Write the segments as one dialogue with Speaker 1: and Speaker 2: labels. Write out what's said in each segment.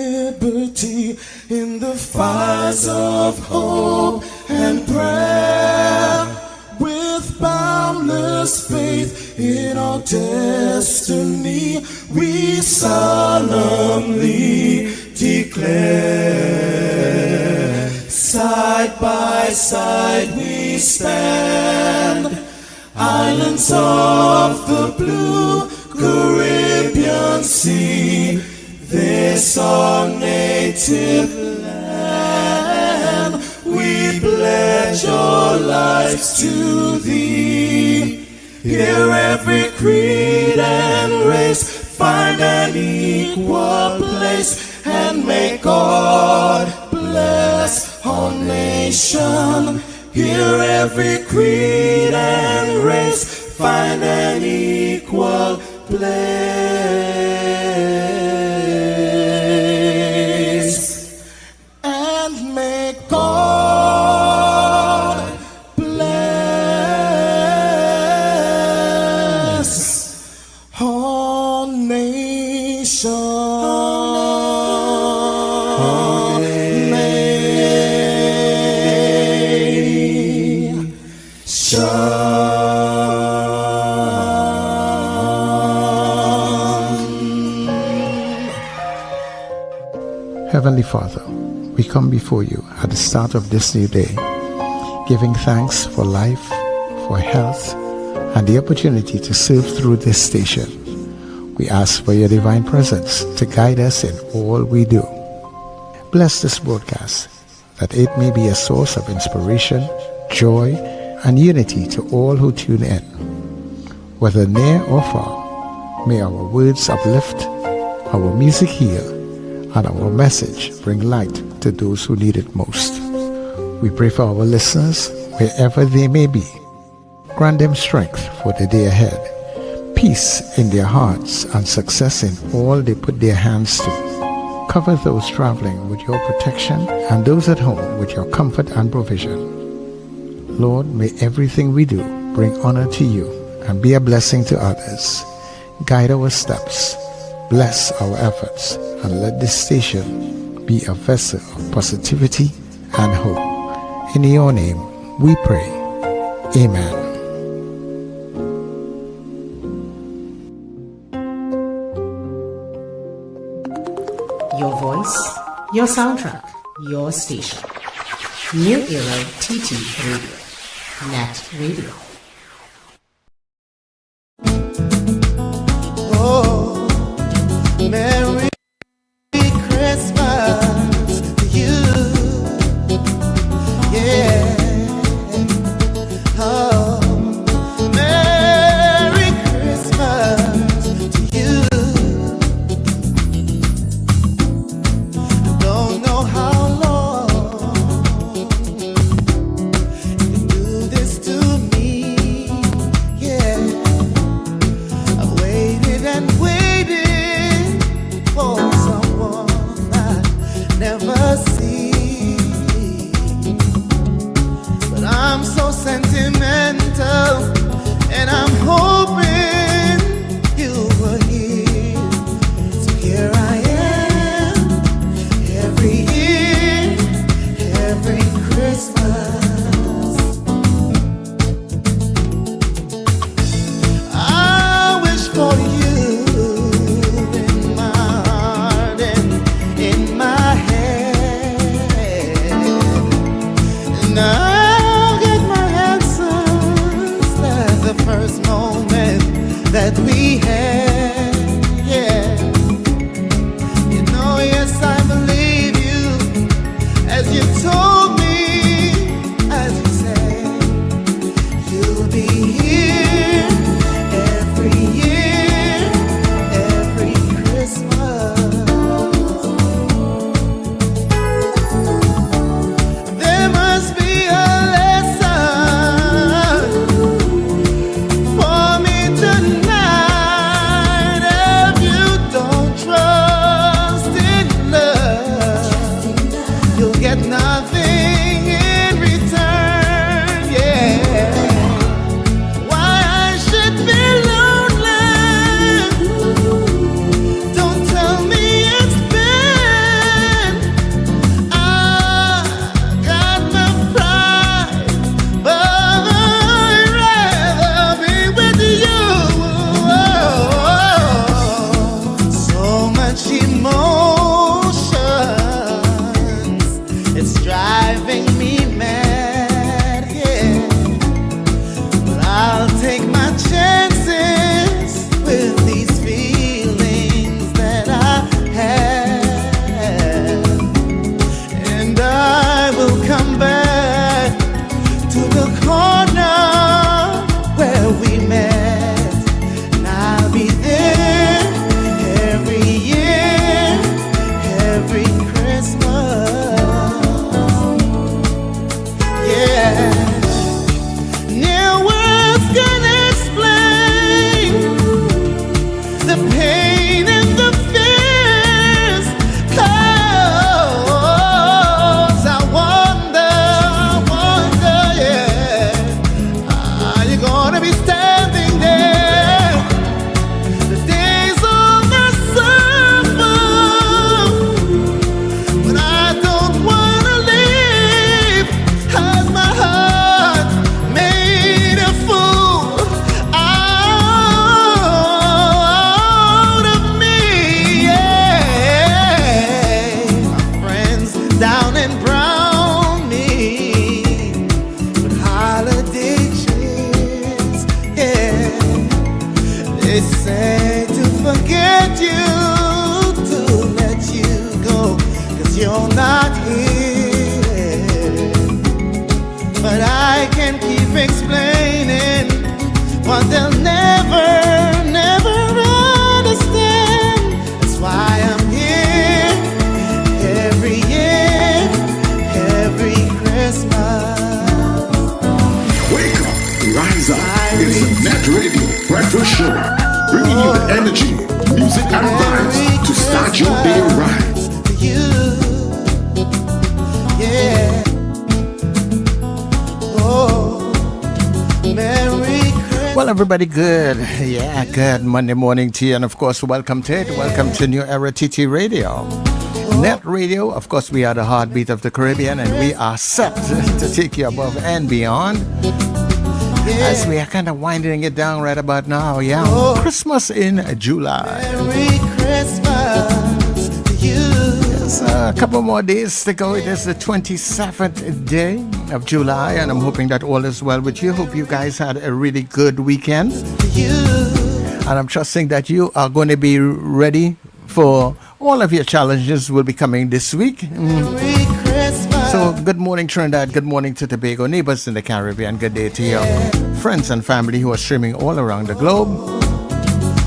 Speaker 1: liberty in the fires of hope and prayer. With boundless faith in our destiny, we solemnly declare. Side by side we stand, islands of the blue Caribbean Sea, this our native land. We pledge our lives to thee. Here every creed and race find an equal place, and may God bless our nation. Here every creed and race find an equal place, and may God bless our nation.
Speaker 2: Heavenly Father, we come before you at the start of this new day, giving thanks for life, for health, and the opportunity to serve through this station. We ask for your divine presence to guide us in all we do. Bless this broadcast, that it may be a source of inspiration, joy, and unity to all who tune in. Whether near or far, may our words uplift, our music heal, and our message bring light to those who need it most. We pray for our listeners, wherever they may be. Grant them strength for the day ahead, peace in their hearts, and success in all they put their hands to. Cover those traveling with your protection, and those at home with your comfort and provision. Lord, may everything we do bring honor to you and be a blessing to others. Guide our steps, bless our efforts, and let this station be a vessel of positivity and hope. In your name we pray. Amen.
Speaker 3: Your voice, your soundtrack, your station. New Era TT Radio. NETT Radio.
Speaker 1: Merry Christmas to you. Yeah. Oh, Merry Christmas to you. I don't know how long you do this to me. Yeah. I've waited and waited for someone like all not here, but I can keep explaining what they'll never, never understand. That's why I'm here every year, every Christmas.
Speaker 4: Wake up, rise up. It's the NETT Radio Breakfast Show, bringing you the energy, music, and vibes to start your day right.
Speaker 1: You, yeah. Oh, Merry Christmas.
Speaker 2: Well, everybody, good. Yeah, good Monday morning to you. And of course, welcome to it. Welcome to New Era TT Radio. NETT Radio, of course, we are the heartbeat of the Caribbean, and we are set to take you above and beyond. As we are kind of winding it down right about now, yeah. Christmas in July.
Speaker 1: Merry Christmas to you.
Speaker 2: There's a couple more days to go. It is the 27th day of July, and I'm hoping that all is well with you. Hope you guys had a really good weekend. And I'm trusting that you are going to be ready for all of your challenges will be coming this week. So good morning, Trinidad. Good morning to Tobago, neighbors in the Caribbean. Good day to your friends and family who are streaming all around the globe.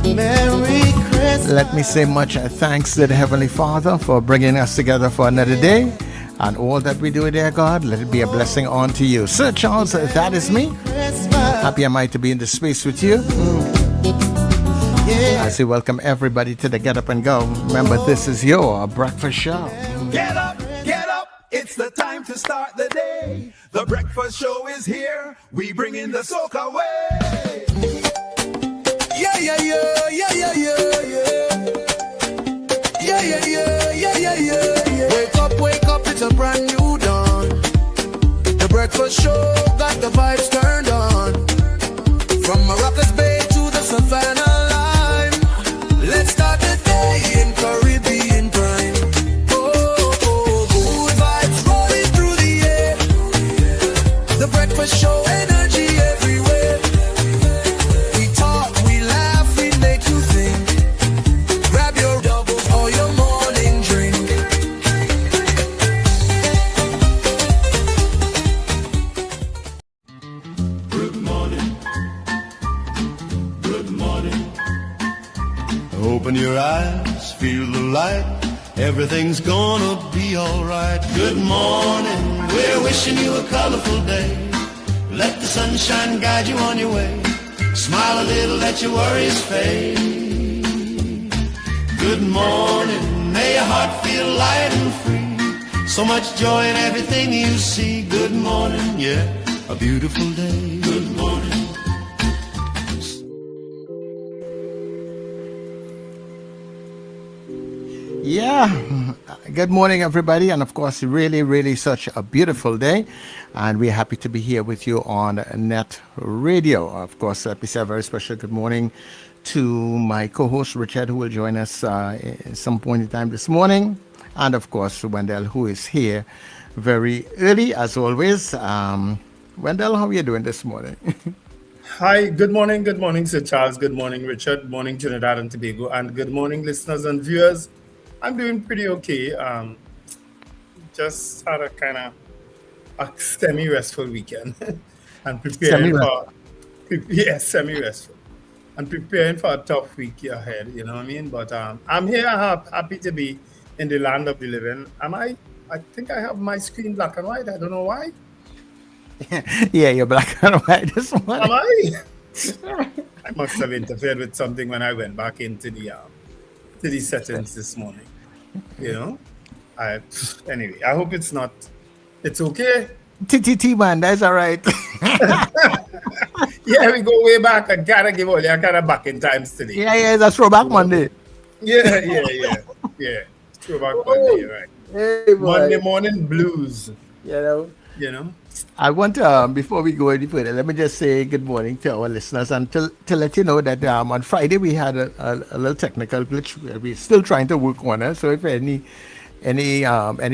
Speaker 1: Merry Christmas.
Speaker 2: Let me say much thanks to the Heavenly Father for bringing us together for another day. And all that we do, dear God, let it be a blessing unto you. Sir Charles, that is me. Happy am I to be in this space with you. As we welcome everybody to the Get Up and Go. Remember, this is your breakfast show.
Speaker 5: Get up, it's the time to start the day. The breakfast show is here, we bring in the soca way. Yeah, yeah, yeah, yeah, yeah, yeah, yeah. Yeah, yeah, yeah, yeah, yeah, yeah, yeah. Wake up, it's a brand new dawn. The breakfast show got the vibes turned on. From Morocco's Bay to the Savannah line, let's start the day in Caribbean prime. Good vibes rolling through the air. The breakfast show, energy everywhere. We talk, we laugh, we make you think. Grab your doubles or your morning drink. Good morning. Good morning. Open your eyes, feel the light. Everything's gonna be alright. Good morning. We're wishing you a colorful day. Let the sunshine guide you on your way. Smile a little, let your worries fade. Good morning. May your heart feel light and free. So much joy in everything you see. Good morning, yeah, a beautiful day. Good morning.
Speaker 2: Yeah, good morning, everybody. And of course, really such a beautiful day. And we're happy to be here with you on NETT Radio. Of course, let me say a very special good morning to my co-host, Richard, who will join us at some point in time this morning. And of course, Wendell, who is here very early, as always. Wendell, how are you doing this morning?
Speaker 6: Hi, good morning, Sir Charles. Good morning, Richard. Morning, Trinidad and Tobago. And good morning, listeners and viewers. I'm doing pretty okay. Just had a kind of a semi-restful weekend and preparing semi-restful and preparing for a tough week ahead. You know what I mean? But I'm here, happy to be in the land of the living. I think I have my screen black and white. I don't know why.
Speaker 2: Yeah, you're black and white this morning.
Speaker 6: Am I? I must have interfered with something when I went back into the settings this morning. You know, anyway, I hope it's okay.
Speaker 2: TTT, man, that's all right.
Speaker 6: Yeah, we go way back. I gotta give all you kind of back in times today.
Speaker 2: Yeah, that's Throwback Monday.
Speaker 6: Yeah. Throwback Monday, right?
Speaker 2: Hey, boy.
Speaker 6: Monday morning blues.
Speaker 2: You
Speaker 6: know.
Speaker 2: I want to, before we go any further, let me just say good morning to our listeners and to let you know that on Friday we had a little technical glitch. We're still trying to work on it. So if any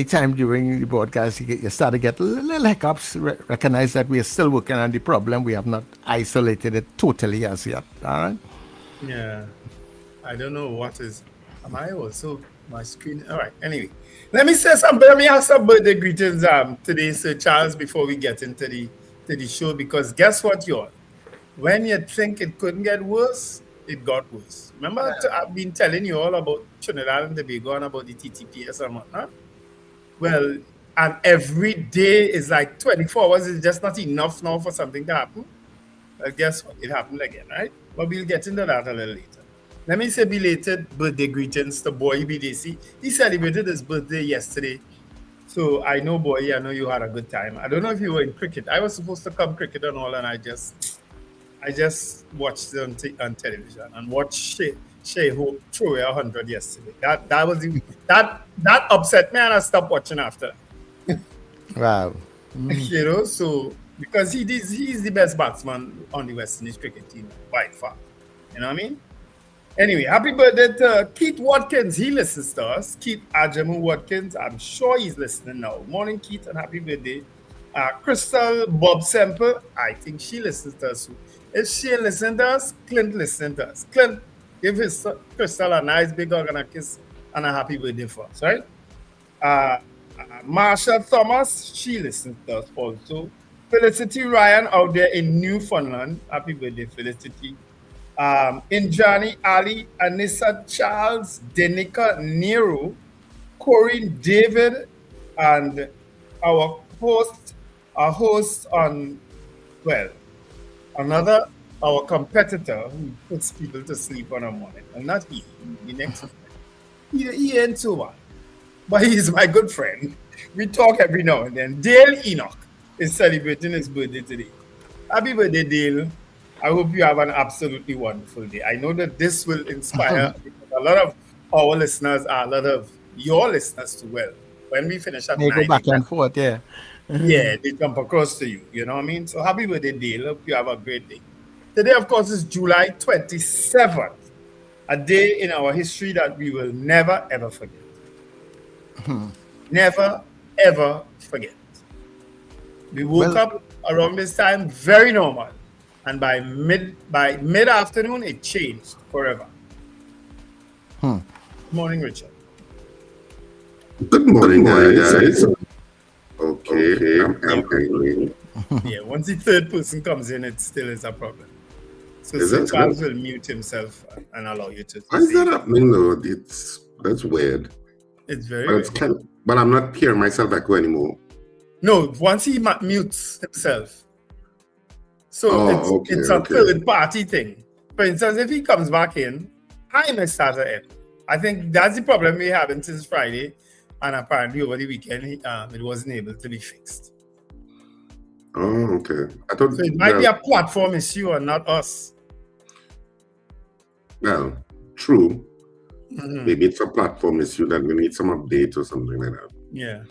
Speaker 2: time during the broadcast you start to get little hiccups, recognize that we are still working on the problem. We have not isolated it totally as yet. All right?
Speaker 6: Yeah. I don't know what is. Am I also My screen. All right. Anyway, let me say some. Let me have some birthday greetings today, Sir Charles, before we get into the show. Because guess what, y'all? When you think it couldn't get worse, it got worse. Remember, I've been telling you all about Trinidad and Tobago and about the TTPS and whatnot. Well, and every day is like 24 hours. It's just not enough now for something to happen. Well, guess what? It happened again, right? But we'll get into that a little later. Let me say belated birthday greetings to Boy BDC. He celebrated his birthday yesterday. So I know, Boy, I know you had a good time. I don't know if you were in cricket. I was supposed to come cricket and all, and I just watched it on television and watched Shea Hope throw away 100 yesterday. That upset me, and I stopped watching after that.
Speaker 2: Wow.
Speaker 6: You know, so because he's the best batsman on the West Indies cricket team by far. You know what I mean? Anyway, happy birthday to Keith Watkins. He listens to us. Keith Ajamu Watkins. I'm sure he's listening now. Morning, Keith, and happy birthday. Crystal Bob Semper. I think she listens to us. If she listening to us, Clint listening to us. Clint, give his Crystal a nice big hug and a kiss and a happy birthday for us, right? Marsha Thomas, she listens to us also. Felicity Ryan out there in Newfoundland. Happy birthday, Felicity. Injani Ali, Anissa Charles, Denica Nero, Corinne David, and our host on, well, our competitor who puts people to sleep on a morning. And not he, the next one. He ain't too much. But he's my good friend. We talk every now and then. Dale Enoch is celebrating his birthday today. Happy birthday, Dale. I hope you have an absolutely wonderful day. I know that this will inspire a lot of our listeners, a lot of your listeners too. Well, when we finish at 9,
Speaker 2: go back and forth, yeah.
Speaker 6: Yeah, they jump across to you. You know what I mean? So happy birthday, Dale. Hope you have a great day. Today, of course, is July 27th, a day in our history that we will never, ever forget. Never, ever forget. We woke up around this time very normal. And by mid-afternoon, it changed forever. Good morning, Richard.
Speaker 4: Good morning, guys. Okay, I'm angry.
Speaker 6: Yeah, once the third person comes in, it still is a problem. So Charles will mute himself and allow you to.
Speaker 4: Why is that happening though? That's weird.
Speaker 6: It's very weird.
Speaker 4: But I'm not hearing myself echo anymore.
Speaker 6: No, once he mutes himself. So it's a third party thing. For instance, if he comes back in, I may start it. I think that's the problem we're having since Friday, and apparently over the weekend it wasn't able to be fixed.
Speaker 4: Oh, okay. I thought
Speaker 6: so it might be a platform issue and not us.
Speaker 4: Well, true. Maybe it's a platform issue that we need some update or something like that.
Speaker 6: Yeah.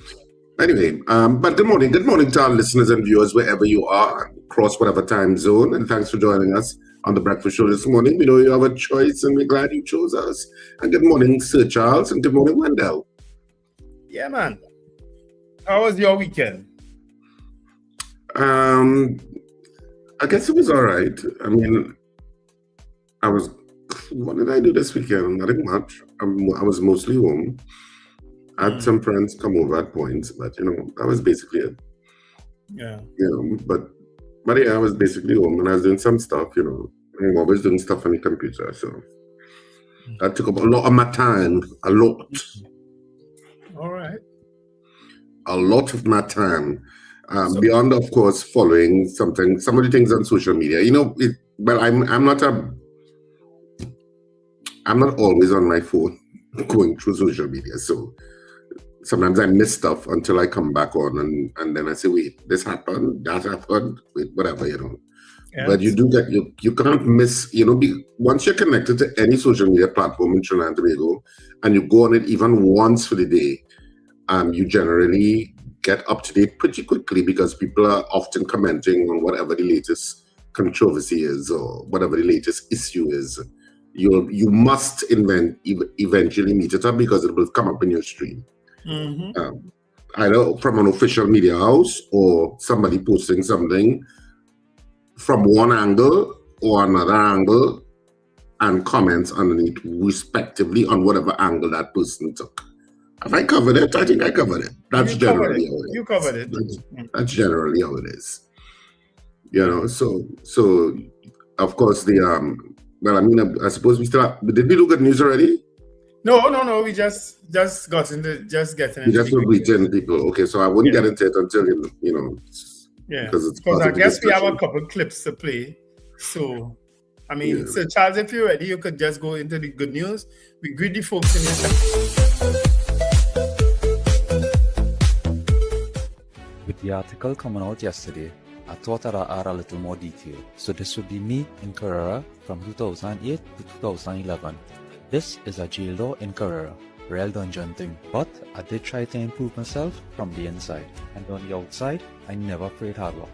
Speaker 4: Anyway, but good morning to our listeners and viewers wherever you are, across whatever time zone, and thanks for joining us on the Breakfast Show this morning. We know you have a choice, and we're glad you chose us. And good morning, Sir Charles, and good morning, Wendell.
Speaker 6: Yeah, man. How was your weekend?
Speaker 4: I guess it was all right. I mean, what did I do this weekend? Nothing much. I was mostly home. I had some friends come over at points, but that was basically it.
Speaker 6: Yeah.
Speaker 4: But yeah, I was basically home and I was doing some stuff, I'm always doing stuff on the computer, so that took up a lot of my time. A lot.
Speaker 6: All right.
Speaker 4: A lot of my time. Beyond, of course, following some of the things on social media. I'm not always on my phone going through social media, so sometimes I miss stuff until I come back on and then I say, wait, this happened, that happened, wait, whatever, Yes. But you do get, you can't miss, once you're connected to any social media platform in Trinidad and Tobago and you go on it even once for the day, you generally get up to date pretty quickly because people are often commenting on whatever the latest controversy is or whatever the latest issue is. You must eventually meet it up because it will come up in your stream. Either from an official media house or somebody posting something from one angle or another angle and comments underneath, respectively, on whatever angle that person took. Have I covered it? I think I covered it. That's generally how it is.
Speaker 6: You covered it.
Speaker 4: That's generally how it is. You know, so of course the well, I mean, I suppose we still have, did we do good news already?
Speaker 6: No. We just got into getting.
Speaker 4: We just were greeting people. Okay, so I wouldn't get into it until you know.
Speaker 6: Yeah,
Speaker 4: because
Speaker 6: I guess we have a couple clips to play. So, I mean, so Charles, if you're ready, you could just go into the good news. We greet the folks in here.
Speaker 7: With the article coming out yesterday, I thought I'd add a little more detail. So this would be me in Carrera from 2008 to 2011. This is a jail door in Carrera, real dungeon thing. But I did try to improve myself from the inside. And on the outside, I never prayed hard work.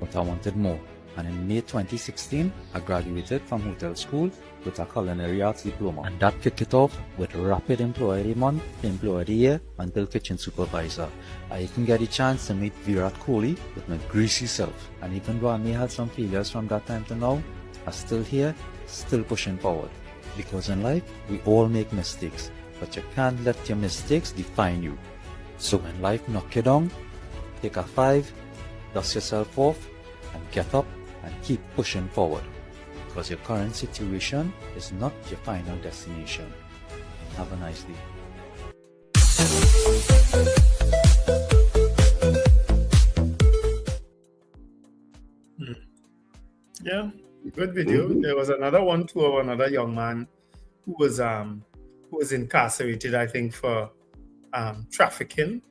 Speaker 7: But I wanted more. And in May 2016, I graduated from hotel school with a culinary arts diploma. And that kicked it off with rapid employee month, employee of the year, until kitchen supervisor. I even get a chance to meet Virat Kohli with my greasy self. And even though I may have some failures from that time to now, I'm still here, still pushing forward. Because in life, we all make mistakes, but you can't let your mistakes define you. So when life knocks you down, take a 5, dust yourself off, and get up and keep pushing forward. Because your current situation is not your final destination. Have a nice day.
Speaker 6: Yeah, good video. There was another one too of another young man who was incarcerated, I think, for trafficking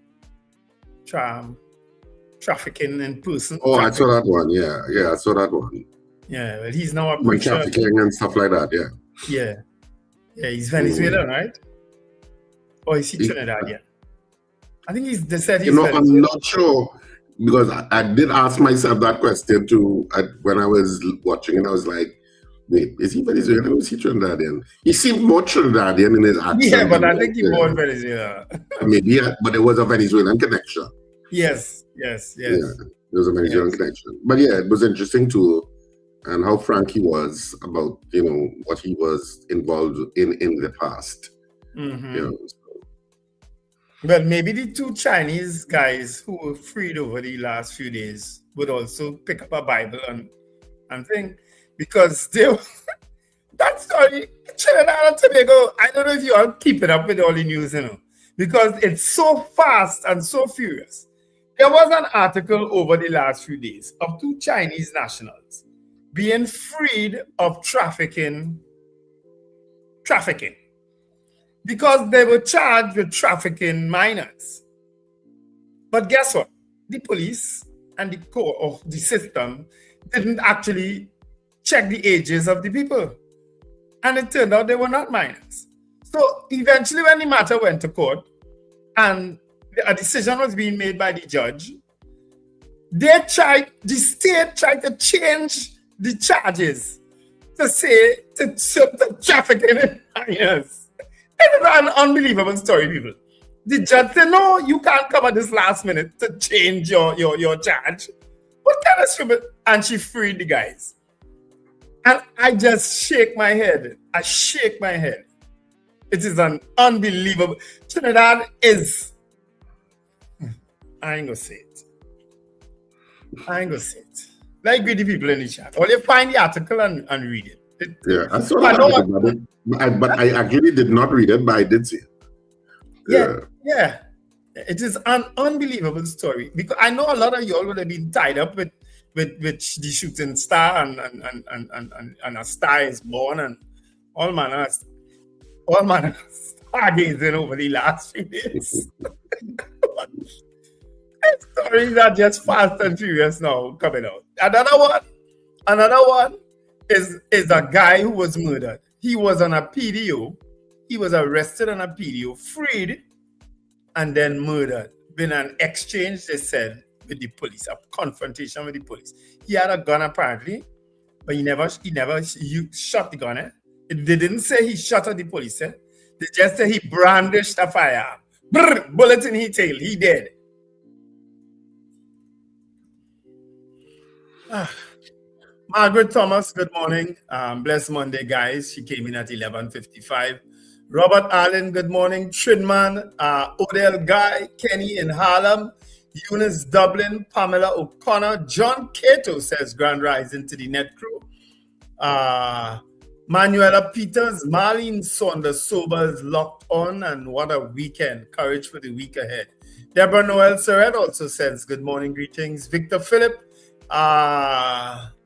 Speaker 6: in person.
Speaker 4: Oh, I saw that one. Yeah, I saw that one.
Speaker 6: Yeah, well, he's now a preacher.
Speaker 4: Trafficking and stuff like that.
Speaker 6: Yeah, he's Venezuelan, right? Or is he Trinidadian? I think they said he's Venezuelan.
Speaker 4: I'm not sure, because I did ask myself that question too when I was watching, and I was like, wait, is he Venezuelan or is he Trinidadian? He seemed more Trinidadian in his accent.
Speaker 6: Yeah, but I think he born Venezuela.
Speaker 4: Maybe, but there was a Venezuelan connection.
Speaker 6: Yes.
Speaker 4: Yeah, there was a Venezuelan connection. But yeah, it was interesting too, and how frank he was about, what he was involved in the past.
Speaker 6: Mm-hmm. Well, maybe the 2 Chinese guys who were freed over the last few days would also pick up a Bible and think, because that story, Trinidad and Tobago, I don't know if you all keep it up with all the news, because it's so fast and so furious. There was an article over the last few days of 2 Chinese nationals being freed of trafficking, because they were charged with trafficking minors. But guess what? The police and the core of the system didn't actually check the ages of the people. And it turned out they were not minors. So eventually when the matter went to court and a decision was being made by the judge, the state tried to change the charges to say to trafficking in minors. It is an unbelievable story, people. The judge said, no, you can't come at this last minute to change your charge. What kind of stupid? And she freed the guys. And I just shake my head. It is an unbelievable. Trinidad is. I ain't gonna say it. Like greedy people in the chat. Or you find the article and read it.
Speaker 4: I saw that. But I actually did not read it, but I did see it.
Speaker 6: Yeah. It is an unbelievable story. Because I know a lot of y'all would have been tied up with the shooting star and a star is born and all manner of stargazing over the last few days. Stories are just fast and furious now coming out. Another one is a guy who was murdered. He was on a PDO. He was arrested on a PDO, freed, and then murdered. Been an exchange, they said, with the police, a confrontation with the police. He had a gun apparently, but he never shot the gun. They didn't say he shot at the police. They just said he brandished a firearm. Bullet in his tail. He dead. Margaret Thomas, good morning. Blessed Monday, guys. She came in at 11:55. Robert Allen, good morning. Trinman, Odell Guy, Kenny in Harlem, Eunice Dublin, Pamela O'Connor, John Cato says Grand Rising to the NETT crew. Manuela Peters, Marlene Saunders, Sobers locked on, and what a weekend. Courage for the week ahead. Deborah Noel Surret also says good morning, greetings. Victor Philip,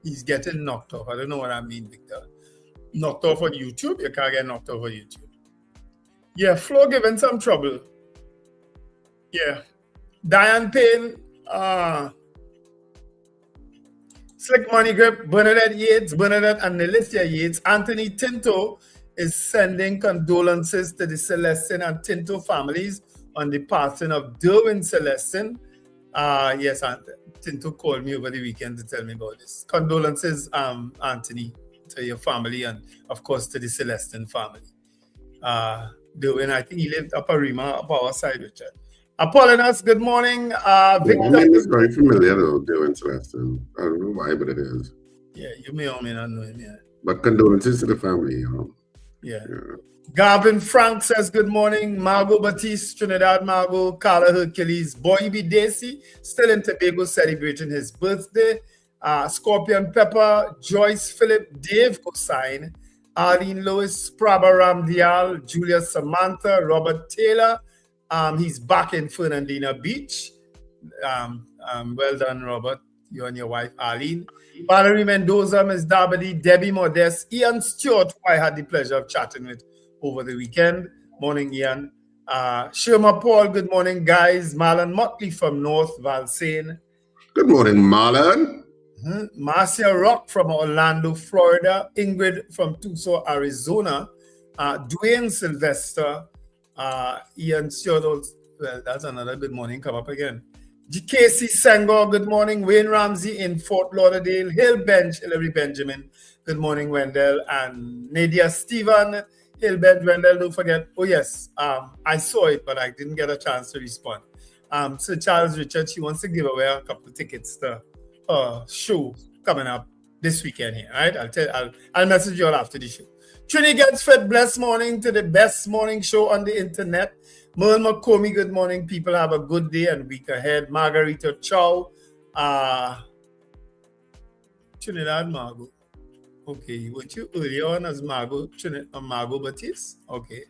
Speaker 6: he's getting knocked off. I don't know what I mean, Victor. Knocked off on YouTube? You can't get knocked off on YouTube. Yeah, Flo giving some trouble. Yeah. Diane Payne, Slick Money Grip, Bernadette Yates and Nelicia Yates. Anthony Tinto is sending condolences to the Celestin and Tinto families on the passing of Derwin Celestin. Yes, Tinto called me over the weekend to tell me about this. Condolences, Anthony, to your family and, of course, to the Celestin family. Derwin, I think he lived up our side, Richard. Apollonius, good morning. Victor.
Speaker 4: My name is very familiar, though, Derwin Celestin. I don't know why, but it is.
Speaker 6: Yeah, you may or may not know him yet.
Speaker 4: But condolences to the family, you know.
Speaker 6: Yeah. Garvin Frank says good morning. Margot Batiste, Trinidad Margot, Carla Hercules, Boy B. Dacey, still in Tobago celebrating his birthday. Scorpion Pepper, Joyce Phillip, Dave Cosine, Arlene Lewis, Prabha Ramdial, Julia Samantha, Robert Taylor. He's back in Fernandina Beach. Well done, Robert. You and your wife, Arlene. Valerie Mendoza, Ms. Dabadi, Debbie Modest, Ian Stewart, who I had the pleasure of chatting with over the weekend. Morning, Ian. Shirma Paul, good morning, guys. Marlon Motley from North Valsane.
Speaker 4: Good morning, Marlon.
Speaker 6: Marcia Rock from Orlando, Florida. Ingrid from Tucson, Arizona. Dwayne Sylvester. Ian Stewart, well, that's another good morning. Come up again. Casey Sengor, good morning. Wayne Ramsey in Fort Lauderdale. Hillary Benjamin, good morning, Wendell. And Nadia Stephen, Wendell, don't forget. Oh, yes, I saw it, but I didn't get a chance to respond. Sir Charles Richard, she wants to give away a couple of tickets to a show coming up this weekend here. All right, I'll message you all after the show. Trini Gets Fit, blessed morning to the best morning show on the internet. Merle McCormick, good morning. People have a good day and week ahead. Margarita Chow. Trinidad Margot. Okay, weren't you earlier on as Margot Batiste? Okay.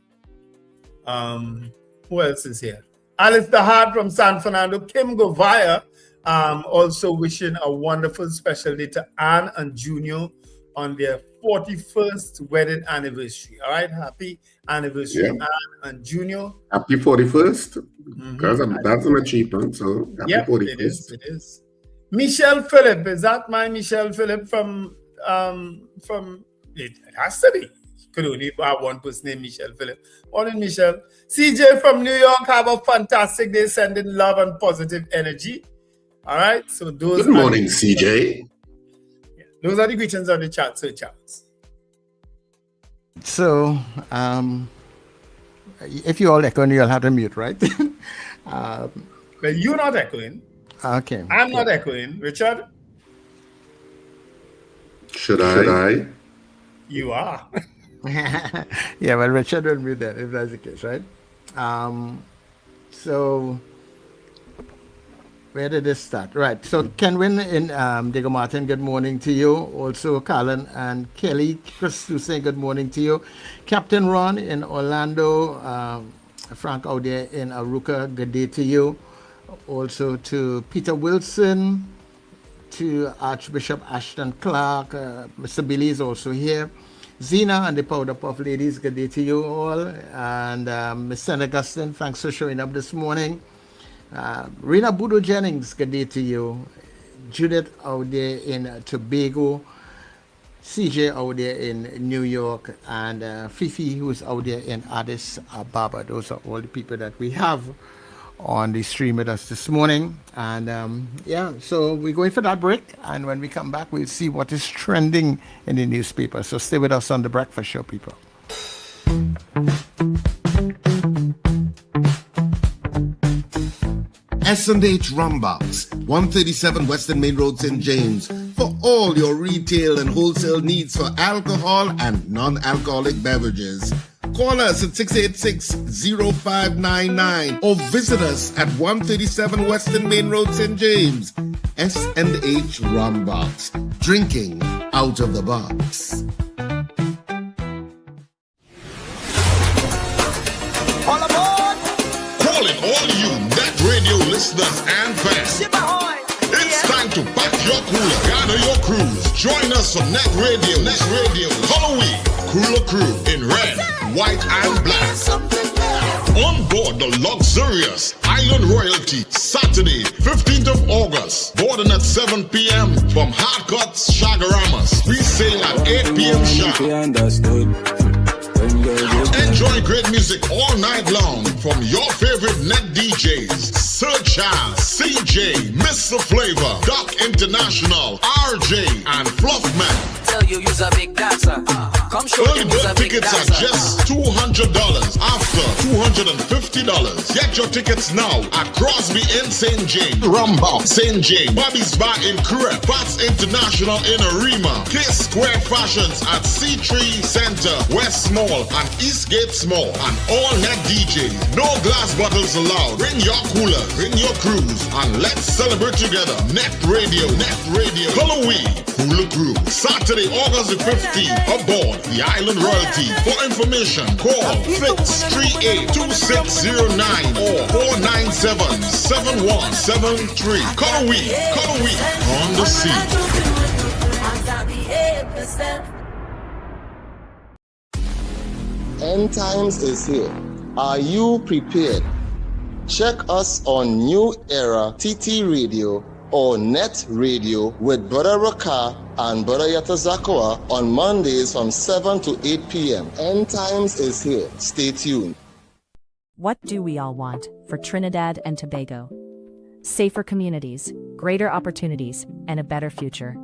Speaker 6: Who else is here? Alistair Hart from San Fernando. Kim Govaya, also wishing a wonderful special day to Anne and Junior on their 41st wedding anniversary. All right, happy anniversary, Anne and Junior.
Speaker 4: Happy 41st. Because that's an achievement, so happy 41st.
Speaker 6: It is. Michelle Phillip, is that my Michelle Phillip from it has to be. Could only have one person named Michelle Phillip. Morning, Michelle. CJ from New York, have a fantastic day, sending love and positive energy. All right, so those.
Speaker 4: Good morning, CJ.
Speaker 6: Those are the greetings of the chat, Sir Charles.
Speaker 2: So, if you all echoing, you'll have to mute, right?
Speaker 6: Well, you're not echoing.
Speaker 2: Okay.
Speaker 6: I'm not echoing. Richard?
Speaker 4: Should I?
Speaker 6: You are.
Speaker 2: Yeah, well, Richard will mute that if that's the case, right? So, where did this start? Right. So, Kenwin in Diego Martin, good morning to you. Also, Colin and Kelly, Chris, saying good morning to you. Captain Ron in Orlando, Frank out there in Aruca, good day to you. Also to Peter Wilson, to Archbishop Ashton Clark, Mr. Billy is also here. Zena and the Powder Puff ladies, good day to you all. And Miss St. Augustine, thanks for showing up this morning. Rena Budo Jennings, good day to you. Judith out there in Tobago. CJ out there in New York. And Fifi, who's out there in Addis Ababa. Those are all the people that we have on the stream with us this morning. And yeah, so we're going for that break. And when we come back, we'll see what is trending in the newspaper. So stay with us on The Breakfast Show, people.
Speaker 8: S&H Rumbox, 137 Western Main Road, St. James, for all your retail and wholesale needs for alcohol and non-alcoholic beverages. Call us at 686-0599 or visit us at 137 Western Main Road, St. James. S&H Rum Box. Drinking out of the box.
Speaker 5: All aboard! Calling all you NETT Radio listeners and fans. It's time to pack your cooler, gather your crews. Join us on NETT Radio. Halloween Cooler Crew in red, white, and black. On board the luxurious Island Royalty, Saturday, 15th of August, boarding at 7 p.m. from Hardcuts, Shagaramas. We sail at 8 p.m. sharp. Enjoy great music all night long from your favorite NETT DJs, Sir Charles, CJ, Mr. Flavor, Doc International, RJ, and Fluffman.
Speaker 9: Tell you you's a big dancer. Come show
Speaker 5: Early bird tickets are just $200 after $250. Get your tickets now at Crosby in St. James, Rumba, St. James, Bobby's Bar in Crep, Bats International in Arima, K Square Fashions at C3 Center, West Mall, and Eastgate Mall, and all NETT DJs. No glass bottles allowed. Bring your coolers, bring your crews, and let's celebrate together. NETT Radio, Halloween Cooler Crew, Saturday, August the 15th, aboard the Island Royalty. For information, call 638-2609 or 497-7173. Halloween on the sea.
Speaker 8: End times is here. Are you prepared? Check us on New Era TT Radio or NETT Radio with Brother Raka and Brother Yatazakawa on Mondays from 7 to 8 p.m. End times is here. Stay tuned.
Speaker 10: What do we all want for Trinidad and Tobago? Safer communities, greater opportunities, and a better future.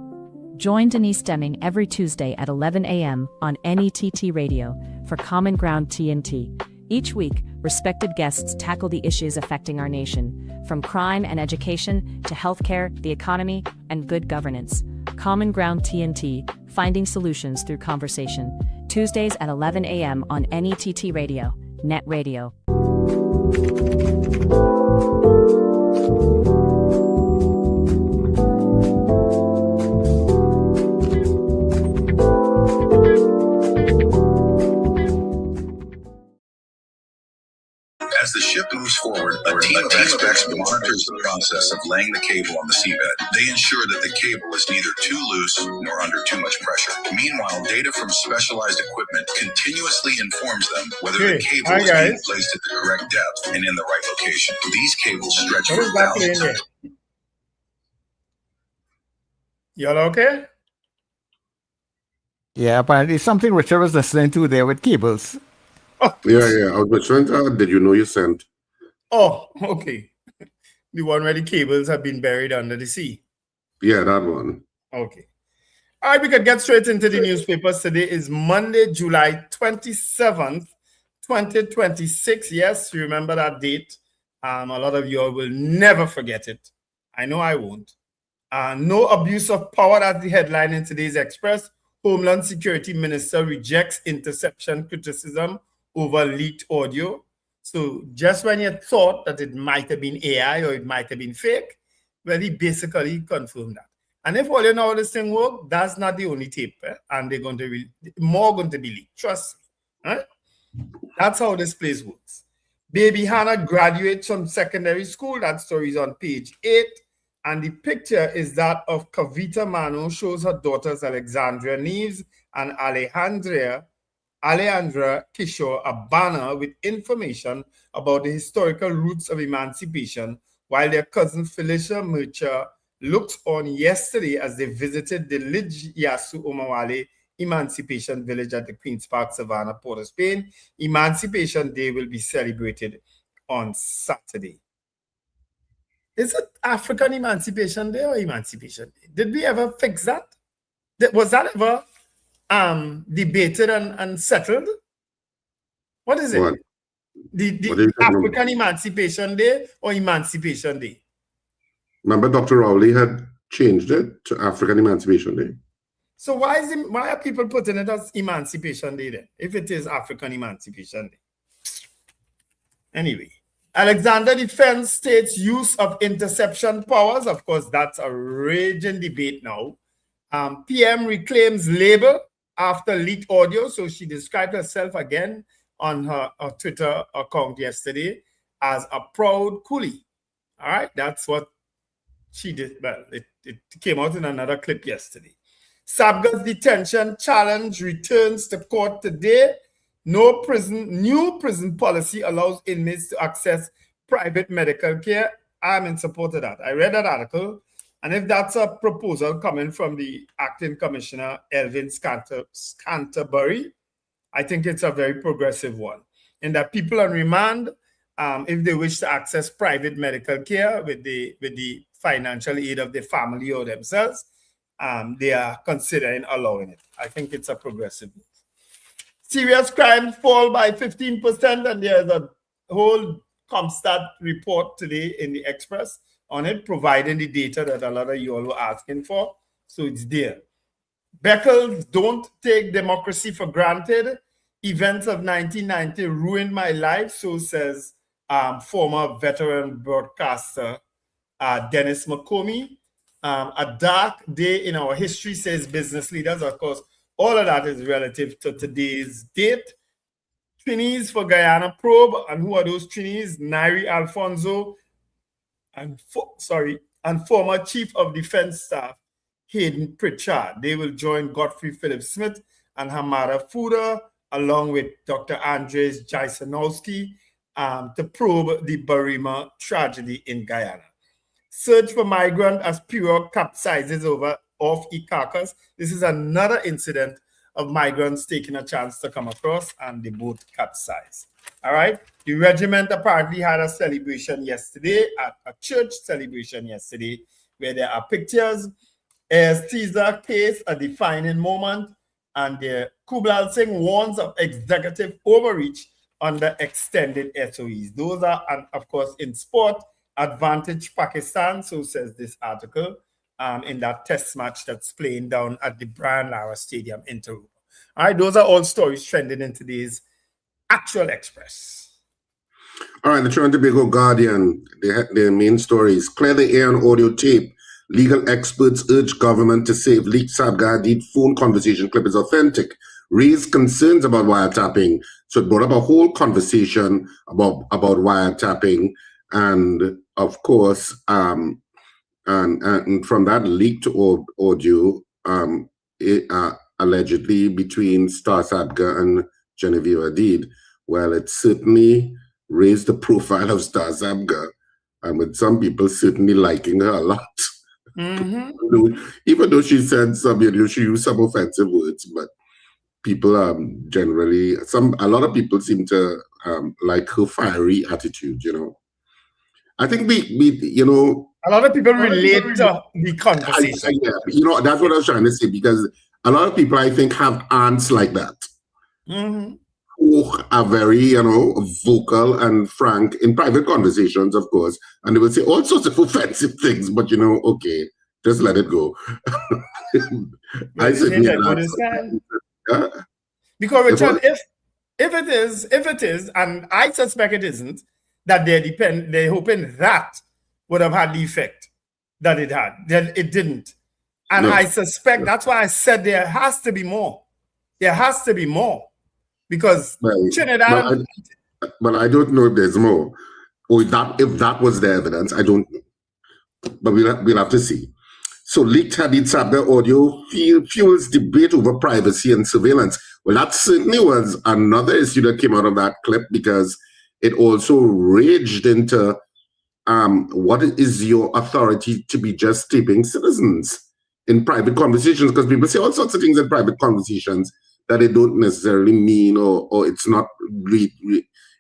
Speaker 10: Join Denise Deming every Tuesday at 11 a.m. on NETT Radio for Common Ground TNT. Each week, respected guests tackle the issues affecting our nation, from crime and education to healthcare, the economy, and good governance. Common Ground TNT, finding solutions through conversation. Tuesdays at 11 a.m. on NETT Radio, NETT Radio.
Speaker 11: As the ship moves forward, a team of experts monitors the process of laying the cable on the seabed. They ensure that the cable is neither too loose nor under too much pressure. Meanwhile, data from specialized equipment continuously informs them whether the cable is being placed at the correct depth and in the right location. These cables stretch for thousands of...
Speaker 6: Y'all okay?
Speaker 2: Yeah, apparently something Richard was listening to there with cables.
Speaker 4: Yeah. I was trying to, did you know you sent?
Speaker 6: Oh, okay. The one where the cables have been buried under the sea.
Speaker 4: Yeah, that one.
Speaker 6: Okay. All right, we could get straight into the newspapers. Today is Monday, July 27th, 2026. Yes, you remember that date. A lot of you all will never forget it. I know I won't. No abuse of power, that's the headline in today's Express. Homeland Security Minister rejects interception criticism over leaked audio. So just when you thought that it might have been AI or it might have been fake, well, he basically confirmed that. And if all you know how this thing works, that's not the only tape. And they're going to be more going to be leaked. Trust me. That's how this place works. Baby Hannah graduates from secondary school. That story is on page 8. And the picture is that of Kavita Mano, shows her daughters Alexandria Neves and Alejandra Kishore a banner with information about the historical roots of emancipation, while their cousin Felicia Murcha looked on yesterday as they visited the Lij Yasu Omawale Emancipation Village at the Queen's Park, Savannah, Port of Spain. Emancipation Day will be celebrated on Saturday. Is it African Emancipation Day or Emancipation Day? Did we ever fix that? Was that ever debated and settled? What is it?
Speaker 4: What?
Speaker 6: The African Emancipation Day or Emancipation Day?
Speaker 4: Remember Dr. Rowley had changed it to African Emancipation Day.
Speaker 6: So why are people putting it as Emancipation Day then, if it is African Emancipation Day? Anyway, Alexander defends states' use of interception powers. Of course, that's a raging debate now. PM reclaims label after leaked audio. So she described herself again on her Twitter account yesterday as a proud coolie. All right, that's what she did. Well, it came out in another clip yesterday. Sabga's detention challenge returns to court today. New prison policy allows inmates to access private medical care. I'm in support of that. I read that article, and if that's a proposal coming from the acting commissioner, Elvin Canterbury, I think it's a very progressive one. And that people on remand, if they wish to access private medical care with the financial aid of their family or themselves, they are considering allowing it. I think it's a progressive move. Serious crimes fall by 15%, and there's a whole Comstat report today in the Express on it, providing the data that a lot of you all were asking for. So it's there. Beckles don't take democracy for granted. Events of 1990 ruined my life, so says former veteran broadcaster Dennis McComey. A dark day in our history, says business leaders. Of course, all of that is relative to today's date. Trinis for Guyana probe. And who are those Trinis? Nairi Alfonso and former Chief of Defense Staff Hayden Pritchard. They will join Godfrey Philip Smith and Hamada Fuda, along with Dr. Andres Jaisanowski, to probe the Barima tragedy in Guyana. Search for migrant as pirogue capsizes off Icacos. This is another incident of migrants taking a chance to come across, and the boat capsized. All right. The regiment apparently had a celebration yesterday, a church celebration yesterday, where there are pictures. As Caesar case, a defining moment, and Kublal Singh warns of executive overreach under extended SOEs. Those are, and of course, in sport, advantage Pakistan, so says this article, in that test match that's playing down at the Brian Lara Stadium in Toronto. All right, those are all stories trending in today's Actual Express.
Speaker 4: All right, the Trinidad and Tobago Guardian, their main story is clear the air on audio tape. Legal experts urge government to say if leaked Sabga Hadid phone conversation clip is authentic. Raised concerns about wiretapping. So it brought up a whole conversation about wiretapping. And of course, and from that leaked audio, allegedly between Star Sabga and Genevieve Hadid, well, it certainly raised the profile of Star Sabga, and with some people certainly liking her a lot. Mm-hmm. Even though she said she used some offensive words, but people generally, a lot of people seem to like her fiery attitude, I think
Speaker 6: a lot of people relate to the conversation.
Speaker 4: That's what I was trying to say, because a lot of people, I think, have aunts like that, who are very, vocal and frank in private conversations, of course, and they will say all sorts of offensive things, but okay, just let it go. I certainly
Speaker 6: because Richard, if it is, and I suspect it isn't, that they're hoping that would have had the effect that it had. Then it didn't. And I suspect that's why I said there has to be more. There has to be more. Because Trinidad...
Speaker 4: But I don't know if there's more. Or if that was the evidence, I don't know. But we'll have to see. So leaked Hadid Sabga audio fuels debate over privacy and surveillance. Well, that certainly was another issue that came out of that clip, because it also raged into what is your authority to be just taping citizens in private conversations? Because people say all sorts of things in private conversations that they don't necessarily mean, or it's not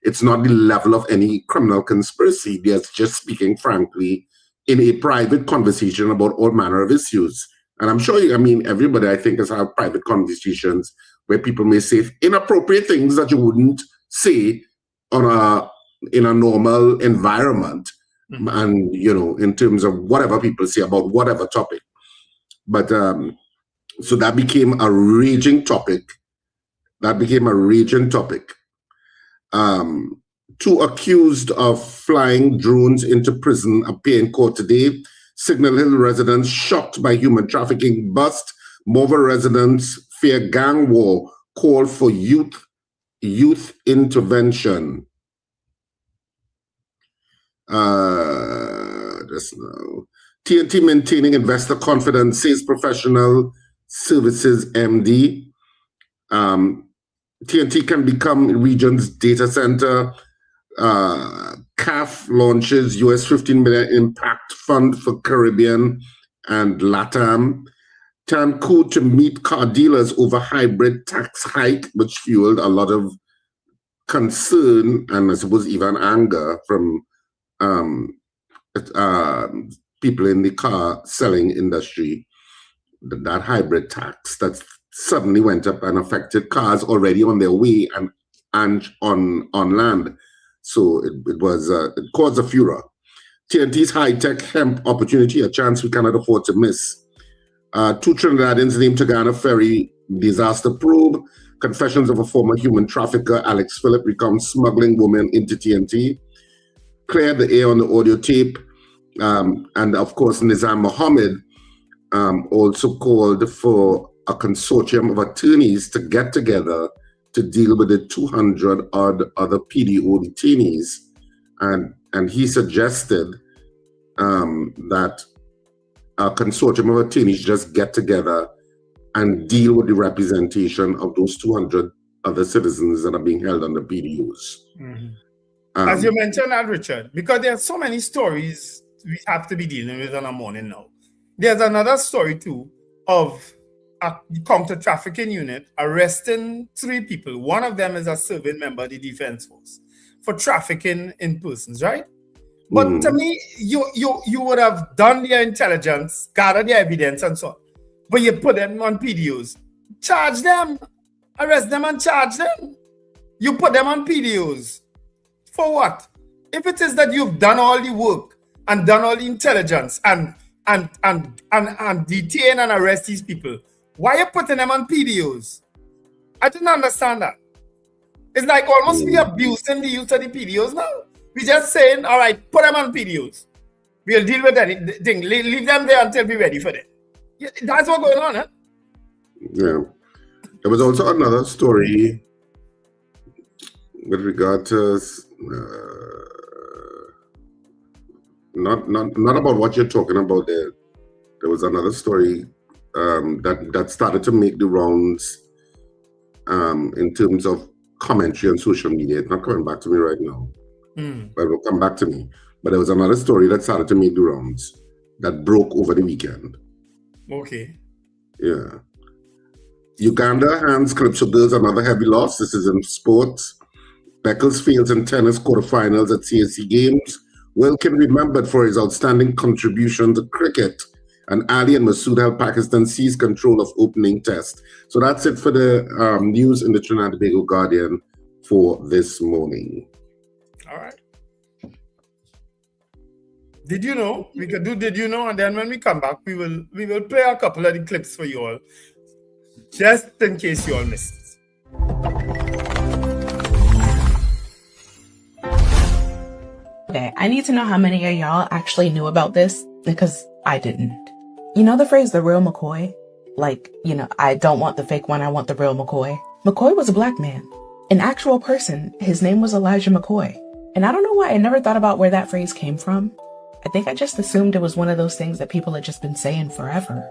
Speaker 4: it's not the level of any criminal conspiracy. They're just speaking frankly in a private conversation about all manner of issues. And I'm sure everybody, I think, has had private conversations where people may say inappropriate things that you wouldn't say in a normal environment, and in terms of whatever people say about whatever topic. But so that became a raging topic. Two accused of flying drones into prison appear in court today. Signal Hill residents shocked by human trafficking bust. Mova residents fear gang war. Call for youth intervention. Just now. TNT maintaining investor confidence, says professional services MD. TNT can become region's data center. CAF launches US $15 million impact fund for Caribbean and LATAM. Time coup to meet car dealers over hybrid tax hike, which fueled a lot of concern and I suppose even anger from people in the car selling industry. That hybrid tax that suddenly went up and affected cars already on their way and on land. So it caused a furor. TNT's high-tech hemp opportunity, a chance we cannot afford to miss. Two Trinidadians named to Ghana ferry disaster probe. Confessions of a former human trafficker, Alex Phillip, becomes smuggling woman into TNT. Cleared the air on the audio tape. And of course, Nizam Mohammed also called for a consortium of attorneys to get together to deal with the 200-odd other PDO detainees. And he suggested that a consortium of attorneys just get together and deal with the representation of those 200 other citizens that are being held under PDOs.
Speaker 6: Mm-hmm. As you mentioned that, Richard, because there are so many stories we have to be dealing with on a morning now. There's another story too of a counter-trafficking unit arresting 3 people. One of them is a serving member of the Defense Force for trafficking in persons, right? But to me, you would have done their intelligence, gathered their evidence and so on. But you put them on PDOs. Charge them. Arrest them and charge them. You put them on PDOs. For what? If it is that you've done all the work and done all the intelligence and detain and arrest these people, why are you putting them on PDOs? I didn't understand that. It's like almost we abusing the use of the PDOs now. We just saying, all right, put them on PDOs. We'll deal with anything. Leave them there until we're ready for them. Yeah, that's what's going on, huh?
Speaker 4: Yeah. There was also another story with regard to not about what you're talking about there. There was another story that started to make the rounds in terms of commentary on social media. It's not coming back to me right now, but it will come back to me. But there was another story that started to make the rounds that broke over the weekend.
Speaker 6: Okay.
Speaker 4: Yeah. Uganda hands Calypso Girls another heavy loss. This is in sports. Beckles in tennis quarterfinals at CSC Games. Wilkin remembered for his outstanding contribution to cricket. And Ali and Masood helped Pakistan seize control of opening test. So that's it for the news in the Trinidad and Tobago Guardian for this morning.
Speaker 6: All right. Did you know? We could do Did You Know? And then when we come back, we will play a couple of the clips for you all, just in case you all missed it.
Speaker 12: Okay, I need to know how many of y'all actually knew about this, because I didn't. You know the phrase, the real McCoy? Like, I don't want the fake one, I want the real McCoy. McCoy was a black man. An actual person. His name was Elijah McCoy. And I don't know why I never thought about where that phrase came from. I think I just assumed it was one of those things that people had just been saying forever.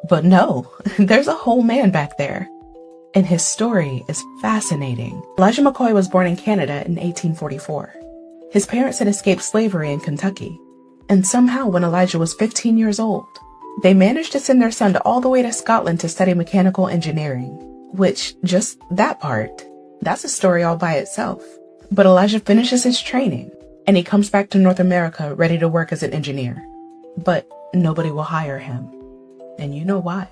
Speaker 12: But no, there's a whole man back there. And his story is fascinating. Elijah McCoy was born in Canada in 1844. His parents had escaped slavery in Kentucky. And somehow when Elijah was 15 years old, they managed to send their son all the way to Scotland to study mechanical engineering. Which, just that part, that's a story all by itself. But Elijah finishes his training, and he comes back to North America ready to work as an engineer. But nobody will hire him. And you know why.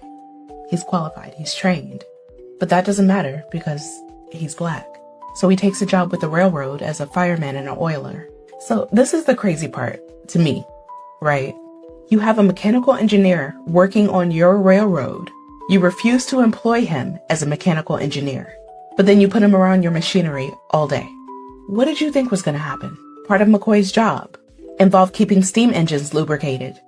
Speaker 12: He's qualified, he's trained. But that doesn't matter because he's black. So he takes a job with the railroad as a fireman and an oiler. So this is the crazy part to me, right? You have a mechanical engineer working on your railroad. You refuse to employ him as a mechanical engineer, but then you put him around your machinery all day. What did you think was going to happen? Part of McCoy's job involved keeping steam engines lubricated.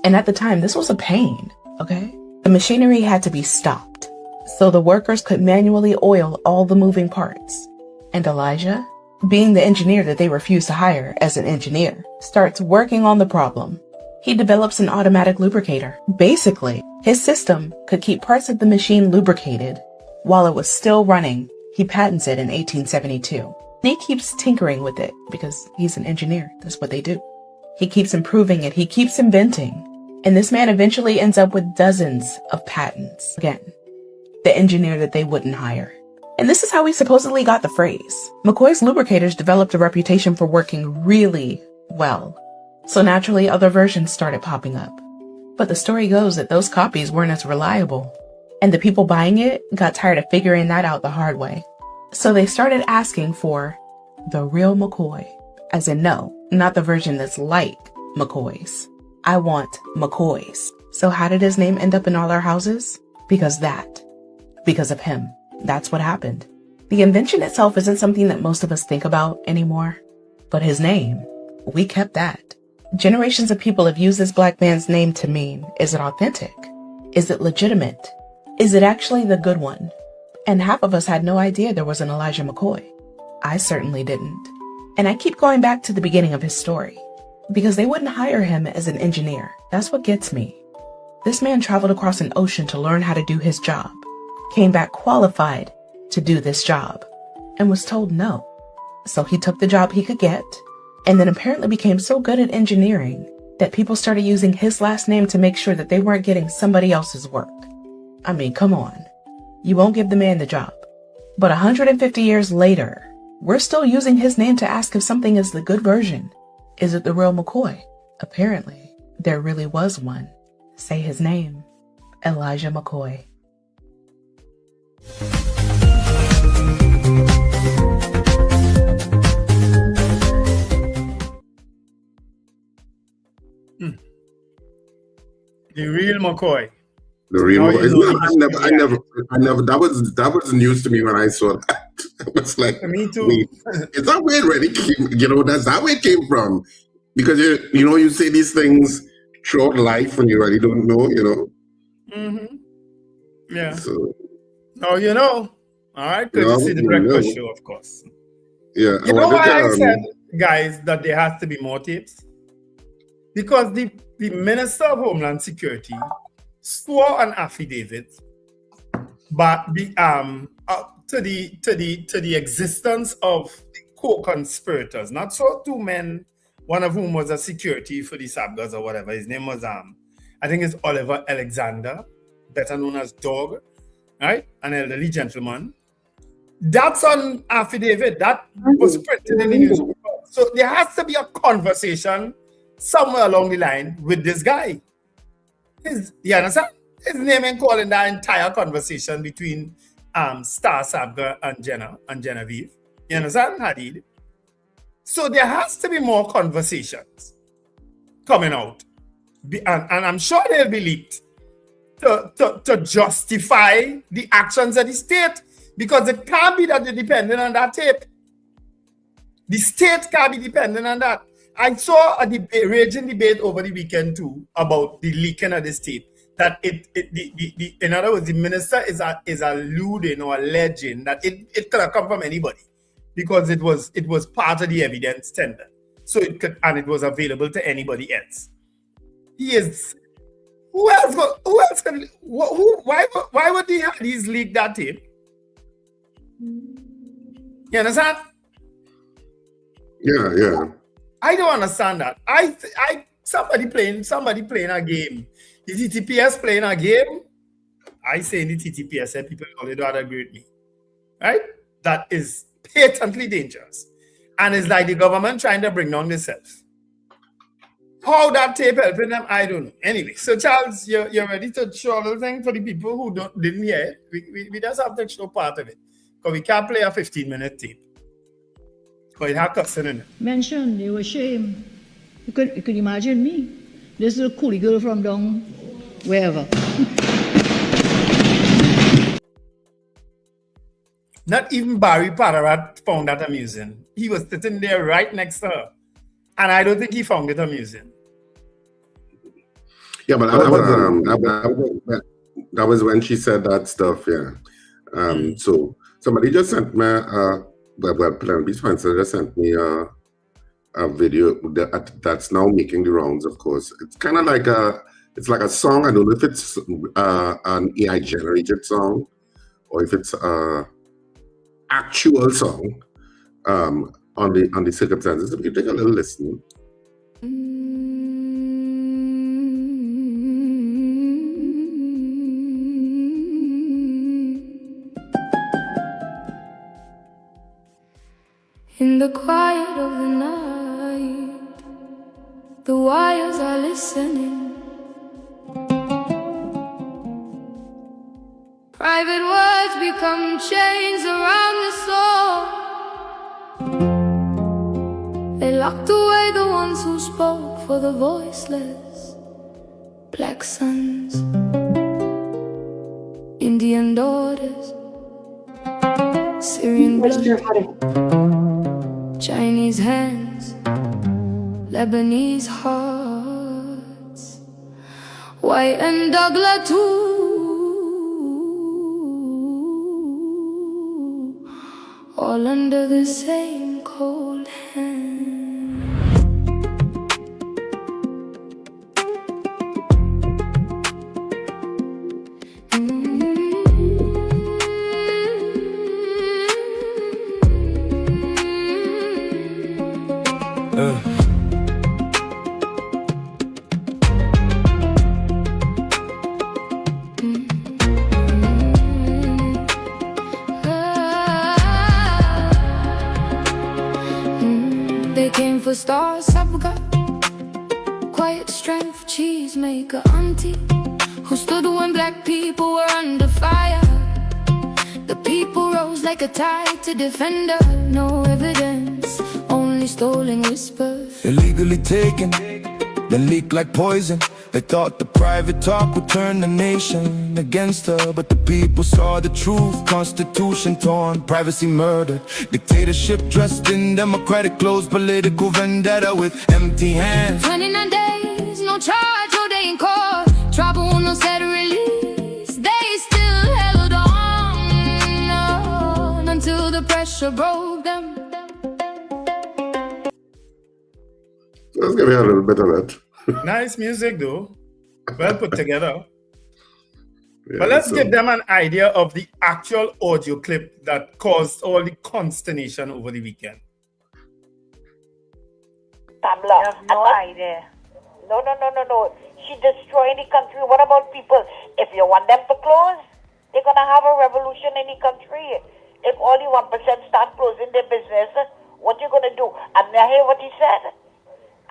Speaker 12: And at the time, this was a pain, okay? The machinery had to be stopped so the workers could manually oil all the moving parts. And Elijah, being the engineer that they refused to hire as an engineer, starts working on the problem. He develops an automatic lubricator. Basically, his system could keep parts of the machine lubricated while it was still running. He patents it in 1872. And he keeps tinkering with it because he's an engineer. That's what they do. He keeps improving it. He keeps inventing. And this man eventually ends up with dozens of patents. Again, the engineer that they wouldn't hire. And this is how he supposedly got the phrase. McCoy's lubricators developed a reputation for working really well. So naturally, other versions started popping up. But the story goes that those copies weren't as reliable. And the people buying it got tired of figuring that out the hard way. So they started asking for the real McCoy. As in, no, not the version that's like McCoy's. I want McCoy's. So how did his name end up in all our houses? Because of him. That's what happened. The invention itself isn't something that most of us think about anymore. But his name, we kept that. Generations of people have used this black man's name to mean, is it authentic? Is it legitimate? Is it actually the good one? And half of us had no idea there was an Elijah McCoy. I certainly didn't. And I keep going back to the beginning of his story. Because they wouldn't hire him as an engineer. That's what gets me. This man traveled across an ocean to learn how to do his job. Came back qualified to do this job. And was told no. So he took the job he could get. And then apparently became so good at engineering that people started using his last name to make sure that they weren't getting somebody else's work. I mean, come on. You won't give the man the job. But 150 years later, we're still using his name to ask if something is the good version. Is it the real McCoy? Apparently, there really was one. Say his name, Elijah McCoy.
Speaker 6: The real McCoy.
Speaker 4: The real McCoy. I never. That was news to me when I saw that. It was like,
Speaker 6: me too.
Speaker 4: Is that where it really came? That's that where it came from. Because you say these things throughout life when you really don't know.
Speaker 6: Mm-hmm. Yeah.
Speaker 4: So.
Speaker 6: Oh, all right. Good to see the breakfast show, of course.
Speaker 4: Yeah.
Speaker 6: You know why I said, guys, that there has to be more tapes? Because the Minister of Homeland Security swore an affidavit, but to the existence of co-conspirators, not so two men, one of whom was a security for the Sabgas or whatever. His name was I think it's Oliver Alexander, better known as Dog, right? An elderly gentleman. That's an affidavit that was printed in the newspaper. So there has to be a conversation somewhere along the line with this guy. You understand? His name and calling that entire conversation between Star Sabga and Genevieve. You understand, Hadid? So there has to be more conversations coming out. And I'm sure they'll be leaked to justify the actions of the state, because it can't be that they're dependent on that tape. The state can't be dependent on that. I saw a raging debate over the weekend too about the leaking of this tape. That in other words, the minister is alluding or alleging that it could have come from anybody, because it was part of the evidence tender. So it was available to anybody else. Why would he have these leak that tape? You understand?
Speaker 4: Yeah.
Speaker 6: I don't understand that. Somebody playing a game. The TTPS playing a game. I say in the TTPS, people only don't agree with me. Right? That is patently dangerous. And it's like the government trying to bring down themselves. How that tape helping them, I don't know. Anyway, so Charles, you're ready to show a little thing for the people who didn't hear it? We just have to show part of it. Because we can't play a 15-minute tape. Because it has cussing in it.
Speaker 13: Mention, they were ashamed. You could imagine me. This little coolie girl from down wherever.
Speaker 6: Not even Barry Padarat found that amusing. He was sitting there right next to her. And I don't think he found it amusing.
Speaker 4: Yeah, but that was when she said that stuff, yeah. So somebody just sent me, Plan B Spencer just sent me a video that's now making the rounds, of course. It's kind of like it's like a song. I don't know if it's an AI generated song or if it's actual song on the circumstances. If you take a little listen.
Speaker 14: In the quiet of the night, the wires are listening. Private words become chains around the soul. They locked away the ones who spoke for the voiceless. Black sons, Indian daughters, Syrian blood, Chinese hands, Lebanese hearts, white and Douglas too, all under the same cold hand. They came for stars, sabga, quiet strength, cheesemaker, auntie, who stood when black people were under fire. The people rose like a tide to defend her. No evidence, only stolen whispers.
Speaker 15: Illegally taken, then leaked like poison. They thought the private talk would turn the nation against her, but the people saw the truth. Constitution torn, privacy murdered, dictatorship dressed in democratic clothes, political vendetta with empty hands.
Speaker 14: 29 days, no charge, no day in court. Tribunal said release. They still held on until the pressure broke them.
Speaker 4: Let's give you a little bit of that.
Speaker 6: Nice music, though. Well put together.
Speaker 4: Yeah,
Speaker 6: but let's give them an idea of the actual audio clip that caused all the consternation over the weekend.
Speaker 16: Pamela, I have no idea. No. She destroying the country. What about people? If you want them to close, they're going to have a revolution in the country. If all the 1% start closing their business, what you going to do? And I hear what he said.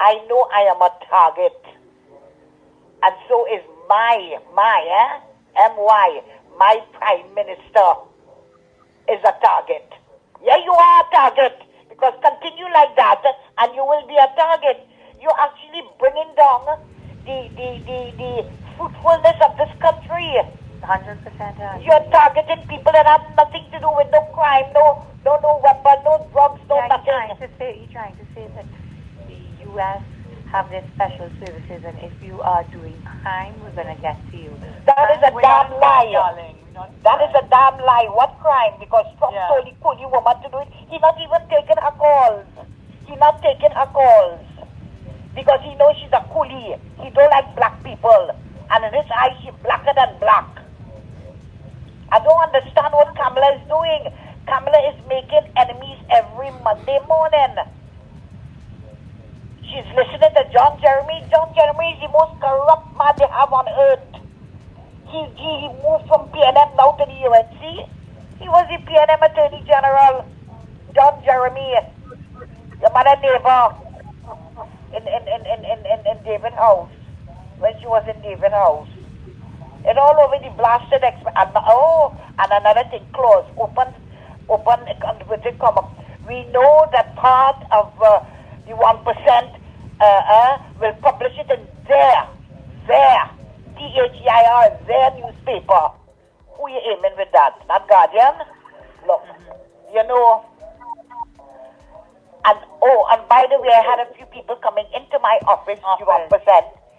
Speaker 16: I know I am a target. And so is my Prime Minister is a target. Yeah, you are a target. Because continue like that and you will be a target. You're actually bringing down the fruitfulness of this country.
Speaker 17: 100%.
Speaker 16: You're targeting people that have nothing to do with no crime, no weapon, no drugs, no nothing.
Speaker 17: You're trying to say that U.S. have their special services, and if you are doing crime, we're going to get to you.
Speaker 16: That is a damn lie. That is a damn lie. What crime? Because Trump told the coolie woman to do it. He's not even taking her calls. Because he knows she's a coolie. He don't like black people. And in his eyes, she's blacker than black. I don't understand what Kamala is doing. Kamala is making enemies every Monday morning. She's listening to John Jeremy. John Jeremy is the most corrupt man they have on earth. He moved from PNM now to the UNC. He was the PNM Attorney General. John Jeremy, the mother neighbor in David House, when she was in David House. And all over the blasted and another thing, close, open converted comma. We know that part of the 1% will publish it in their THEIR, their newspaper. Who you aiming with that? Not Guardian? Look, you know. And by the way, I had a few people coming into my office,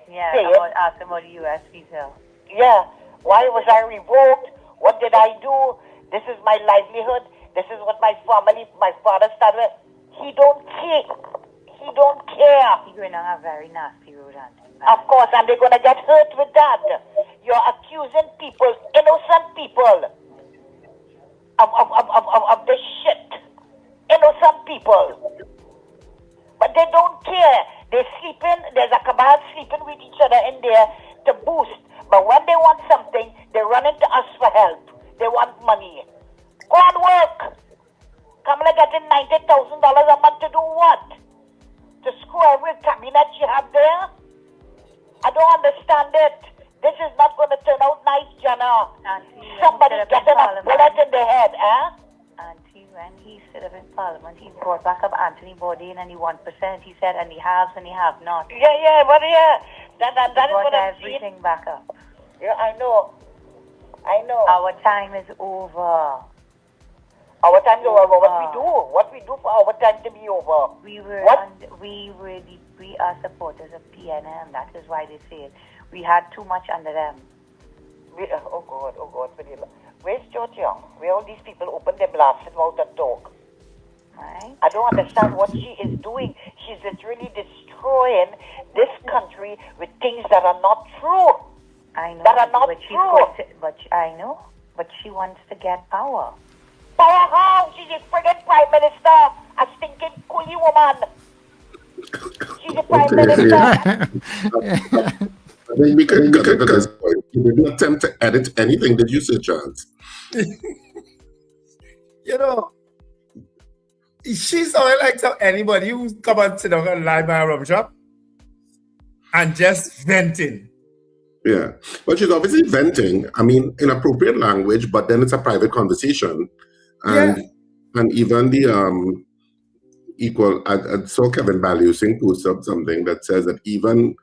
Speaker 17: Yeah,
Speaker 16: saying,
Speaker 17: asking about the U.S. visa.
Speaker 16: yeah, why was I revoked? What did I do? This is my livelihood. This is what my father started with. He don't care. He don't care.
Speaker 17: He's going on a very nasty road, Auntie.
Speaker 16: Of course, and they're going to get hurt with that. You're accusing people, innocent people, of this shit. Innocent people. But they don't care. They're sleeping, there's a cabal sleeping with each other in there to boost. But when they want something, they run into us for help. They want money. Go and work. Kamala getting $90,000 a month to do what? To screw every cabinet you have there? I don't understand it. This is not going to turn out nice, Jana. Somebody getting a bullet in the head,
Speaker 17: Auntie, when he stood up in Parliament, he brought back up Anthony Bourdain and the 1%. He said, and the haves and the have not.
Speaker 16: That is
Speaker 17: brought
Speaker 16: what I'm
Speaker 17: everything back up.
Speaker 16: Yeah, I know.
Speaker 17: Our time is over.
Speaker 16: Our time is over. What we do for our time to be over?
Speaker 17: We are supporters of PNM. That is why they say it. We had too much under them.
Speaker 16: Oh God. Where's George Young? Where all these people open their blasted mouth and talk?
Speaker 17: Right.
Speaker 16: I don't understand what she is doing. She's literally destroying this country with things that are not true.
Speaker 17: I know.
Speaker 16: That are not true.
Speaker 17: I know. But she wants to get power.
Speaker 16: Power how? She's a friggin' prime minister. A stinking coolie woman. She's a prime minister.
Speaker 4: I think we can get to this point. You didn't attempt to edit anything, did you, Sir Charles?
Speaker 6: You know, she sounded like anybody who come and sit down and lie by a rum shop and just venting.
Speaker 4: Yeah, but she's obviously venting, I mean, in appropriate language, but then it's a private conversation. And even the equal, I saw Kevin Balusing post up something that says that even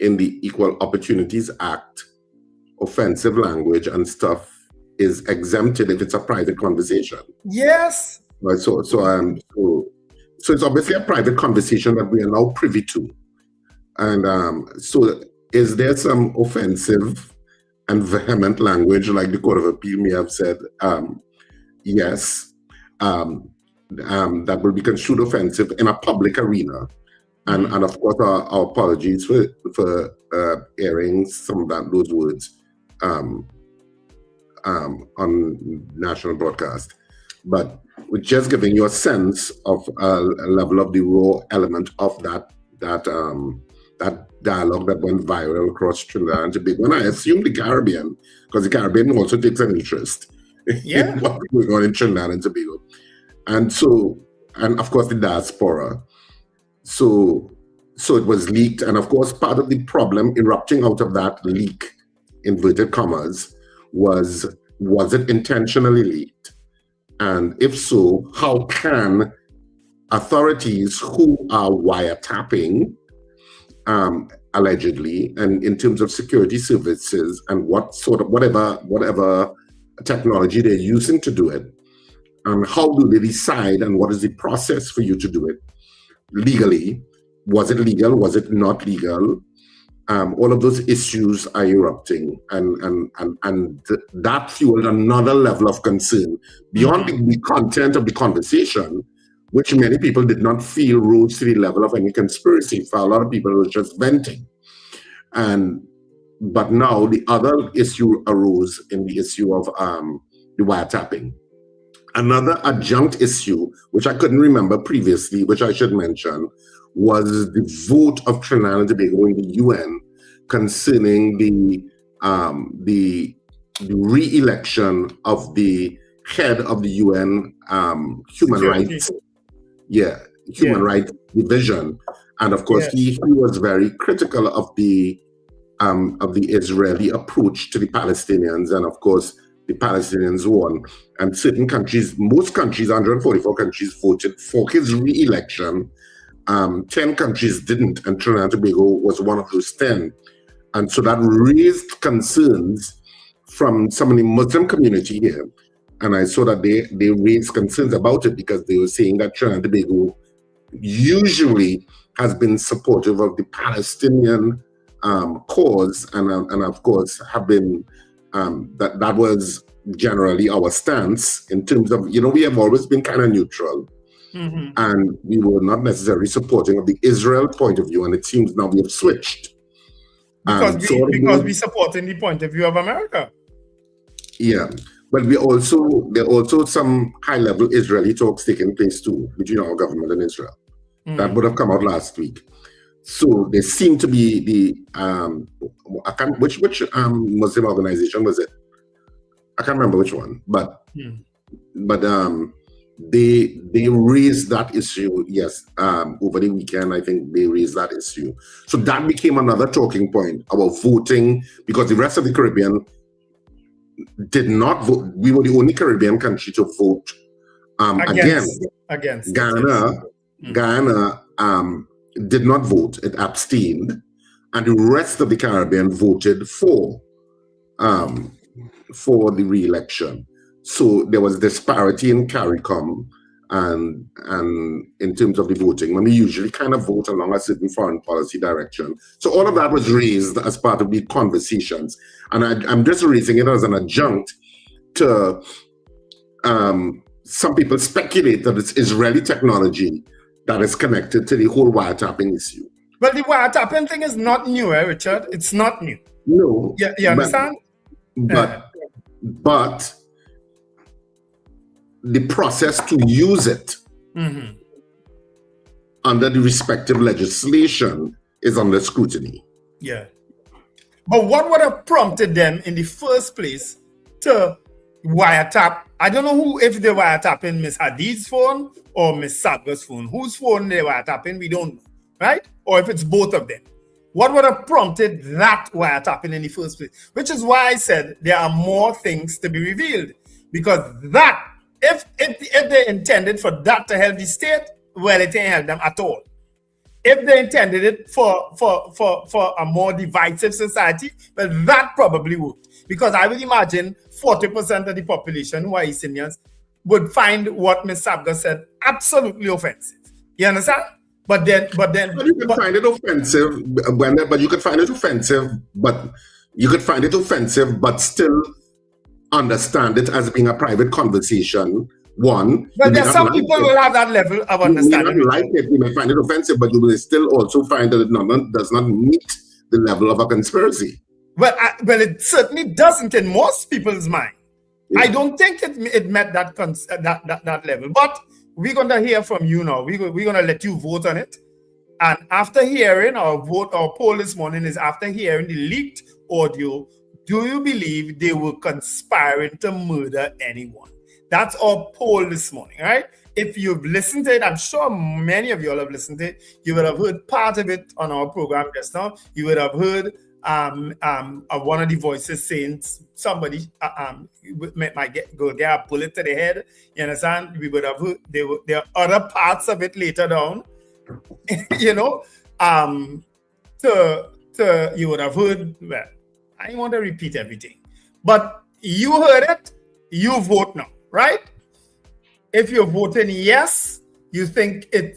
Speaker 4: in the Equal Opportunities Act, offensive language and stuff is exempted if it's a private conversation.
Speaker 6: Yes.
Speaker 4: Right. So it's obviously a private conversation that we are now privy to. And so is there some offensive and vehement language, like the Court of Appeal may have said? Yes. That will be construed offensive in a public arena. And of course, our apologies for airing some of those words on national broadcast. But we're just giving you a sense of a level of the raw element of that dialogue that went viral across Trinidad and Tobago. And I assume the Caribbean, because the Caribbean also takes an interest in what's going on in Trinidad and Tobago. And of course the diaspora. So it was leaked, and of course part of the problem erupting out of that leak, inverted commas, was it intentionally leaked? And if so, how can authorities who are wiretapping, allegedly, and in terms of security services and what sort of whatever technology they're using to do it, how do they decide, and what is the process for you to do it legally? Was it legal? Was it not legal? All of those issues are erupting, and that fueled another level of concern beyond the content of the conversation, which many people did not feel rose to the level of any conspiracy. For a lot of people, it was just venting. But now the other issue arose in the issue of the wiretapping. Another adjunct issue, which I couldn't remember previously, which I should mention, was the vote of Trinidad and Tobago in the UN concerning the re-election of the head of the UN human rights division. And of course, he was very critical of the Israeli approach to the Palestinians, and of course, the Palestinians won. And certain countries, most countries, 144 countries, voted for his re-election. 10 countries didn't, and Trinidad and Tobago was one of those 10. And so that raised concerns from some of the Muslim community here. And I saw that they raised concerns about it because they were saying that Trinidad and Tobago usually has been supportive of the Palestinian cause, and of course have been, that was generally our stance in terms of, we have always been kind of neutral. Mm-hmm. And we were not necessarily supporting of the Israel point of view, and it seems now we have switched.
Speaker 6: Because we support in the point of view of America.
Speaker 4: Yeah, but there are also some high-level Israeli talks taking place too between our government and Israel. Mm. That would have come out last week. So there seemed to be which Muslim organization was it? I can't remember which one, but they raised that issue, yes, over the weekend. I think they raised that issue. So that became another talking point about voting, because the rest of the Caribbean did not vote. We were the only Caribbean country to vote against Ghana. Ghana did not vote; it abstained, and the rest of the Caribbean voted for the re-election. So there was disparity in CARICOM and in terms of the voting, when we usually kind of vote along a certain foreign policy direction. So all of that was raised as part of the conversations. And I'm just raising it as an adjunct to some people speculate that it's Israeli technology that is connected to the whole wiretapping issue.
Speaker 6: Well, the wiretapping thing is not new, Richard? It's not new.
Speaker 4: No.
Speaker 6: You understand?
Speaker 4: But the process to use it under the respective legislation is under scrutiny.
Speaker 6: Yeah. But what would have prompted them in the first place to wiretap? I don't know if they were wiretapping Miss Hadid's phone or Miss Sabga's phone. Whose phone they were wiretapping, we don't know, right? Or if it's both of them. What would have prompted that wiretapping in the first place? Which is why I said there are more things to be revealed. Because that, if they intended for that to help the state, well, it ain't help them at all. If they intended it for a more divisive society, well, that probably would. Because I would imagine 40% of the population who are East Indians would find what Ms. Sabga said absolutely offensive. You understand? But you can
Speaker 4: find it offensive, but you could find it offensive, but still understand it as being a private conversation. One,
Speaker 6: but there's some people will have that level of understanding.
Speaker 4: You may not like it, you may find it offensive, but you will still also find that it does not meet the level of a conspiracy.
Speaker 6: Well, it certainly doesn't in most people's mind. Yeah. I don't think it met that level. But we're going to hear from you now. We're going to let you vote on it. And after hearing our poll this morning is after hearing the leaked audio, do you believe they were conspiring to murder anyone? That's our poll this morning, right? If you've listened to it, I'm sure many of you all have listened to it. You would have heard part of it on our program just now. You would have heard one of the voices saying somebody might go get a bullet to the head. You understand? We would have heard there are other parts of it later down. You know, you would have heard. Well, I don't want to repeat everything, but you heard it. You vote now, right? If you're voting yes, you think they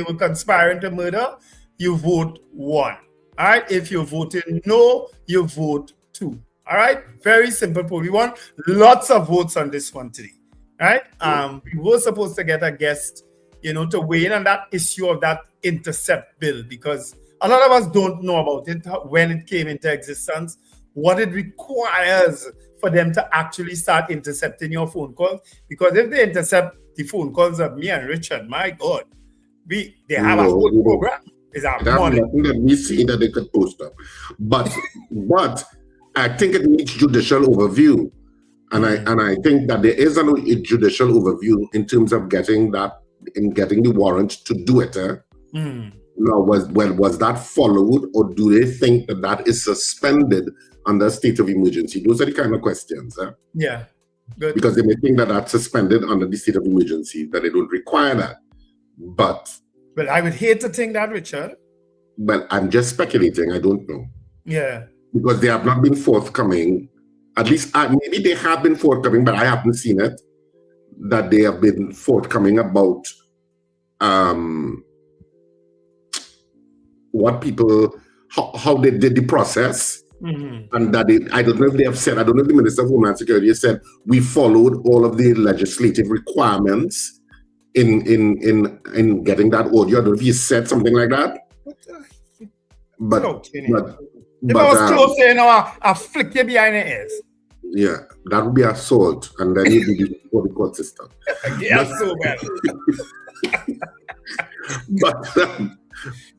Speaker 6: were conspiring to murder. You vote 1. All right. If you're voting no, you vote 2. All right. Very simple poll. We want lots of votes on this one today. All right. We were supposed to get a guest, to weigh in on that issue of that intercept bill, because a lot of us don't know about it, when it came into existence, what it requires for them to actually start intercepting your phone calls. Because if they intercept the phone calls of me and Richard, my God, they have a whole program. Is our money.
Speaker 4: Nothing that we see that they could post up. But I think it needs judicial overview. And I think that there is a judicial overview in terms of getting the warrant to do it. Now, was that followed, or do they think that is suspended under state of emergency? Those are the kind of questions.
Speaker 6: Yeah. Good.
Speaker 4: Because they may think that that's suspended under the state of emergency, that they don't require that. But
Speaker 6: well, I would hate to think that, Richard.
Speaker 4: Well, I'm just speculating. I don't know.
Speaker 6: Yeah.
Speaker 4: Because they have not been forthcoming. At least maybe they have been forthcoming, but I haven't seen it. That they have been forthcoming about what people, how they did the process.
Speaker 6: Mm-hmm.
Speaker 4: And that I don't know if they have said, I don't know if the Minister of Homeland Security has said, we followed all of the legislative requirements in getting that audio. I don't know if he said something like that. But
Speaker 6: if I was close to I'll flick you behind the ears.
Speaker 4: Yeah, that would be assault, and then you'd be before the court system.
Speaker 6: Yeah, so bad.
Speaker 4: But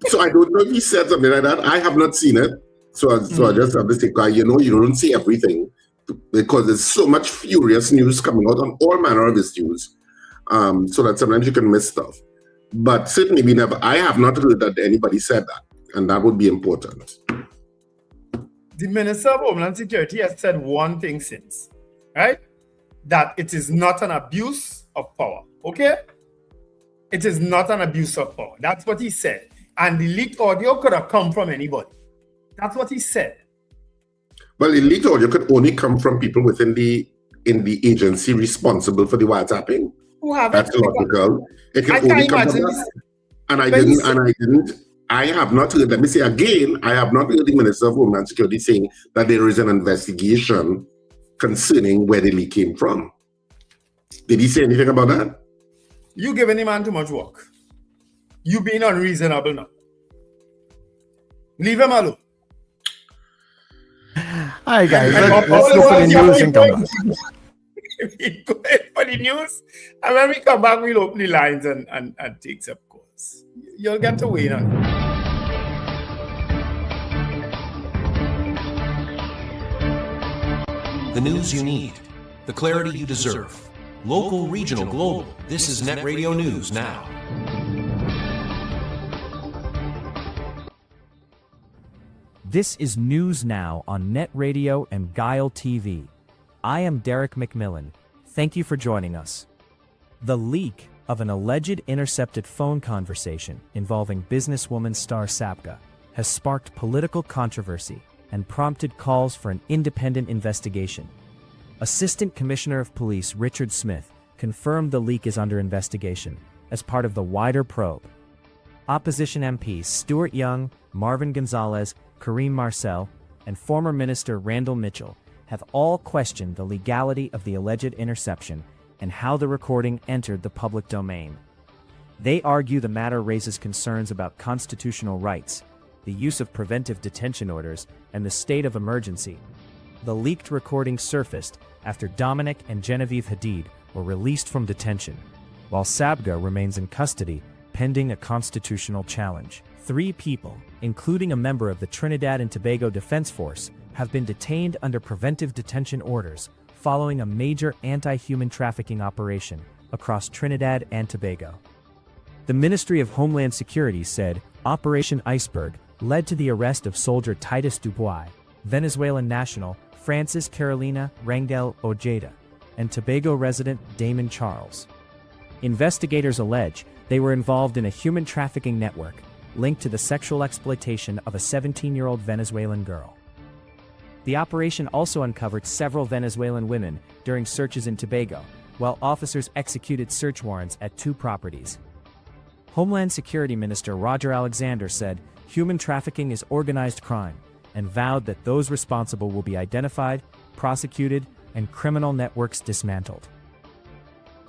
Speaker 4: so I don't know if he said something like that. I have not seen it. So I just have to say, you don't see everything because there's so much furious news coming out on all manner of issues. So that sometimes you can miss stuff. But certainly I have not heard that anybody said that, and that would be important.
Speaker 6: The Minister of Homeland Security has said one thing since, right? That it is not an abuse of power, okay? It is not an abuse of power. That's what he said. And the leaked audio could have come from anybody. That's what he said.
Speaker 4: Well, the leaked audio could only come from people within the agency responsible for the wiretapping. That's logical. It can only come from us. I have not heard, let me say again, I have not heard the Minister of Homeland Security saying that there is an investigation concerning where the leak came from. Did he say anything about that?
Speaker 6: You giving the man too much work. You being unreasonable now. Leave him alone.
Speaker 2: Hi guys, let's go for the news and come back.
Speaker 6: We go ahead for the news, and when we come back, we'll open the lines and take some calls. You'll get to wait on it.
Speaker 18: The news you need, the clarity you deserve. Local, regional, global. This is NETT Radio News Now.
Speaker 19: This is News Now on NETT Radio and Guile TV. I am Derek McMillan. Thank you for joining us. The leak of an alleged intercepted phone conversation involving businesswoman Star Sapka has sparked political controversy and prompted calls for an independent investigation. Assistant Commissioner of Police Richard Smith confirmed the leak is under investigation as part of the wider probe. Opposition MPs Stuart Young, Marvin Gonzalez, Kareem Marcel, and former Minister Randall Mitchell have all questioned the legality of the alleged interception and how the recording entered the public domain. They argue the matter raises concerns about constitutional rights, the use of preventive detention orders, and the state of emergency. The leaked recording surfaced after Dominic and Genevieve Hadid were released from detention, while Sabga remains in custody pending a constitutional challenge. 3 people, including a member of the Trinidad and Tobago Defense Force, have been detained under preventive detention orders following a major anti-human trafficking operation across Trinidad and Tobago. The Ministry of Homeland Security said Operation Iceberg led to the arrest of soldier Titus Dubois, Venezuelan national Francis Carolina Rangel Ojeda, and Tobago resident Damon Charles. Investigators allege they were involved in a human trafficking network linked to the sexual exploitation of a 17-year-old Venezuelan girl. The operation also uncovered several Venezuelan women during searches in Tobago, while officers executed search warrants at 2 properties. Homeland Security Minister Roger Alexander said human trafficking is organized crime and vowed that those responsible will be identified, prosecuted, and criminal networks dismantled.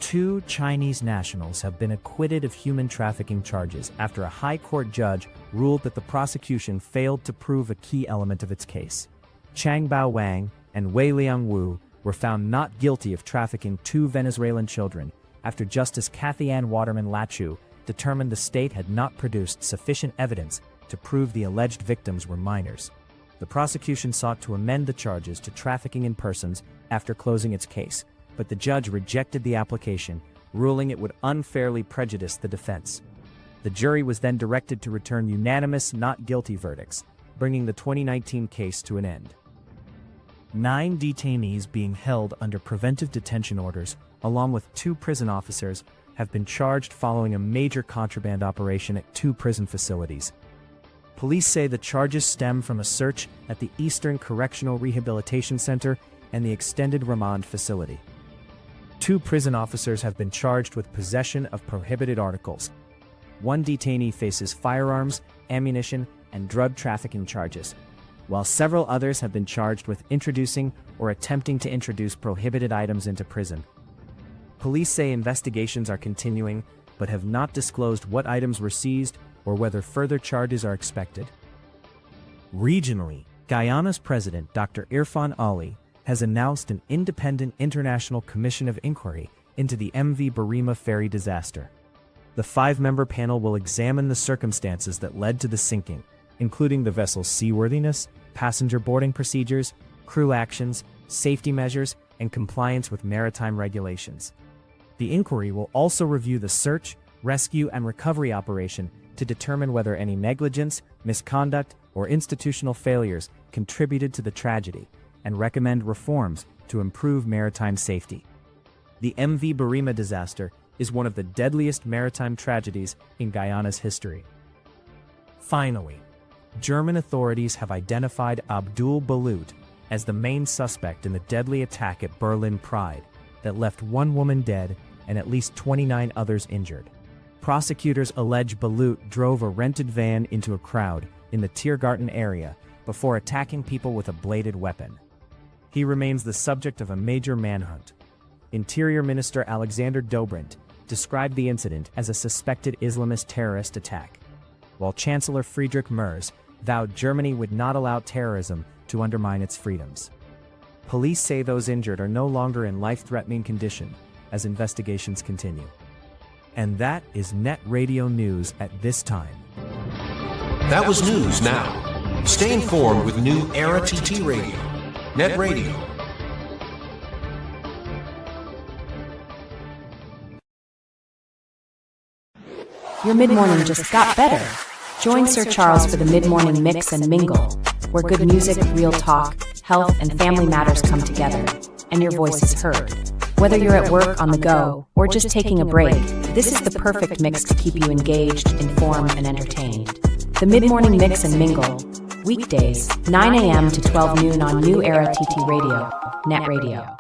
Speaker 19: 2 Chinese nationals have been acquitted of human trafficking charges after a high court judge ruled that the prosecution failed to prove a key element of its case. Chang Bao Wang and Wei Liang Wu were found not guilty of trafficking 2 Venezuelan children after Justice Kathy Ann Waterman Lachu determined the state had not produced sufficient evidence to prove the alleged victims were minors. The prosecution sought to amend the charges to trafficking in persons after closing its case, but the judge rejected the application, ruling it would unfairly prejudice the defense. The jury was then directed to return unanimous not guilty verdicts, bringing the 2019 case to an end. 9 detainees being held under preventive detention orders, along with 2 prison officers, have been charged following a major contraband operation at 2 prison facilities. Police say the charges stem from a search at the Eastern Correctional Rehabilitation Center and the Extended Remand Facility. 2 prison officers have been charged with possession of prohibited articles. 1 detainee faces firearms, ammunition, and drug trafficking charges, while several others have been charged with introducing or attempting to introduce prohibited items into prison. Police say investigations are continuing, but have not disclosed what items were seized or whether further charges are expected. Regionally, Guyana's president, Dr. Irfan Ali, has announced an independent international commission of inquiry into the MV Barima ferry disaster. The 5-member panel will examine the circumstances that led to the sinking, including the vessel's seaworthiness, passenger boarding procedures, crew actions, safety measures, and compliance with maritime regulations. The inquiry will also review the search, rescue, and recovery operation to determine whether any negligence, misconduct, or institutional failures contributed to the tragedy, and recommend reforms to improve maritime safety. The MV Barima disaster is one of the deadliest maritime tragedies in Guyana's history. Finally, German authorities have identified Abdul Balut as the main suspect in the deadly attack at Berlin Pride that left 1 woman dead and at least 29 others injured. Prosecutors allege Balut drove a rented van into a crowd in the Tiergarten area before attacking people with a bladed weapon. He remains the subject of a major manhunt. Interior Minister Alexander Dobrindt described the incident as a suspected Islamist terrorist attack, while Chancellor Friedrich Merz vowed Germany would not allow terrorism to undermine its freedoms. Police say those injured are no longer in life-threatening condition as investigations continue. And that is NETT Radio News at this time.
Speaker 18: That was News Now. Stay informed with New Era TT Radio. NETT Radio.
Speaker 10: Your mid-morning just got better. Join Sir Charles for the mid-morning mix and mingle, where good music, real talk, health, and family matters come together, and your voice is heard. Whether you're at work, on the go, or just taking a break, this is the perfect mix to keep you engaged, informed, and entertained. The mid-morning mix and mingle, weekdays, 9 a.m. to 12 noon on New Era TT Radio, NETT Radio.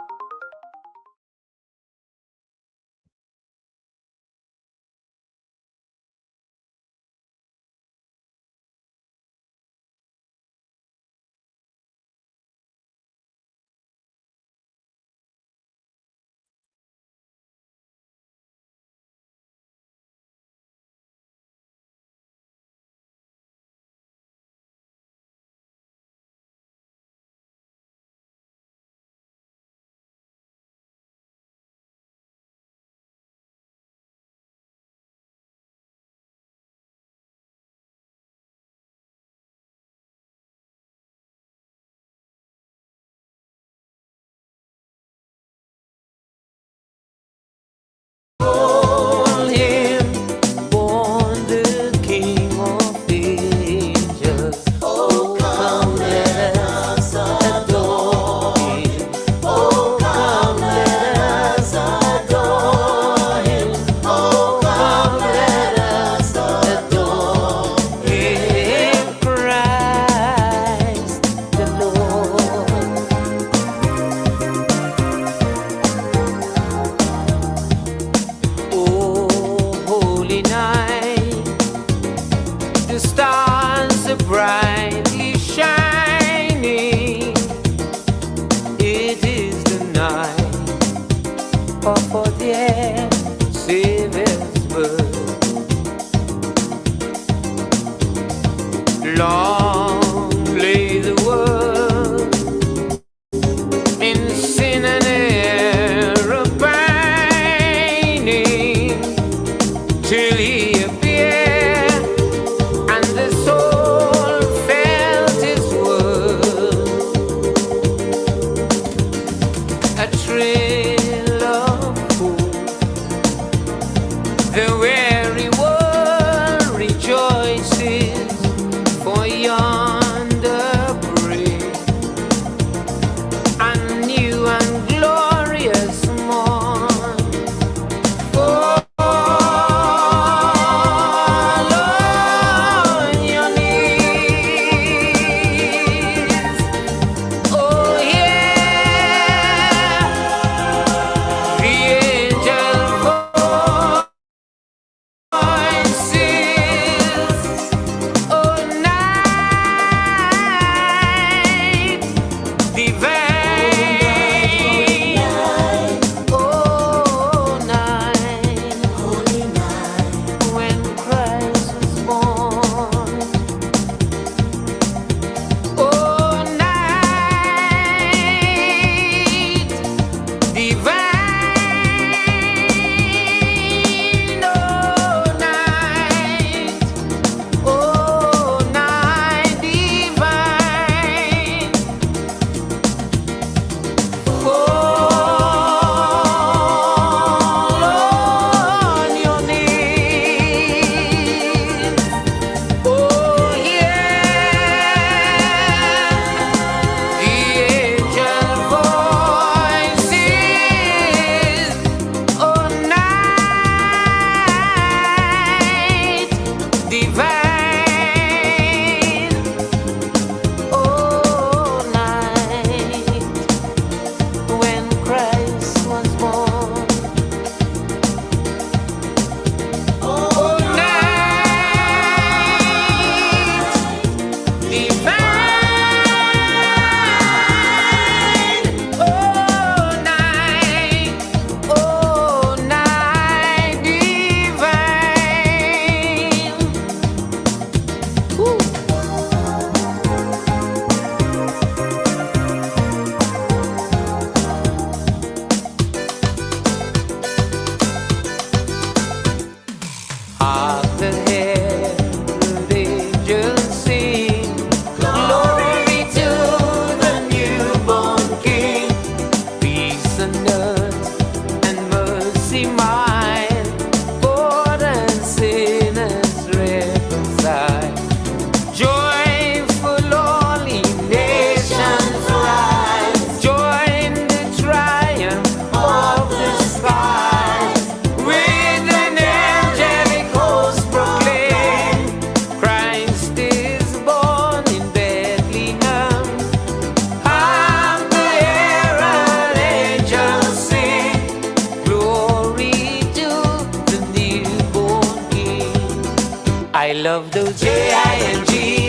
Speaker 20: love those Jingle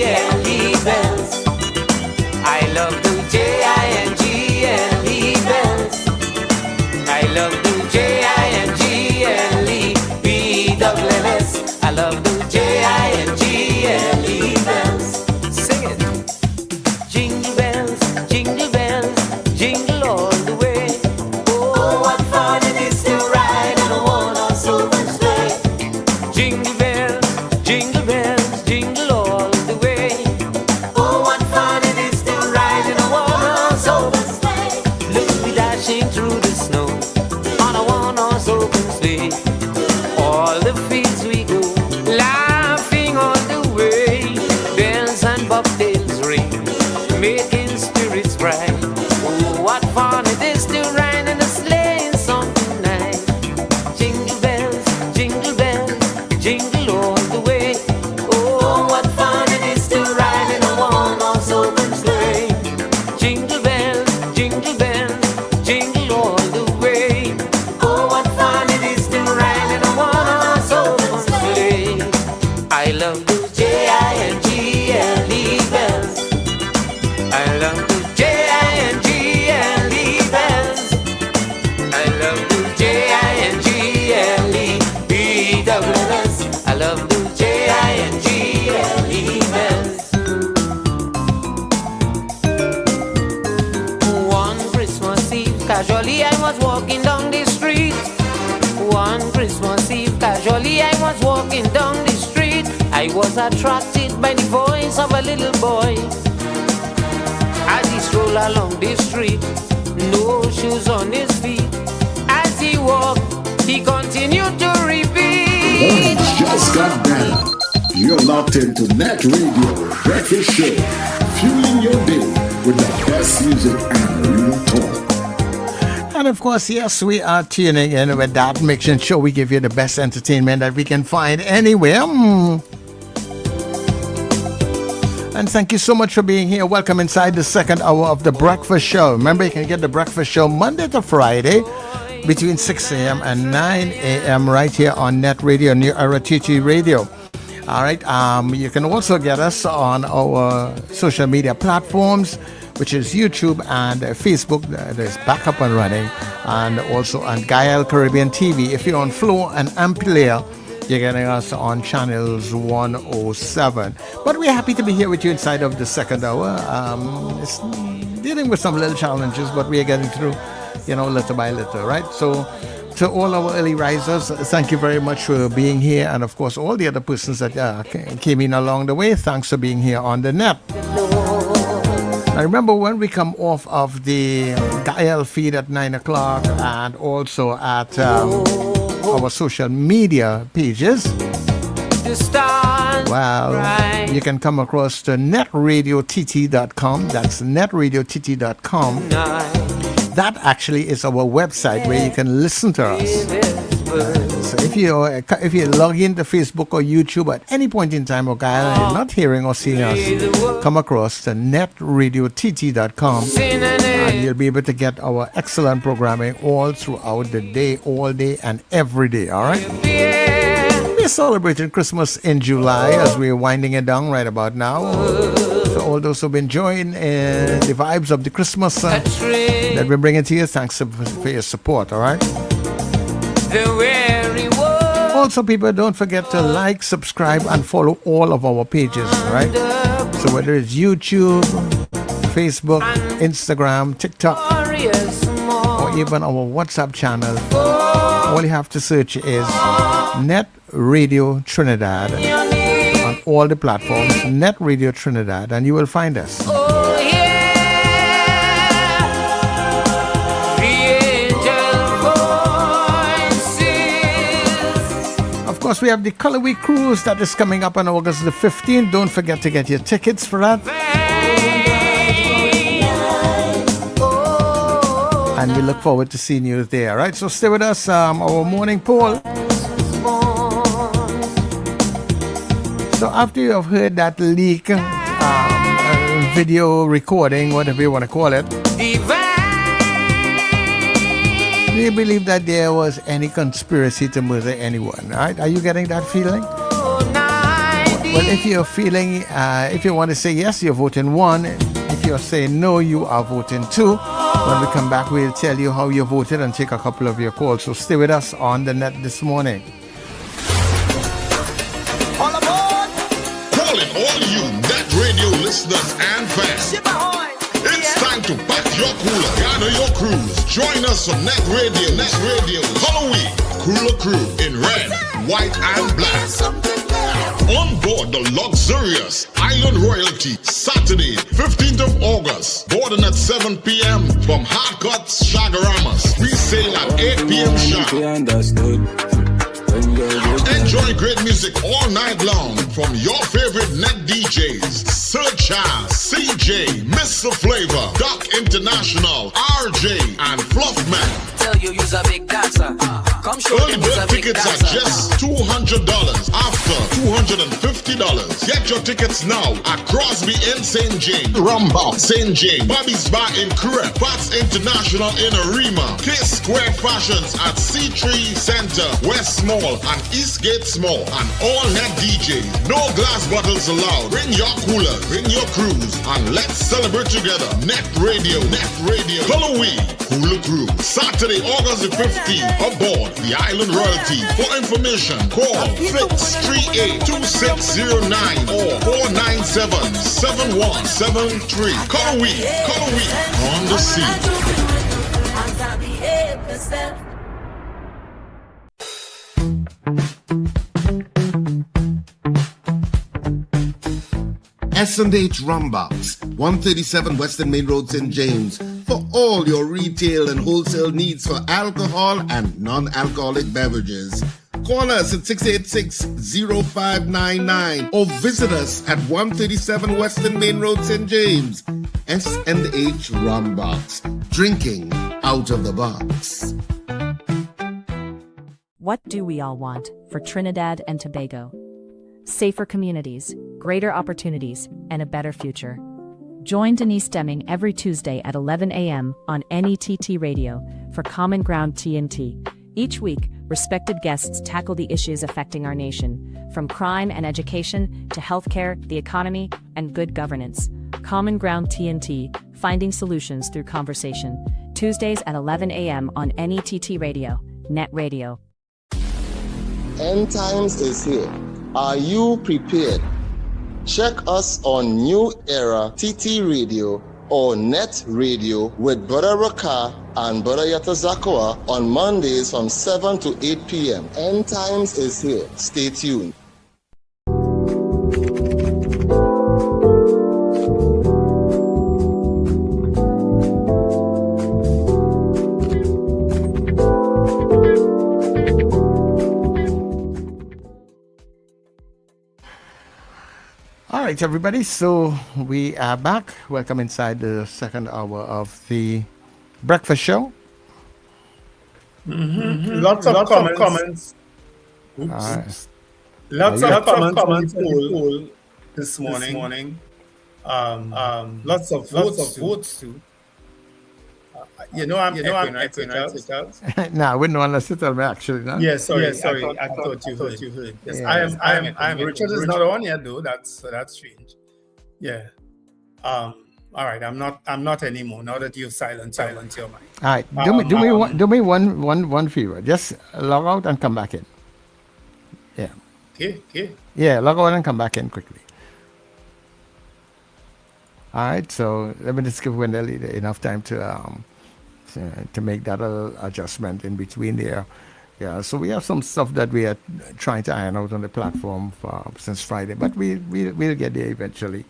Speaker 20: bells. I love those Jingle bells. I love those Jingle bells. I love those Jingle bells. Sing it. Jingle bells, jingle all the way. Oh, what fun it is to ride in a one-horse open sleigh. Jingle bells, jingle all the way. Oh, what fun it is to ride in a one-horse open sleigh. Look, we dashing through the snow on a one-horse open sleigh. All the fields we go, laughing all the way. Bells and bobtails ring, making spirits bright. Oh, what fun it is to ride in a sleigh in something night. Jingle bells, jingle all the way. Oh, what fun it is to ride in a one-horse open sleigh. Jingle bells, jingle all the way. Oh, what fun it is to ride in a one-horse open sleigh. I love those Jingle bells. I love those Jingle bells. I love those Jingle-bells. I love those Jingle bells. One Christmas Eve, casually I was walking down the street. One Christmas Eve, casually I was walking down the street. I was attracted by the voice of a little boy. As he strolled along the street, no shoes on his feet. As he walked, he continued to repeat.
Speaker 21: It's just got better. You're locked into NETT Radio Breakfast Show, fueling your day with the best music and real talk.
Speaker 2: And of course, yes, we are tuning in with that mixing show. We give you the best entertainment that we can find anywhere. And thank you so much for being here. Welcome inside the second hour of the breakfast show. Remember, you can get the breakfast show Monday to Friday between 6 a.m. and 9 a.m. right here on NETT Radio, New Era TT Radio. All right. You can also get us on our social media platforms, which is YouTube and Facebook. That is back up and running. And also on Gael Caribbean TV. If you're on Flow and Amplier, you're getting us on channels 107. But we're happy to be here with you inside of the second hour. It's dealing with some little challenges, but we are getting through, little by little, right? So to all our early risers, thank you very much for being here. And of course, all the other persons that came in along the way, thanks for being here on the net. Now remember, when we come off of the Gael feed at 9 o'clock and also at our social media pages, well, you can come across to netradiott.com. That's netradiott.com. That actually is our website where you can listen to us. So if you log into Facebook or YouTube at any point in time, or Gael, and you're not hearing or seeing us, come across to netradiott.com, and you'll be able to get our excellent programming all throughout the day, all day, and every day. All right. We're celebrating Christmas in July as we're winding it down right about now. So all those who've been enjoying the vibes of the Christmas that we're bringing to you, thanks for your support. All right. Also, people, don't forget to like, subscribe, and follow all of our pages, right? So whether it's YouTube, Facebook, Instagram, TikTok, or even our WhatsApp channel, all you have to search is NETT Radio Trinidad on all the platforms, NETT Radio Trinidad, and you will find us. Of course, we have the Color Week Cruise that is coming up on August the 15th. Don't forget to get your tickets for that. And we look forward to seeing you there, right? So stay with us, our morning poll. So after you have heard that leak, video recording, whatever you want to call it, do you believe that there was any conspiracy to murder anyone, right? Are you getting that feeling? Well, if you're feeling, if you want to say yes, you're voting 1. If you're saying no, you are voting 2. When we come back, we'll tell you how you voted and take a couple of your calls. So stay with us on the net this morning.
Speaker 21: All aboard! Calling all you Net Radio listeners and fans. It's time to pack your cooler, gather your crews. Join us on Net Radio Halloween Cooler Crew in red, white, and black. On board the luxurious Island Royalty, Saturday, 15th of August, boarding at 7 p.m. from Hard Cuts Shagaramas. We sail at 8 p.m. sharp. Enjoy great music all night long from your favorite net DJs: Sir Charles, CJ, Mr. Flavor, Doc International, RJ, and Fluffman.
Speaker 9: Tell you you's a big dancer. Come show
Speaker 21: Early
Speaker 9: them who's
Speaker 21: bird
Speaker 9: a big
Speaker 21: tickets
Speaker 9: dancer.
Speaker 21: are just $200 after $250. Get your tickets now at Crosby in St. James, Rumba, St. James, Bobby's Bar in Crep, Fats International in Arima, K Square Fashions at C3 Center, West Mall, and Eastgate Small, and all net DJs. No glass bottles allowed. Bring your coolers, bring your crews, and let's celebrate together. Net Radio, Halloween Cooler Crew, Saturday, August the 15th, aboard the Island Royalty. For information, call 638-2609 or 497-7173. Halloween on the sea.
Speaker 3: S&H Rumbox, 137 Western Main Road, St. James, for all your retail and wholesale needs for alcohol and non-alcoholic beverages. Call us at 686-0599 or visit us at 137 Western Main Road, St. James. S&H Rumbox, drinking out of the box.
Speaker 10: What do we all want for Trinidad and Tobago? Safer communities, greater opportunities, and a better future. Join Denise Deming every Tuesday at 11 a.m. on NETT Radio for Common Ground TNT. Each week, respected guests tackle the issues affecting our nation, from crime and education to healthcare, the economy, and good governance. Common Ground TNT, finding solutions through conversation. Tuesdays at 11 a.m. on NETT Radio, Net Radio.
Speaker 8: End times is here. Are you prepared? Check us on New Era TT Radio or Net Radio with Brother Raka and Brother Yatazakawa on Mondays from 7 to 8 p.m. End times is here. Stay tuned.
Speaker 2: All right, everybody. So we are back. Welcome inside the second hour of the breakfast show.
Speaker 6: Lots of comments. Oops. Lots of comments on the poll this morning. Lots of votes too. I'm echoing out.
Speaker 2: No, I wouldn't want to tell me actually. No?
Speaker 6: Yes, sorry. I thought you heard. Yes, yeah. I am. Richard is not on yet though. That's strange. Yeah. All right. I'm not anymore. Now that you've silence your mind.
Speaker 2: All right. Do me one favor. Just log out and come back in. Yeah.
Speaker 6: Okay.
Speaker 2: Yeah, log out and come back in quickly. All right. So let me just give Wendell enough time to make that adjustment in between there. Yeah, so we have some stuff that we are trying to iron out on the platform since Friday, but we'll get there eventually.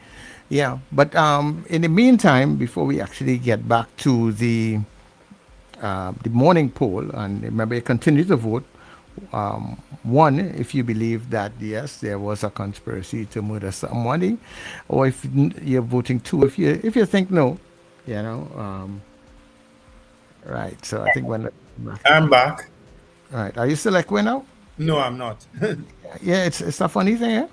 Speaker 2: Yeah, but in the meantime, before we actually get back to the morning poll, and remember, you continue to vote. One, if you believe that yes, there was a conspiracy to murder somebody, or if you're voting two, if you think no, right. So I think
Speaker 6: I'm back.
Speaker 2: All right. Are you still echoing now?
Speaker 6: No, I'm not.
Speaker 2: Yeah, it's a funny thing,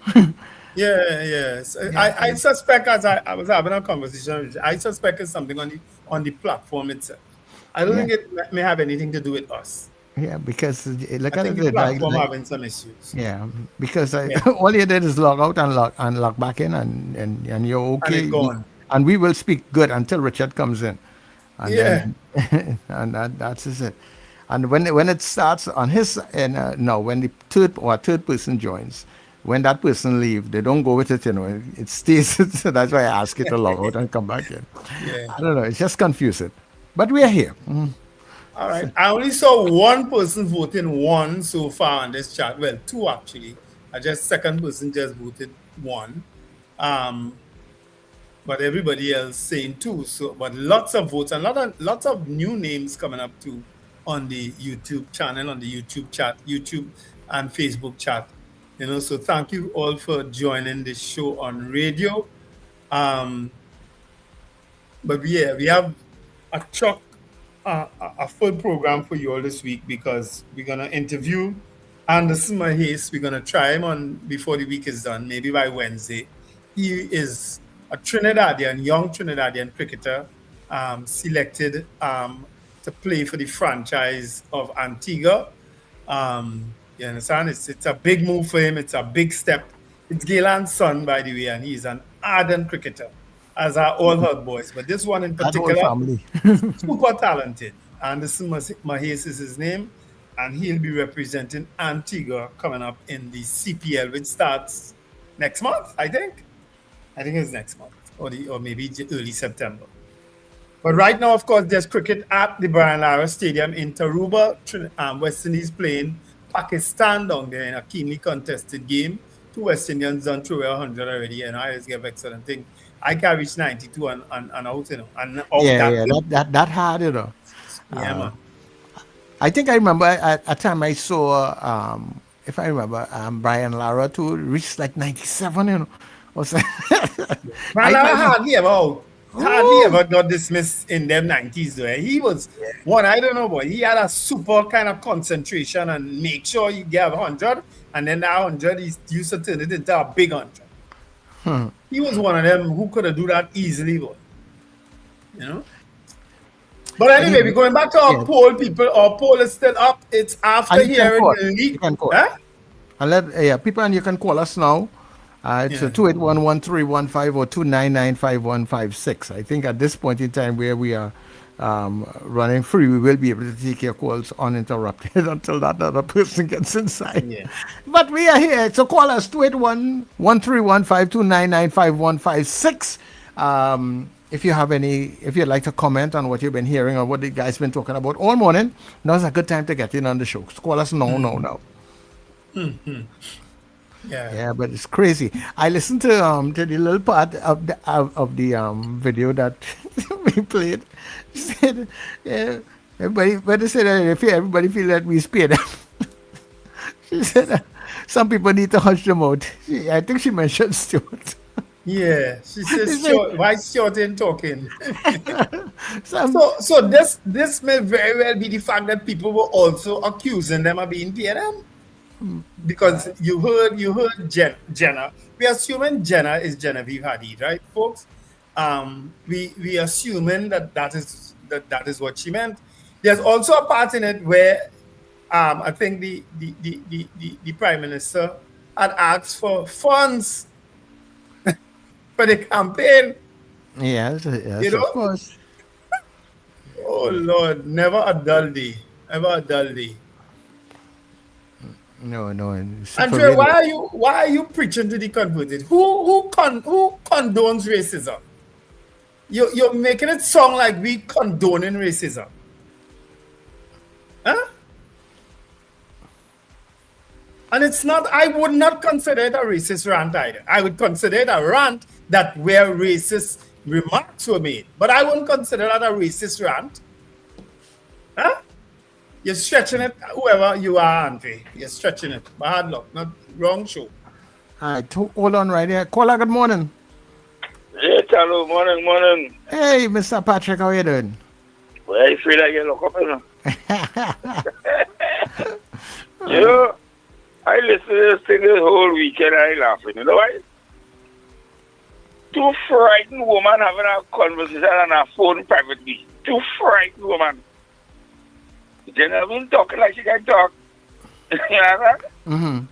Speaker 6: Yes. I suspect, as I was having a conversation, I suspect it's something on the platform itself. I don't think it may have anything to do with us.
Speaker 2: Yeah, because look
Speaker 6: I
Speaker 2: at
Speaker 6: think
Speaker 2: it
Speaker 6: the platform having some issues.
Speaker 2: yeah, because all you did is log out and log back in, and you're
Speaker 6: And
Speaker 2: okay.
Speaker 6: it gone.
Speaker 2: And we will speak good until Richard comes in, and
Speaker 6: Yeah.
Speaker 2: then and that's just it. And when it starts on his no, when the third person joins, when that person leave, they don't go with it. It stays. So that's why I ask you to log out and come back in.
Speaker 6: Yeah.
Speaker 2: I don't know. It's just confusing, but we are here.
Speaker 6: All right. I only saw one person voting one so far on this chat. Well, two actually. Second person just voted one. But everybody else saying two. So, but lots of votes and lots of new names coming up too on the YouTube channel, on the YouTube chat, YouTube and Facebook chat. So thank you all for joining this show on radio. But yeah, we have a full program for you all this week because we're gonna interview Anderson Mahase. We're gonna try him on before the week is done, maybe by Wednesday. He is a young Trinidadian cricketer, selected to play for the franchise of Antigua. You understand? It's a big move for him. It's a big step. It's Gaylan's son, by the way, and he's an ardent cricketer, as are all her boys. But this one in particular, super talented. Anderson Mahase is his name, and he'll be representing Antigua coming up in the CPL, which starts next month, I think. I think it's next month, or maybe early September. But right now, of course, there's cricket at the Brian Lara Stadium in Tarouba. West Indies playing Pakistan down there in a keenly contested game. 2 West Indians done through 100 already, and I just get excellent thing. I can reach 92 and out, And
Speaker 2: that hard,
Speaker 6: Yeah, man.
Speaker 2: I think I remember at a time I saw, if I remember, Brian Lara to reach like 97,
Speaker 6: Brian Lara hardly ever got dismissed in them 90s though. He was one, I don't know, boy. He had a super kind of concentration and make sure you get 100, and then that 100 he used to turn it into a big 100. He was one of them who could have do that easily, boy. But anyway, we're going back to our poll, people. Our poll is still up. It's after hearing the leak.
Speaker 2: You can call. And people, and you can call us now. It's 281-1315 or 299-5156. I think at this point in time where we are running free, we will be able to take your calls uninterrupted until that other person gets inside.
Speaker 6: Yeah.
Speaker 2: But we are here. So call us 281-1315, 299-5156. If you'd like to comment on what you've been hearing or what the guys been talking about all morning, now's a good time to get in on the show. So call us now.
Speaker 6: Mm-hmm.
Speaker 2: Yeah, but it's crazy. I listened to the little part of the video that we played. Said, everybody said if everybody feel that we spared them. She said some people need to hush them out. I think she mentioned Stuart.
Speaker 6: Yeah, she says, why Stuart ain't talking? So this may very well be the fact that people were also accusing them of being PNM. Because you heard Jenna. We assuming Jenna is Genevieve Hadid, right, folks? We assuming that is what she meant. There's also a part in it where I think the Prime Minister had asked for funds for the campaign.
Speaker 2: Yes, of course.
Speaker 6: Oh Lord, never a dull day.
Speaker 2: No.
Speaker 6: Andre, why are you preaching to the converted? Who condones racism? You're making it sound like we condoning racism. Huh? And it's not, I would not consider it a racist rant either. I would consider it a rant that where racist remarks were made. But I wouldn't consider that a racist rant. Huh? You're stretching it, whoever you are, Andre. You're stretching it. Bad luck, not wrong show.
Speaker 2: All right, hold on right here. Caller, good morning.
Speaker 1: Yes, hello, morning.
Speaker 2: Hey, Mr. Patrick, how are you doing?
Speaker 1: Well, I feel like you look up, you know, I listened to this thing this whole weekend and I laughing. You know why? Two frightened women having a conversation on a phone privately. Two frightened women. Genevieve talking like she can talk. You know what I mean?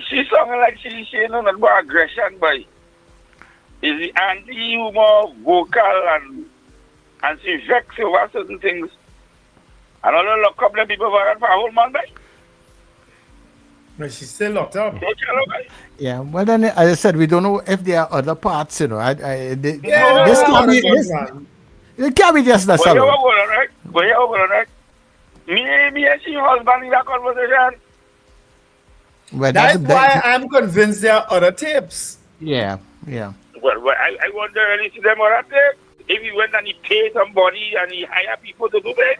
Speaker 1: She sounding like she's saying nothing about aggression, but is the auntie who more vocal and she vexed over certain things. And all the couple of people were for a whole month, right?
Speaker 6: But she's still locked up.
Speaker 2: Yeah, well then, as I said, we don't know if there are other parts, you know. This can't be just that.
Speaker 1: But you were right? Me and she husband in that conversation.
Speaker 2: Well,
Speaker 6: that's why I'm convinced there are other tapes.
Speaker 2: Yeah.
Speaker 1: Well, I wonder if see them other tapes. If he went and he paid somebody and he hired people to do it.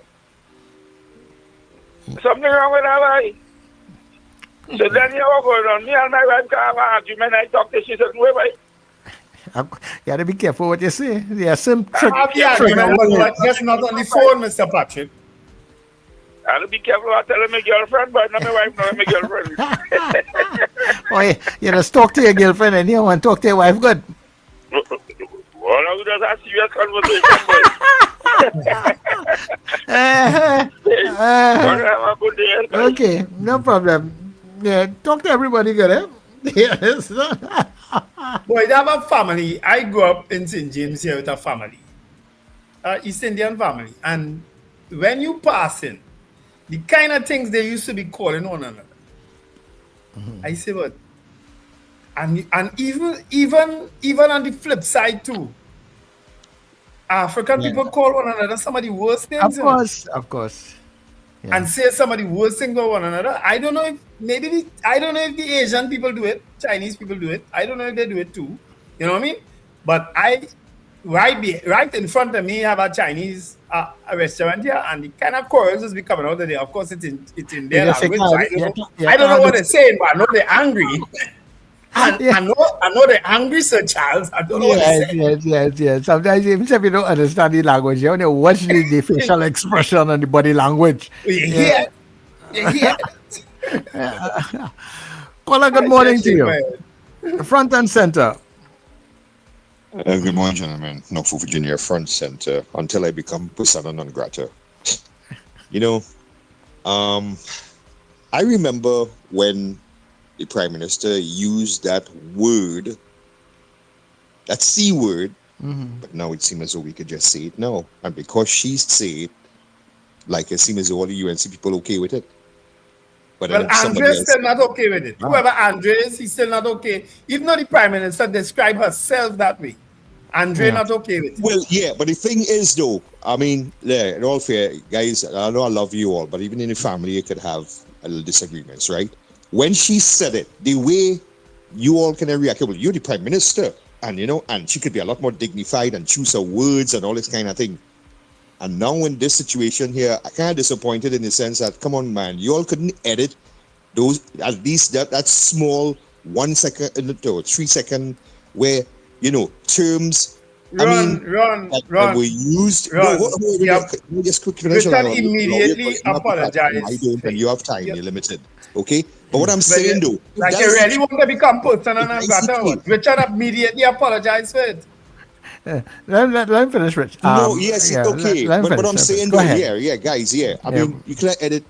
Speaker 1: Something wrong with that, right? So then you know going on. Me and my wife can have an argument. I talk to she certain way, right?
Speaker 2: You gotta be careful what you say. There are some trick.
Speaker 6: Just not on the phone, Mr. Patrick.
Speaker 1: I'll be careful about telling my girlfriend, but not my wife, not my girlfriend.
Speaker 2: Oh, yeah. You just talk to your girlfriend and you want to talk to your wife, good.
Speaker 1: Well, I just have serious conversation, but...
Speaker 2: Okay, no problem. Yeah, talk to everybody, good, eh? Yes.
Speaker 6: Boy, they have a family. I grew up in St. James here with a family. East Indian family. And when you pass in, the kind of things they used to be calling one another. I say, but and even on the flip side too, African people call one another some of the worst names.
Speaker 2: Of course. Yeah.
Speaker 6: And say some of the worst things about one another. I don't know if the Asian people do it, Chinese people do it. I don't know if they do it too. You know what I mean? But right in front of me, have a Chinese a restaurant here, and the kind of quarrels is coming out of there. Of course, it's in their language. I don't know what they're saying, but I know they're angry. And I know they're angry, Sir Charles. I don't know what they're saying.
Speaker 2: Yes. Sometimes even if you don't understand the language, you only watch the facial expression and the body language.
Speaker 6: Yeah.
Speaker 2: Caller, good morning to you. Front and center.
Speaker 7: Good morning, gentlemen. North Virginia, front center, until I become persona non grata. You know, I remember when the Prime Minister used that word, that C word, but now it seems as though we could just say it now. And because she said it, like it seems as though all the UNC people okay with it. But
Speaker 6: well, Andre's still not okay with it. Whoever Andre is, he's still not okay. Even though the Prime Minister described herself that way, Andre not okay with it.
Speaker 7: Well, yeah, but the thing is, though, I mean, in all fair, guys, I know I love you all, but even in the family, you could have a little disagreements, right? When she said it, the way you all can react, well, you're the Prime Minister, and and she could be a lot more dignified and choose her words and all this kind of thing. And now in this situation here, I kind of disappointed in the sense that, come on, man, you all couldn't edit those, at least that small 1 second or 3 second where, terms,
Speaker 6: Ron,
Speaker 7: that were used.
Speaker 6: Richard immediately apologized.
Speaker 7: I don't, and you have time, you're limited. Okay? But what I'm saying, though,
Speaker 6: like you really want to become persona non grata. Richard immediately apologized for it.
Speaker 2: Let him finish, Rich.
Speaker 7: It's okay. But what I'm saying, though, guys, I mean, you can edit,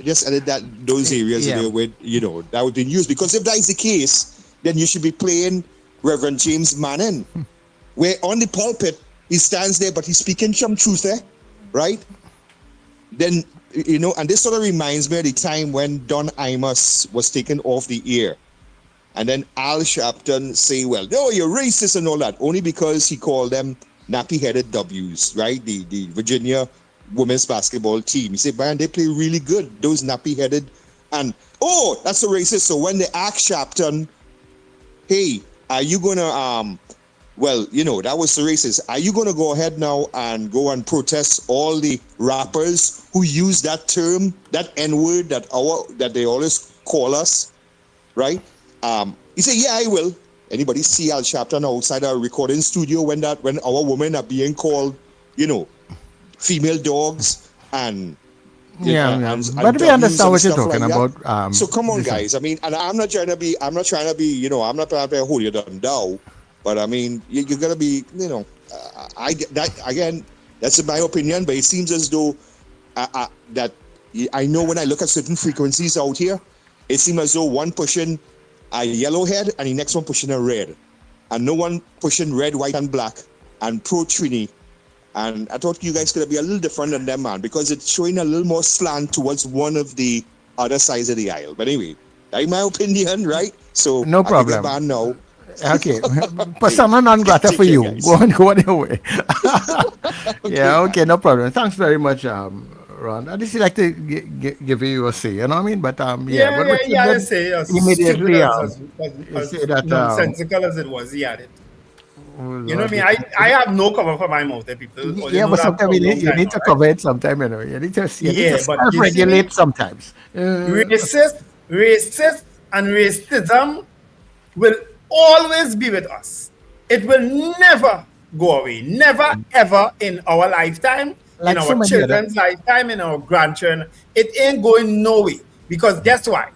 Speaker 7: just edit those areas where, that would be used. Because if that is the case, then you should be playing Reverend James Manning, where on the pulpit, he stands there, but he's speaking some truth there, right? Then, and this sort of reminds me of the time when Don Imus was taken off the air. And then Al Sharpton say, well, no, you're racist and all that, only because he called them nappy-headed W's, right? The Virginia women's basketball team. He said, man, they play really good, those nappy-headed. And, that's so racist. So when they asked Sharpton, hey, are you going to, that was so racist. Are you going to go ahead now and go and protest all the rappers who use that term, that N-word that they always call us, right? He said, yeah, I will. Anybody see Al Sharpton outside a recording studio when our women are being called, female dogs and
Speaker 2: but we understand what you're talking about.
Speaker 7: So come on, guys. I mean, and I'm not trying to be, I'm not trying to hold you down now, but I mean, you're gonna be, I get that again. That's my opinion, but it seems as though that I know when I look at certain frequencies out here, it seems as though one pushing a yellow head and the next one pushing a red. And no one pushing red, white, and black and pro-Trini. And I thought you guys could be a little different than them, man, because it's showing a little more slant towards one of the other sides of the aisle. But anyway, that's my opinion, right? So
Speaker 2: no problem.
Speaker 7: Now.
Speaker 2: Okay, persona non grata for you. Go on your way. Yeah, okay, no problem. Thanks very much, Ron. I just like to give you a say, you know what I mean? But
Speaker 6: I say
Speaker 2: immediately
Speaker 6: as
Speaker 2: say that
Speaker 6: nonsensical as it was, he had it. You know what I mean? I have no cover for my mouth, people.
Speaker 2: Yeah, but sometimes you need to cover it sometimes, you know. You need to self-regulate sometimes.
Speaker 6: Racist and racism will always be with us. It will never go away. Never, ever in our lifetime, in our children's lifetime, in our grandchildren. It ain't going nowhere. Because guess why?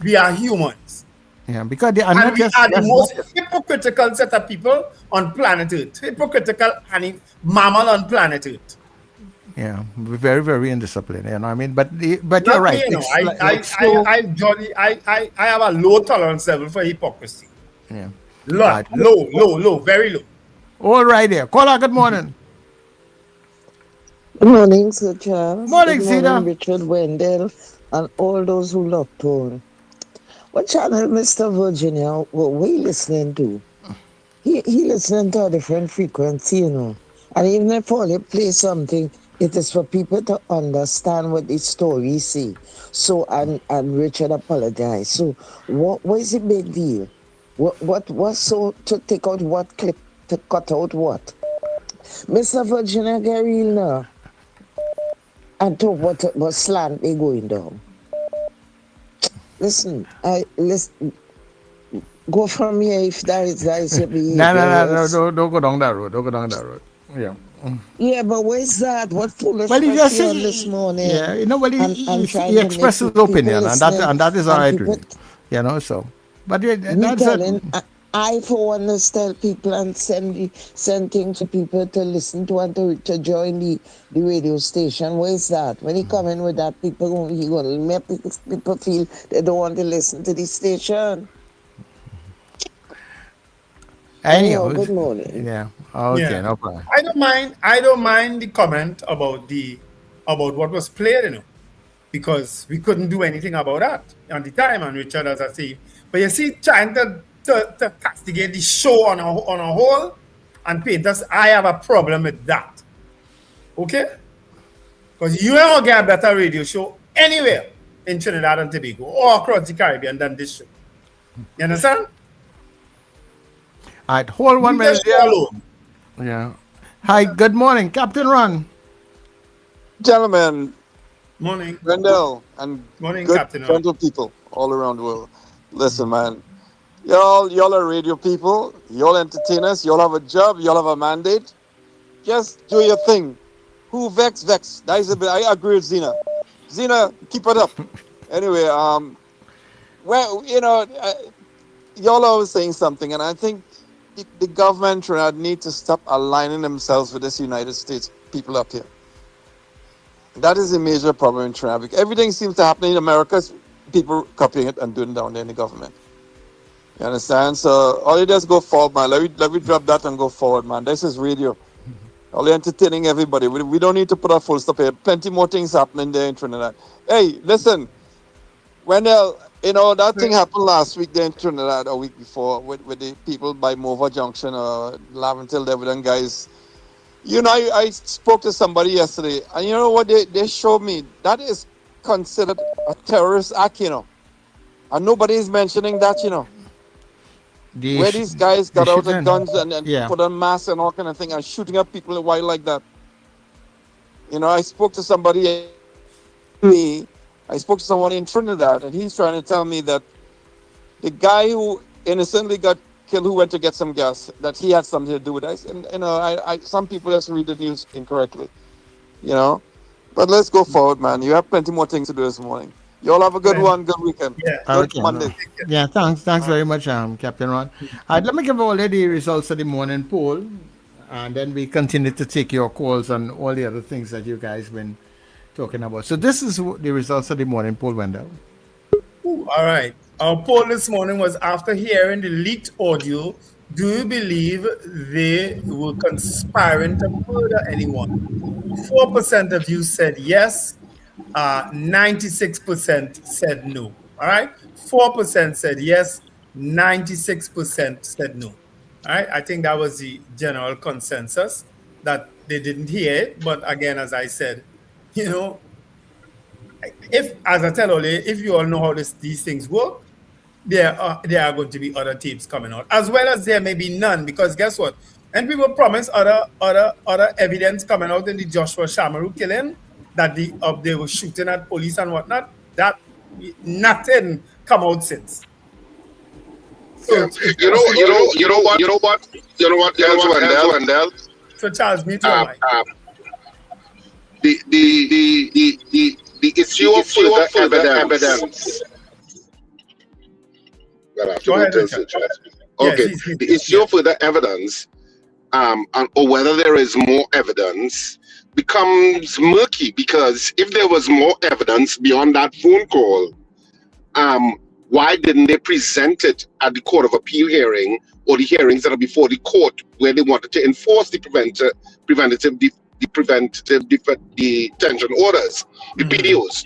Speaker 6: We are humans.
Speaker 2: Yeah, because they are
Speaker 6: and we are the most hypocritical set of people on planet Earth. Hypocritical mammal on planet Earth.
Speaker 2: Yeah, very, very indisciplined. You know what I mean? But you're right.
Speaker 6: I have a low tolerance level for hypocrisy.
Speaker 2: Yeah.
Speaker 6: Low, very low.
Speaker 2: All right there. Caller, good morning.
Speaker 5: Good morning, Sir Charles.
Speaker 2: Morning,
Speaker 5: good morning, Richard Wendell, and all those who love tone. What channel, Mr. Virginia, what we listening to? He listening to a different frequency, you know. And even if Paulie plays something, it is for people to understand what the story say. So, and Richard apologized. So, what is the big deal? What so to take out what clip, to cut out what? Mr. Virginia Gary now. And talk what slant they going down. Listen, go from here if that is your behavior.
Speaker 2: No, don't go down that road. Yeah.
Speaker 5: Yeah, but where's that? What foolish this morning?
Speaker 2: Yeah, you know, he expressed his opinion, and that is all right with me. You know, so. But
Speaker 5: I for one just tell people and send things to people to listen to and to join the radio station. Where's that? When he come in with that, he gonna make people feel they don't want to listen to the station.
Speaker 2: Anyhow,
Speaker 5: good morning.
Speaker 2: Yeah. Okay, no problem.
Speaker 6: I don't mind the comment about what was played, you know, because we couldn't do anything about that at the time, and Richard, as I say. But you see, trying to castigate the show on a whole and paint us, I have a problem with that. Okay? Because you ain't gonna get a better radio show anywhere in Trinidad and Tobago or across the Caribbean than this show. You understand?
Speaker 2: All right, hold 1 minute. Yeah. Hi, good morning, Captain Ron.
Speaker 22: Gentlemen.
Speaker 6: Morning.
Speaker 22: Wendell and
Speaker 6: morning,
Speaker 22: good,
Speaker 6: Captain
Speaker 22: gentle people all around the world. Listen, man. Y'all are radio people. Y'all entertainers. Y'all have a job. Y'all have a mandate. Just do your thing. Who vex? That is a bit. I agree with Zena. Zena, keep it up. Anyway, well, you know, y'all are always saying something, and I think the government Trinidad need to stop aligning themselves with this United States people up here. That is a major problem in Trinidad. Everything seems to happen in America. People copying it and doing it down there in the government. You understand? So all you just go forward, man. Let me drop that and go forward, man. This is radio. All entertaining everybody. We don't need to put a full stop here. Plenty more things happening there in Trinidad. Hey, listen. Wendell, you know, that thing happened last week there in Trinidad, a week before, with the people by Mova Junction or Laventil Dividend guys. You know, I spoke to somebody yesterday, and you know what they showed me? That is considered a terrorist act, you know. And nobody is mentioning that, you know. Where these guys got out the guns and put on masks and all kind of thing and shooting up people in the wild like that. You know, I spoke to somebody in Trinidad, and he's trying to tell me that the guy who innocently got killed, who went to get some gas, that he had something to do with this. And you know, some people just read the news incorrectly. You know, but let's go forward, man. You have plenty more things to do this morning. You all have a good one, good weekend.
Speaker 6: Yeah.
Speaker 22: Good Monday.
Speaker 2: Yeah, thanks very much, Captain Ron. Let me give all the results of the morning poll, and then we continue to take your calls on all the other things that you guys been talking about. So this is the results of the morning poll, Wendell.
Speaker 6: All right. Our poll this morning was, after hearing the leaked audio, do you believe they were conspiring to murder anyone? 4% of you said yes. 96% said no. All right. 4% said yes. 96% said no. All right. I think that was the general consensus, that they didn't hear it. But again, as I said, you know, if, as I tell Ole, if you all know how these things work, there are going to be other tapes coming out, as well as there may be none, because guess what? And people promise other evidence coming out in the Joshua Shamaru killing, that they were shooting at police and whatnot. That nothing come out since. So
Speaker 21: you know what, Wendell.
Speaker 6: So Charles, meet your mic.
Speaker 21: The issue of further evidence.
Speaker 6: Go ahead,
Speaker 21: okay, the issue of further evidence, or whether there is more evidence, becomes murky, because if there was more evidence beyond that phone call, why didn't they present it at the Court of Appeal hearing, or the hearings that are before the court, where they wanted to enforce the preventative detention orders, the PDOs?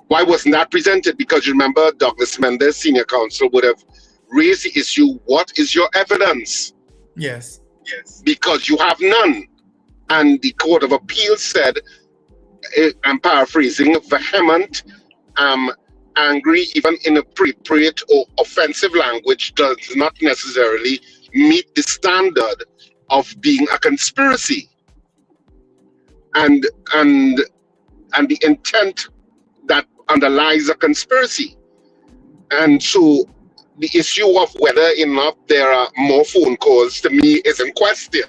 Speaker 21: Why wasn't that presented? Because you remember, Douglas Mendes, senior counsel, would have raised the issue, what is your evidence?
Speaker 6: Yes.
Speaker 21: Because you have none. And the Court of Appeal said, I'm paraphrasing, vehement, angry, even inappropriate or offensive language does not necessarily meet the standard of being a conspiracy. And the intent that underlies a conspiracy. And so the issue of whether or not there are more phone calls, to me, is in question,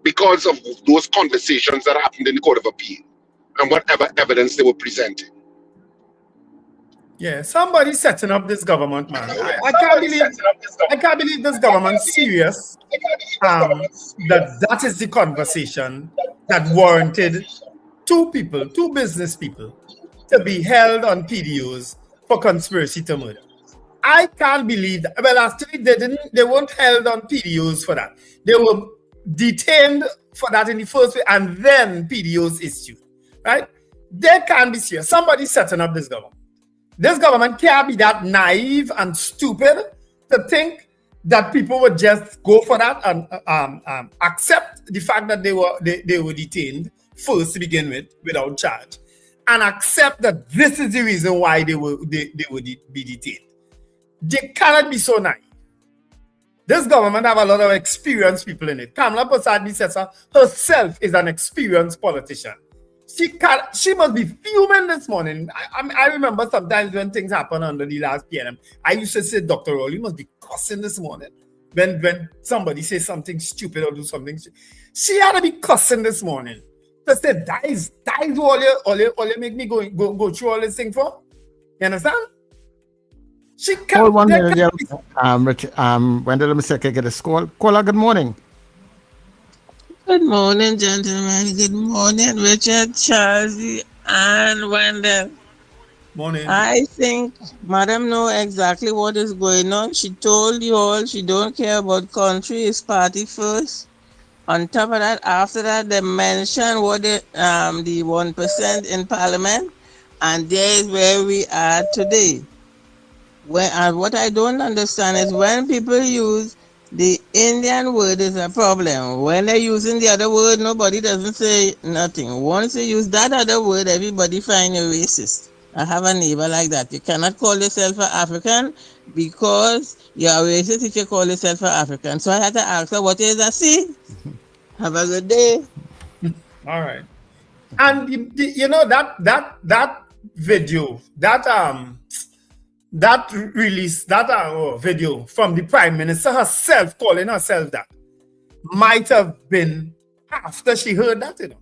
Speaker 21: because of those conversations that happened in the Court of Appeal and whatever evidence they were presenting.
Speaker 6: Yeah, somebody's setting up this government, man. I can't believe this government's serious. That is the conversation that warranted two business people, to be held on PDOs for conspiracy to murder. I can't believe that. Well, actually, they weren't held on PDOs for that. They were detained for that in the first place, and then PDOs issued, right? They can't be serious. Somebody's setting up this government. This government can't be that naive and stupid to think that people would just go for that and accept the fact that they were detained first to begin with, without charge, and accept that this is the reason why they would be detained. They cannot be so naive. This government have a lot of experienced people in it. Kamala Persad herself is an experienced politician. She must be fuming this morning. I remember sometimes when things happen under the last PNM, I used to say, Dr. Rowley must be cussing this morning when somebody says something stupid or do something stupid. She had to be cussing this morning. To say, that is all you make me go through all this thing for? You understand? She can't.
Speaker 2: Hold 1 minute, Wendell, let me see if I can get a call. Caller, good morning.
Speaker 11: Good morning, gentlemen. Good morning, Richard, Charles, and Wendell.
Speaker 6: Morning.
Speaker 11: I think Madam know exactly what is going on. She told you all she don't care about country, it's party first. On top of that, after that, they mentioned what the 1% in Parliament, and there is where we are today. What I don't understand is when people use the Indian word is a problem. When they're using the other word, nobody doesn't say nothing. Once you use that other word, everybody find you racist. I have a neighbor like that. You cannot call yourself an African because you're racist if you call yourself an African. So I had to ask her, what is that? See? Have a good day.
Speaker 6: All right. And you know that video, that release, video from the Prime Minister herself calling herself that might have been after she heard that, you know.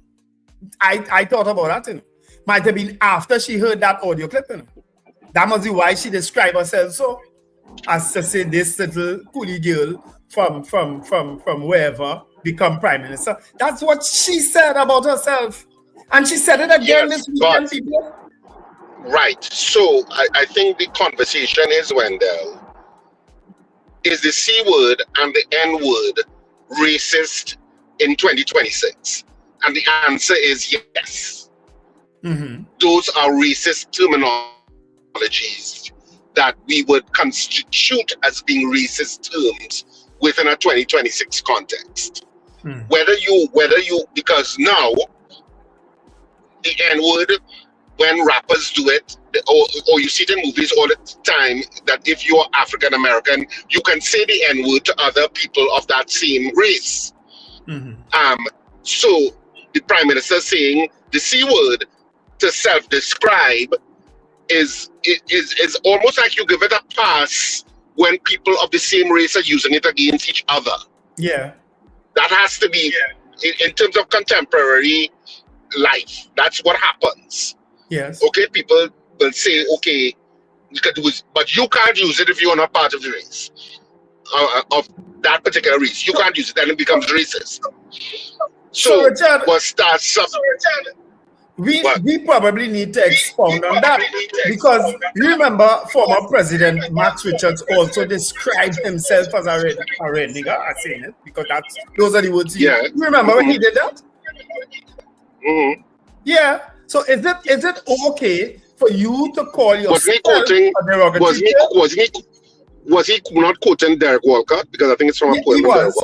Speaker 6: I thought about that, you know. Might have been after she heard that audio clip, you know. That must be why she described herself so, as to say this little coolie girl from wherever become prime minister. That's what she said about herself. And she said it again this weekend, people.
Speaker 12: Right. So I think the conversation is, Wendell, is the C word and the N word racist in 2026? And the answer is yes.
Speaker 6: Mm-hmm.
Speaker 12: Those are racist terminologies that we would constitute as being racist terms within a 2026 context. Whether you, because now the N word, when rappers do it, or you see it in movies all the time, that if you're African American, you can say the N word to other people of that same race. So the Prime Minister saying the C word to self-describe is almost like you give it a pass when people of the same race are using it against each other.
Speaker 6: Yeah.
Speaker 12: That has to be, in terms of contemporary life, that's what happens.
Speaker 6: Yes.
Speaker 12: Okay, people will say, okay, you can do it, but you can't use it if you are not part of the race, of that particular race. You can't use it, then it becomes racist. So
Speaker 6: Richard,
Speaker 12: what starts up?
Speaker 6: We probably need to expound on that, because you remember former President Max Richards also described himself as a red nigger. I'm saying it because those are the words he used. You remember when he did that? Yeah. So is it okay for you to call yourself a derogatory?
Speaker 12: Was he not quoting Derek Walcott? Because I think it's from a poem.
Speaker 6: He was.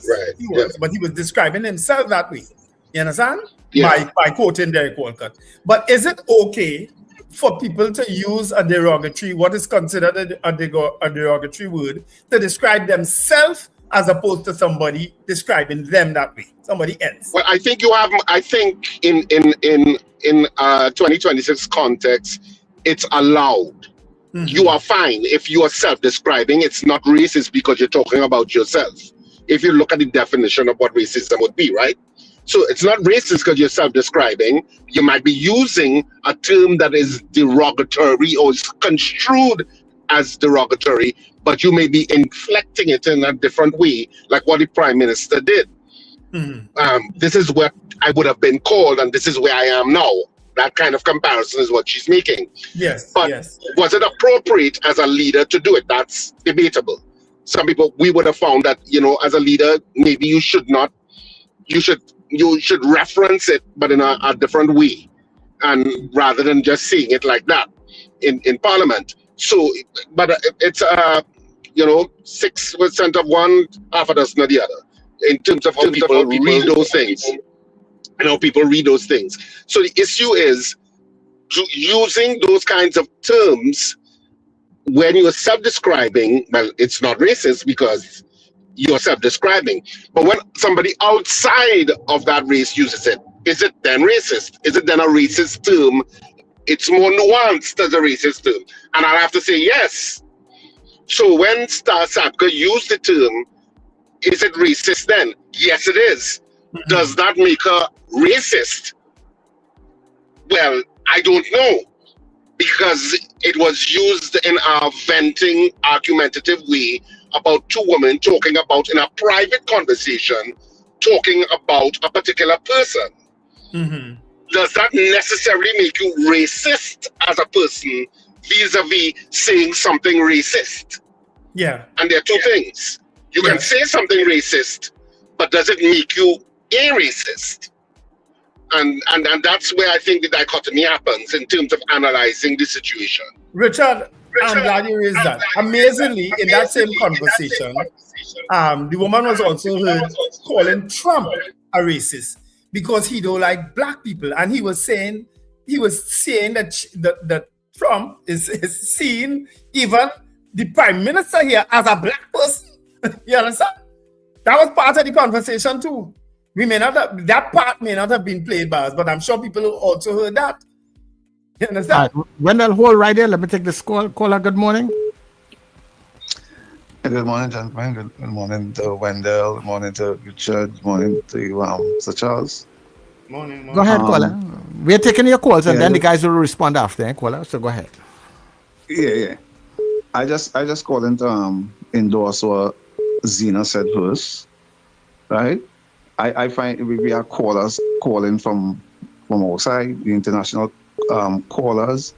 Speaker 12: Right.
Speaker 6: He was. But he was describing himself that way. You understand?
Speaker 12: Yeah.
Speaker 6: By quoting Derek Walcott. But is it okay for people to use a derogatory, what is considered a derogatory word, to describe themselves as opposed to somebody describing them that way, somebody else?
Speaker 12: Well, I think in 2026 context, it's allowed. You are fine if you are self-describing. It's not racist because you're talking about yourself. If you look at the definition of what racism would be, right? So it's not racist because you're self-describing. You might be using a term that is derogatory or is construed as derogatory, but you may be inflecting it in a different way, like what the Prime Minister did. This is what I would have been called, and this is where I am now. That kind of comparison is what she's making.
Speaker 6: Yes.
Speaker 12: But was it appropriate as a leader to do it? That's debatable. Some people, we would have found that, as a leader, maybe you should not. You should reference it, but in a different way, and rather than just saying it like that in Parliament. So, but it's 6% of one, half a dozen of the other. In terms of how people read those things, people read those things. So the issue is using those kinds of terms when you're self-describing. Well, it's not racist because you're self-describing. But when somebody outside of that race uses it, is it then racist? Is it then a racist term? It's more nuanced as a racist term. And I'll have to say yes. So when Star Sapka used the term, is it racist then? Yes, it is. Does that make her racist? Well, I don't know. Because it was used in a venting, argumentative way about two women talking about, in a private conversation, talking about a particular person. Does that necessarily make you racist as a person vis-a-vis saying something racist?
Speaker 6: Yeah.
Speaker 12: And there are two things. You can say something racist, but does it make you a racist? And that's where I think the dichotomy happens in terms of analyzing the situation.
Speaker 6: Richard, I'm glad you raised that. Amazingly, in that same conversation, the woman was also heard calling Trump a racist because he don't like black people, and he was saying that Trump is seeing even the Prime Minister here as a black person. You understand? That was part of the conversation too. We may not have, that part may not have been played by us, but I'm sure people also heard that. You understand?
Speaker 2: Wendell, hold right there. Let me take this call. Caller, good morning.
Speaker 13: Good morning, gentlemen. Good morning to Wendell. Good morning to Richard. Good morning to you, Sir Charles.
Speaker 6: Morning.
Speaker 2: Go ahead, caller. We're taking your calls, and then the guys will respond after, caller. So go ahead.
Speaker 13: Yeah. I just called in to endorse what Zena said first. right? I find we are callers calling from outside, the international callers.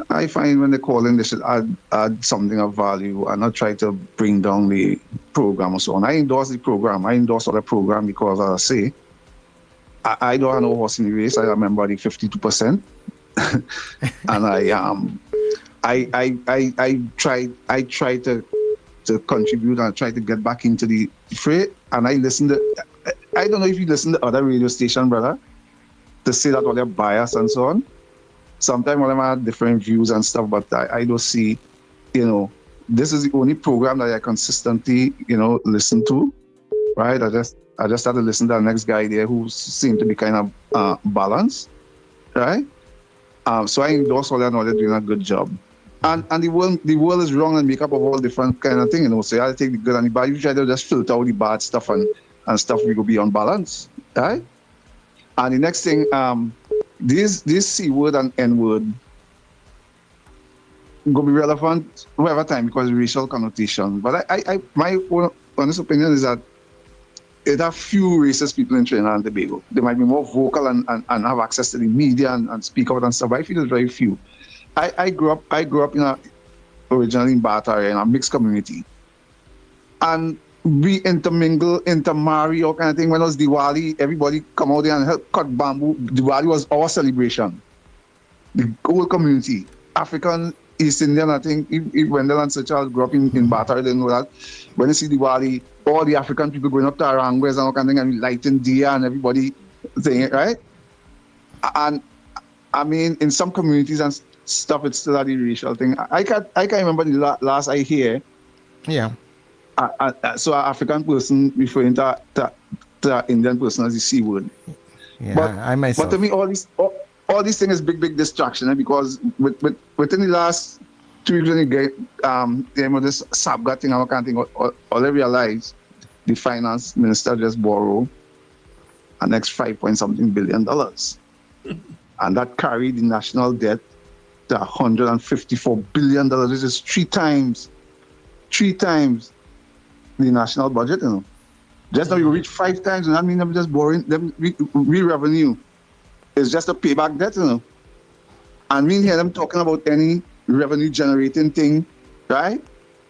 Speaker 13: I find when they call in, they should add something of value and not try to bring down the program or so on. I endorse the program. I endorse other program because, as I say, I don't have no horse in the race. I remember the 52%, and I try to contribute and try to get back into the fray. And I listen to, I don't know if you listen to other radio station, brother, to say that all they're biased and so on. Sometimes one of them have different views and stuff, but I don't see, this is the only program that I consistently, listen to, right? I just had to listen to the next guy there who seemed to be kind of balanced, right? So I endorse all that and all they're doing a good job. And the world is wrong and make up of all different kind of things, So I take the good and the bad. You try to just filter out the bad stuff and stuff we go be on balance, right? And the next thing, this C word and N word go be relevant whatever time because of racial connotation. But my honest opinion is that it have few racist people in Trinidad and Tobago. They might be more vocal and have access to the media and speak out and stuff. But I feel it's very few. I grew up originally in Battery in a mixed community, and we intermarry, all kind of thing. When it was Diwali, everybody come out there and help cut bamboo. Diwali was our celebration. The whole community, African, East Indian, I think, if Wendell and Sir Charles grew up in Battery, they know that. When you see Diwali, all the African people going up to Arangwes and all kind of thing, and lighting Dia and everybody saying it, right? And I mean, in some communities and stuff, it's still a racial thing. I can't remember the last I hear.
Speaker 2: Yeah.
Speaker 13: So an African person referring to an Indian person as the C word.
Speaker 2: Yeah, I myself.
Speaker 13: But to me, all these things is big distraction, because within the last 2 weeks when you get this SABGA thing, I can't think, all I realize the finance minister just borrowed an next $5-point-something billion, and that carried the national debt to $154 billion. This is three times the national budget, Just now you reach 5 times, and that means I'm just borrowing them. We revenue is just a payback debt, And we hear them talking about any revenue generating thing, right?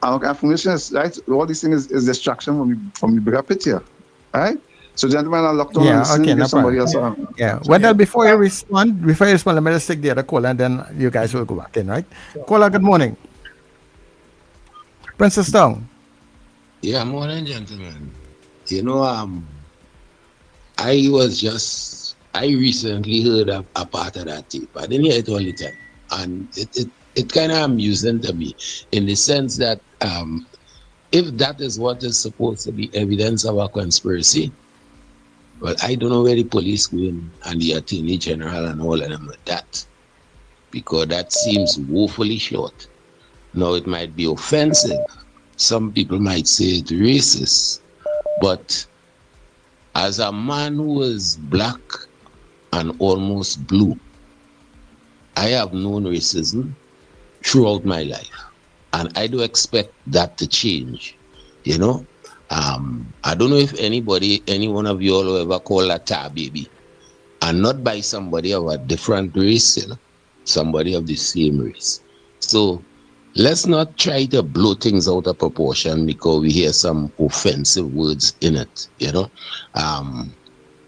Speaker 13: And information is right. All these things is distraction from the bigger picture, right? So, gentlemen, I'll lock down and listen to somebody else on.
Speaker 2: Yeah. Well, before you respond, let me just take the other call, and then you guys will go back in, right? Caller, good morning. Princess Tong.
Speaker 14: Yeah, morning, gentlemen. I recently heard a part of that tape. I didn't hear it all the time. And it kind of amusing to me in the sense that if that is what is supposed to be evidence of a conspiracy, well, I don't know where the police go in and the Attorney General and all of them with that, because that seems woefully short. Now, it might be offensive. Some people might say it's racist, but as a man who is black and almost blue, I have known racism throughout my life, and I do expect that to change. I don't know if any one of you all will ever call a tar baby, and not by somebody of a different race, somebody of the same race. So let's not try to blow things out of proportion because we hear some offensive words in it,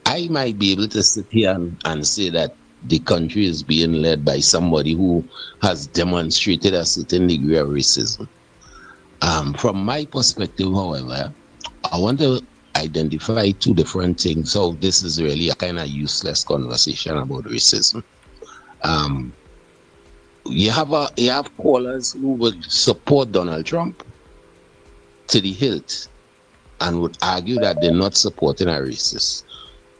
Speaker 14: I might be able to sit here and say that the country is being led by somebody who has demonstrated a certain degree of racism. From my perspective, however, I want to identify two different things. So this is really a kind of useless conversation about racism. You have callers who would support Donald Trump to the hilt and would argue that they're not supporting a racist.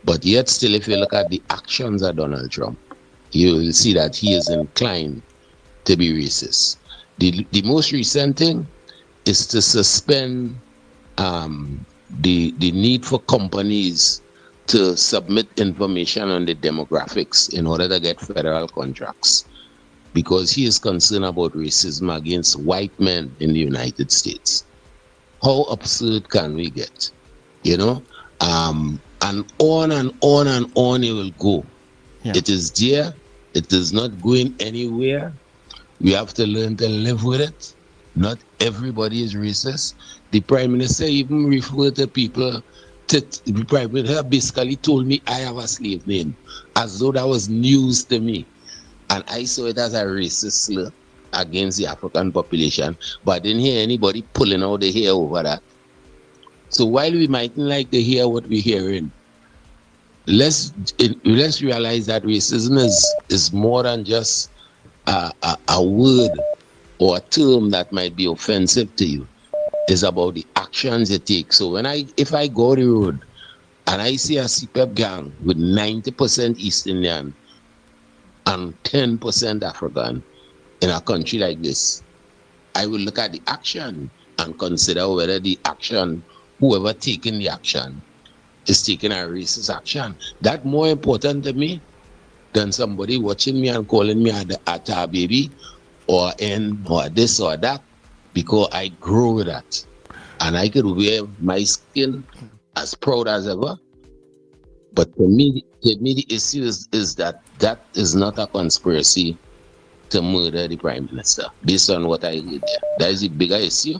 Speaker 14: But yet still, if you look at the actions of Donald Trump, you will see that he is inclined to be racist. The most recent thing is to suspend the need for companies to submit information on the demographics in order to get federal contracts, because he is concerned about racism against white men in the United States. How absurd can we get? And on and on and on it will go. Yeah. It is there. It is not going anywhere. We have to learn to live with it. Not everybody is racist. The Prime Minister even referred to people. The Prime Minister basically told me I have a slave name, as though that was news to me. And I saw it as a racist slur against the African population. But I didn't hear anybody pulling out the hair over that. So while we mightn't like to hear what we're hearing, let's realize that racism is more than just a word or a term that might be offensive to you. It's about the actions you take. So if I go the road and I see a CPEP gang with 90% East Indian and 10% African in a country like this, I will look at the action and consider whether the action, whoever taking the action, is taking a racist action. That's more important to me than somebody watching me and calling me a baby or this or that, because I grow with that. And I could wear my skin as proud as ever. But to me the issue is that is not a conspiracy to murder the Prime Minister, based on what I heard there. That is a bigger issue.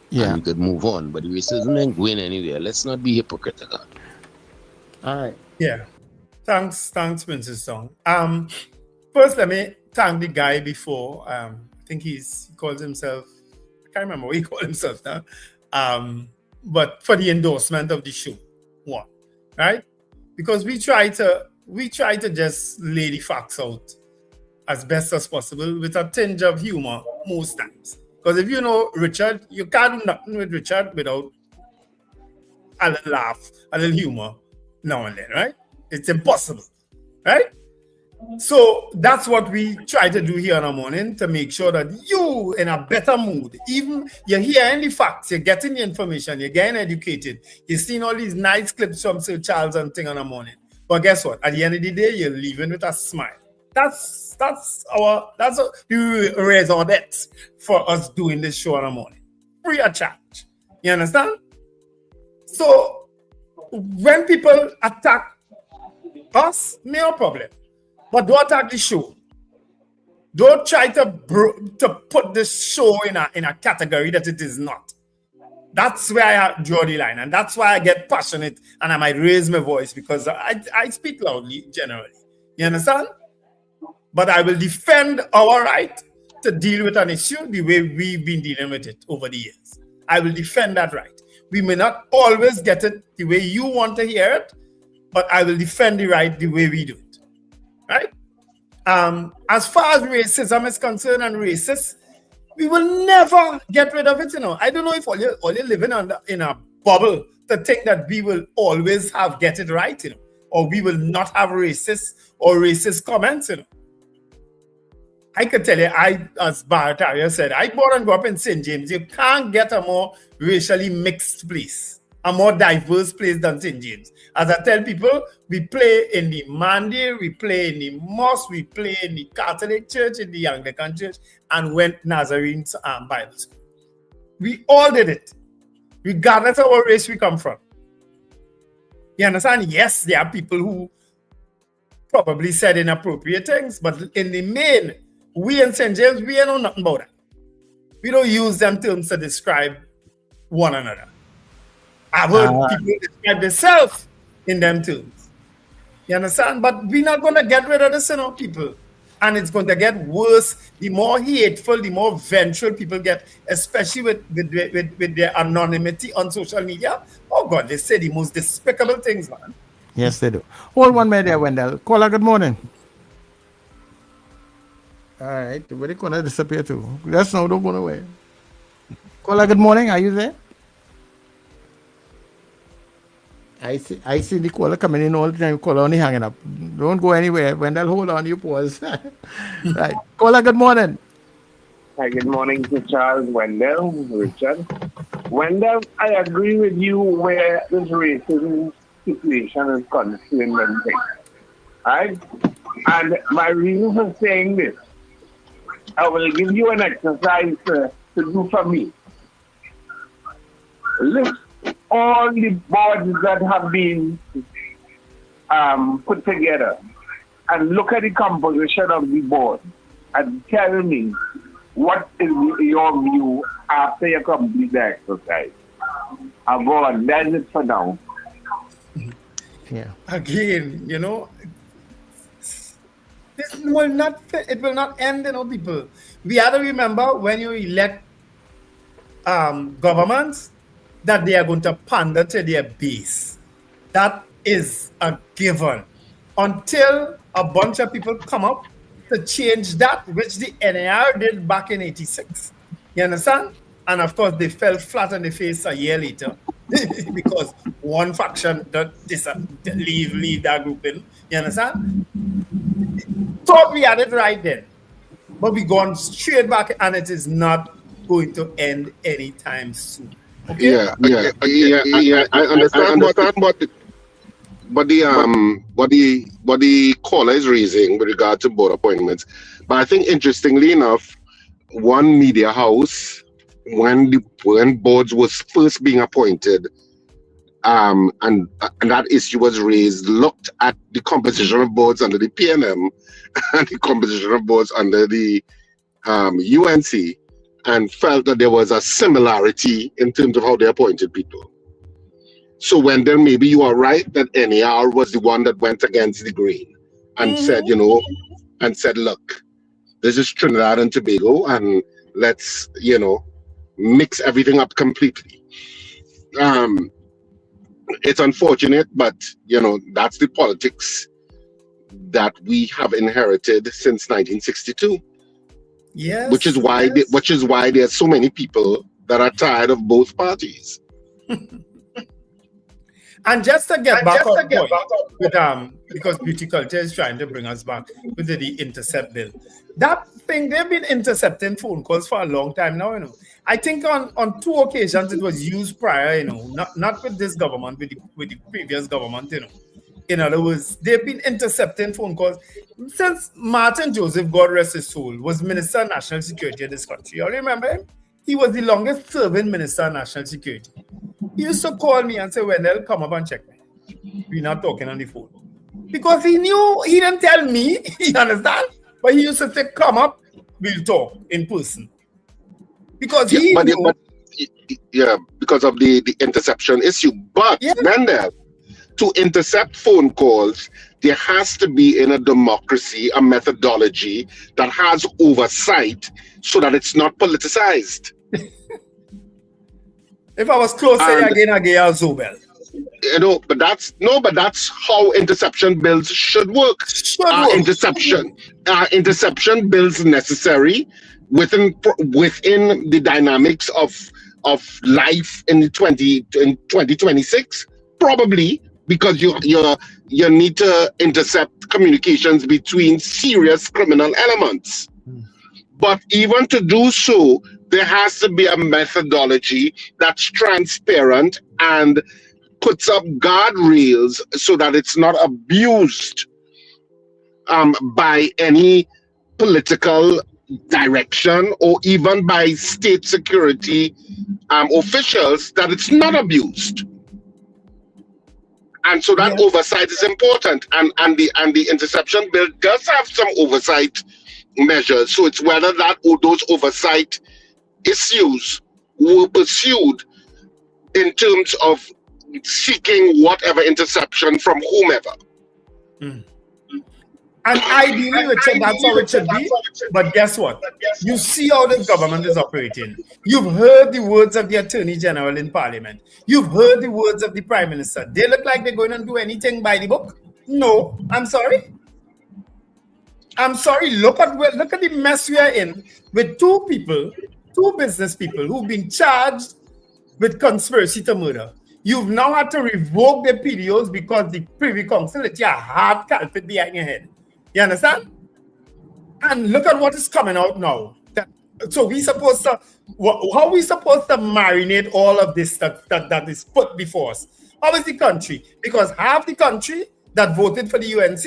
Speaker 14: Yeah. And we could move on. But the racism ain't going anywhere. Let's not be hypocritical.
Speaker 6: All right. Yeah. Thanks, Princess Song. First, let me thank the guy before. I think he calls himself, I can't remember what he called himself now. But for the endorsement of the show. One. Right? Because we try to just lay the facts out as best as possible with a tinge of humor most times. Because if you know Richard, you can't do nothing with Richard without a little laugh, a little humor now and then, right? It's impossible, right? So that's what we try to do here in the morning, to make sure that you in a better mood. Even you're hearing the facts, you're getting the information, you're getting educated, you're seeing all these nice clips from Sir Charles and thing in the morning. But guess what? At the end of the day, you're leaving with a smile. That's the raison d'etre for us doing this show in the morning. Free of charge. You understand? So when people attack us, no problem. But don't attack the show. Don't try to put this show in a category that it is not. That's where I draw the line. And that's why I get passionate and I might raise my voice, because I speak loudly generally. You understand? But I will defend our right to deal with an issue the way we've been dealing with it over the years. I will defend that right. We may not always get it the way you want to hear it, but I will defend the right the way we do it. Right? As far as racism is concerned and racist, we will never get rid of it. I don't know if all you're living in a bubble to think that we will always get it right, or we will not have racist comments. I could tell you, as Barataria said, I born and grew up in St. James. You can't get a more racially mixed place, a more diverse place than St. James. As I tell people, we play in the Mandir, we play in the mosque, we play in the Catholic Church, in the Anglican Church, and went Nazarene Bible School. We all did it, regardless of what race we come from. You understand? Yes, there are people who probably said inappropriate things, but in the main, we in St. James, we know nothing about that. We don't use them terms to describe one another. I've heard people describe themselves in them terms. You understand? But we're not going to get rid of this, people. And it's going to get worse. The more hateful, the more vengeful people get, especially with their anonymity on social media. Oh, God, they say the most despicable things, man.
Speaker 2: Yes, they do. Hold 1 minute there, Wendell. Caller, good morning. All right, where they going to disappear to? That's no, don't go away. Caller, good morning. Are you there? I see the caller coming in all the time. Caller only hanging up. Don't go anywhere. Wendell, hold on. You pause. Right. Caller, good morning.
Speaker 15: Hi, good morning to Charles, Wendell, Richard. Wendell, I agree with you where this racism situation is concerned and things. Right? And my reason for saying this, I will give you an exercise to do for me. List all the boards that have been put together and look at the composition of the board and tell me what is your view after you complete the exercise. I'll go on. That's it for now.
Speaker 2: Yeah.
Speaker 6: Again, you know, this will not end, you know, people. We have to remember when you elect governments that they are going to pander to their base. That is a given. Until a bunch of people come up to change that, which the NAR did back in 86. You understand? And of course, they fell flat on the face a year later because one faction leave that group in. You understand? Thought we had it right then. But we gone straight back and it is not going to end anytime soon. Okay?
Speaker 12: Yeah. I understand what the caller is raising with regard to board appointments. But I think interestingly enough, one media house, when boards was first being appointed, and that issue was raised, looked at the composition of boards under the PNM and the composition of boards under the UNC, and felt that there was a similarity in terms of how they appointed people. So Wendell, maybe you are right that NAR was the one that went against the grain and said, you know, look, this is Trinidad and Tobago, and let's, you know, mix everything up completely. It's unfortunate, but you know, that's the politics that we have inherited since 1962.
Speaker 6: Yes.
Speaker 12: Which is why there's so many people that are tired of both parties.
Speaker 6: And just to get back on point, with, because Beauty Culture is trying to bring us back with the intercept bill. That thing, they've been intercepting phone calls for a long time now, you know. I think on 2 occasions it was used prior, you know, not with this government, with the previous government, you know. In other words, they've been intercepting phone calls since Martin Joseph, God rest his soul, was Minister of National Security in this country. You all remember him? He was the longest serving Minister of National Security. He used to call me and say, Wendell, come up and check me. We're not talking on the phone. Because he knew, he didn't tell me, you understand? But he used to say, come up, we'll talk in person. Because because of the interception issue. But Wendell, to intercept phone calls, there has to be in a democracy a methodology that has oversight so that it's not politicized. If I was closer again, I'll Zobel.
Speaker 12: You know, but that's how interception bills should work. Interception bills necessary within the dynamics of life in 2026, probably, because you need to intercept communications between serious criminal elements. But even to do so, there has to be a methodology that's transparent and puts up guardrails so that it's not abused by any political direction or even by state security officials, that it's not abused. And so that oversight is important, and the interception bill does have some oversight measures. So it's whether those oversight issues were pursued in terms of seeking whatever interception from whomever.
Speaker 6: And ideally, Richard, that's how it should be. But guess what? You see how this government is operating. You've heard the words of the Attorney General in Parliament. You've heard the words of the Prime Minister. They look like they're going to do anything by the book? No, I'm sorry. Look at the mess we are in with two business people who've been charged with conspiracy to murder. You've now had to revoke their PDOs because the Privy Council let you a hard culprit behind your head. You understand? And look at what is coming out now. So how we supposed to marinate all of this that is put before us? How is the country? Because half the country that voted for the UNC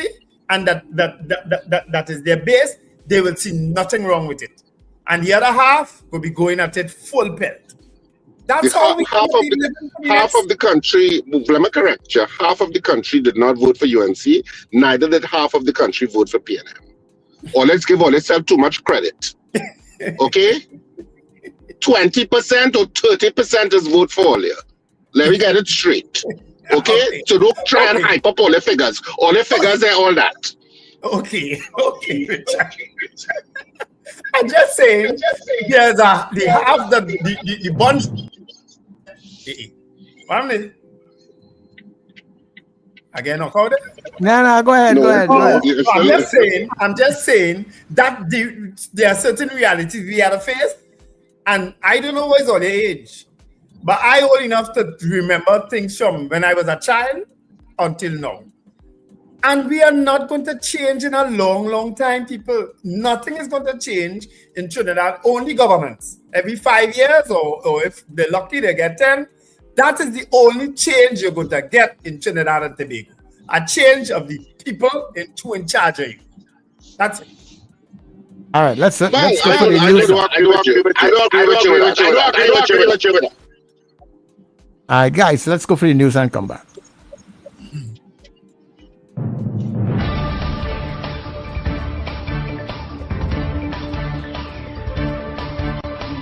Speaker 6: and that is their base, they will see nothing wrong with it. And the other half will be going at it full pelt.
Speaker 11: That's how we
Speaker 12: half of the country. Let me correct you. Half of the country did not vote for UNC. Neither did half of the country vote for PNM. Or let's give ourselves too much credit. Okay, 20% or 30% is vote for all here. Let me get it straight. Okay, so don't try and hype up all the figures. All the figures and all that.
Speaker 6: Okay, Richard. I'm just saying, there's the bunch. 1 minute. Again, no,
Speaker 2: go ahead.
Speaker 6: I'm just saying that there are certain realities we have to face, and I don't know what's on the age, but I old enough to remember things from when I was a child until now. And we are not going to change in a long, long time, people. Nothing is going to change in Trinidad, only governments. Every 5 years, or if they're lucky, they get 10. That is the only change you're going to get in Trinidad and Tobago. A change of the people in charge of you. That's it.
Speaker 2: All right, let's go for the news.
Speaker 12: I don't agree with you.
Speaker 2: All right, guys, let's go for the news and come back.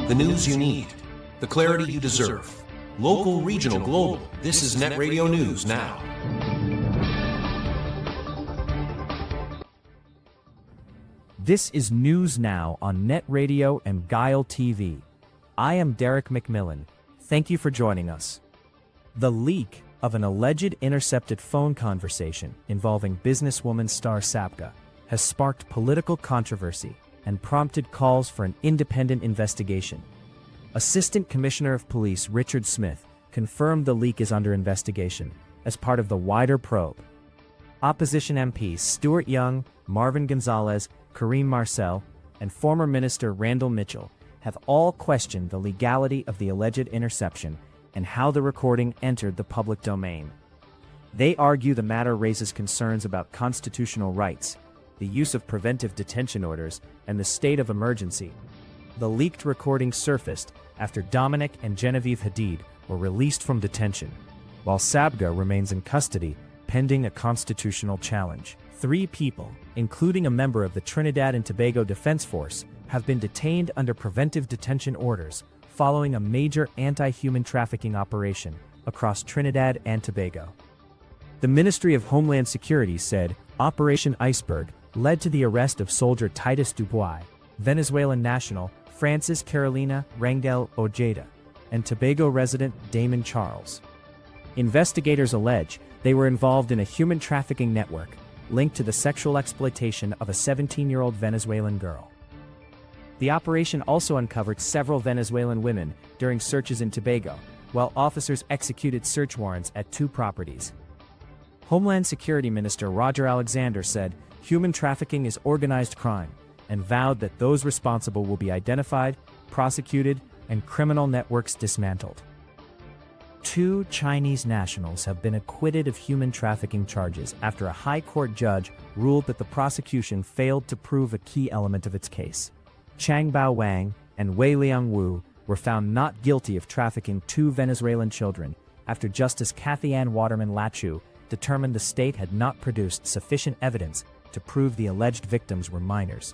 Speaker 18: The news you need, the clarity you deserve. Local, regional, global. This is Net Radio News Now.
Speaker 19: This is News Now on Net Radio and Guile TV. I am Derek McMillan. Thank you for joining us. The leak of an alleged intercepted phone conversation involving businesswoman Star Sapka has sparked political controversy and prompted calls for an independent investigation. Assistant Commissioner of Police Richard Smith confirmed the leak is under investigation as part of the wider probe. Opposition MPs Stuart Young, Marvin Gonzalez, Kareem Marcel, and former Minister Randall Mitchell have all questioned the legality of the alleged interception and how the recording entered the public domain. They argue the matter raises concerns about constitutional rights, the use of preventive detention orders, and the state of emergency. The leaked recording surfaced after Dominic and Genevieve Hadid were released from detention, while Sabga remains in custody pending a constitutional challenge. 3 people, including a member of the Trinidad and Tobago Defense Force, have been detained under preventive detention orders following a major anti-human trafficking operation across Trinidad and Tobago. The Ministry of Homeland Security said Operation Iceberg led to the arrest of soldier Titus Dubois, Venezuelan national Francis Carolina Rangel Ojeda, and Tobago resident Damon Charles. Investigators allege they were involved in a human trafficking network linked to the sexual exploitation of a 17-year-old Venezuelan girl. The operation also uncovered several Venezuelan women during searches in Tobago, while officers executed search warrants at 2 properties. Homeland Security Minister Roger Alexander said human trafficking is organized crime and vowed that those responsible will be identified, prosecuted, and criminal networks dismantled. 2 Chinese nationals have been acquitted of human trafficking charges after a high court judge ruled that the prosecution failed to prove a key element of its case. Chang Bao Wang and Wei Liang Wu were found not guilty of trafficking 2 Venezuelan children after Justice Kathy Ann Waterman Lachu determined the state had not produced sufficient evidence to prove the alleged victims were minors.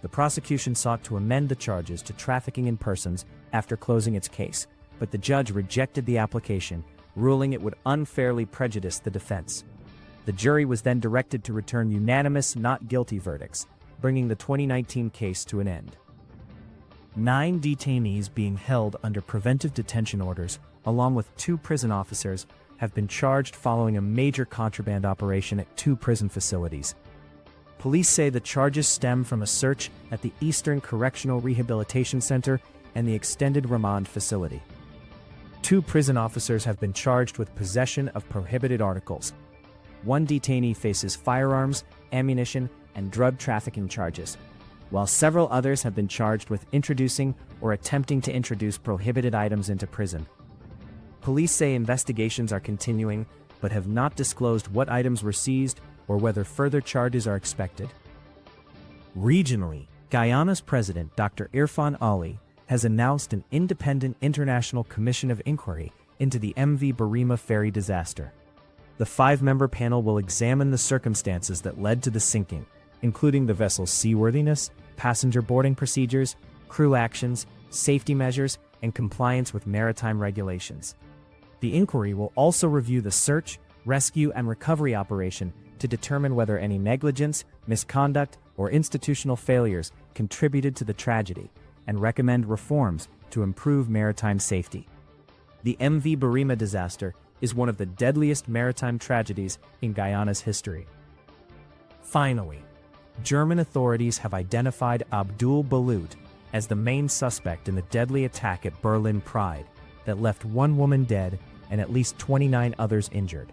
Speaker 19: The prosecution sought to amend the charges to trafficking in persons after closing its case, but the judge rejected the application, ruling it would unfairly prejudice the defense. The jury was then directed to return unanimous not guilty verdicts, bringing the 2019 case to an end. 9 detainees being held under preventive detention orders, along with 2 prison officers, have been charged following a major contraband operation at 2 prison facilities. Police say the charges stem from a search at the Eastern Correctional Rehabilitation Center and the Extended Remand facility. 2 prison officers have been charged with possession of prohibited articles. 1 detainee faces firearms, ammunition, and drug trafficking charges, while several others have been charged with introducing or attempting to introduce prohibited items into prison. Police say investigations are continuing, but have not disclosed what items were seized or whether further charges are expected. Regionally, Guyana's president, Dr. Irfan Ali, has announced an independent international commission of inquiry into the MV Barima ferry disaster. The 5-member panel will examine the circumstances that led to the sinking, including the vessel's seaworthiness, passenger boarding procedures, crew actions, safety measures, and compliance with maritime regulations. The inquiry will also review the search, rescue, and recovery operation to determine whether any negligence, misconduct, or institutional failures contributed to the tragedy, and recommend reforms to improve maritime safety. The MV Barima disaster is one of the deadliest maritime tragedies in Guyana's history. Finally, German authorities have identified Abdul Balut as the main suspect in the deadly attack at Berlin Pride that left 1 woman dead and at least 29 others injured.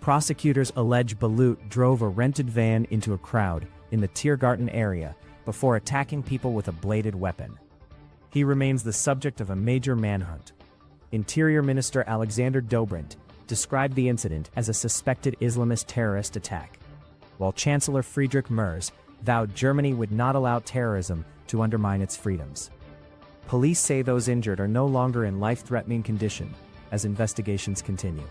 Speaker 19: Prosecutors allege Balut drove a rented van into a crowd in the Tiergarten area before attacking people with a bladed weapon. He remains the subject of a major manhunt. Interior Minister Alexander Dobrindt described the incident as a suspected Islamist terrorist attack, while Chancellor Friedrich Merz vowed Germany would not allow terrorism to undermine its freedoms. Police say those injured are no longer in life-threatening condition as investigations continue.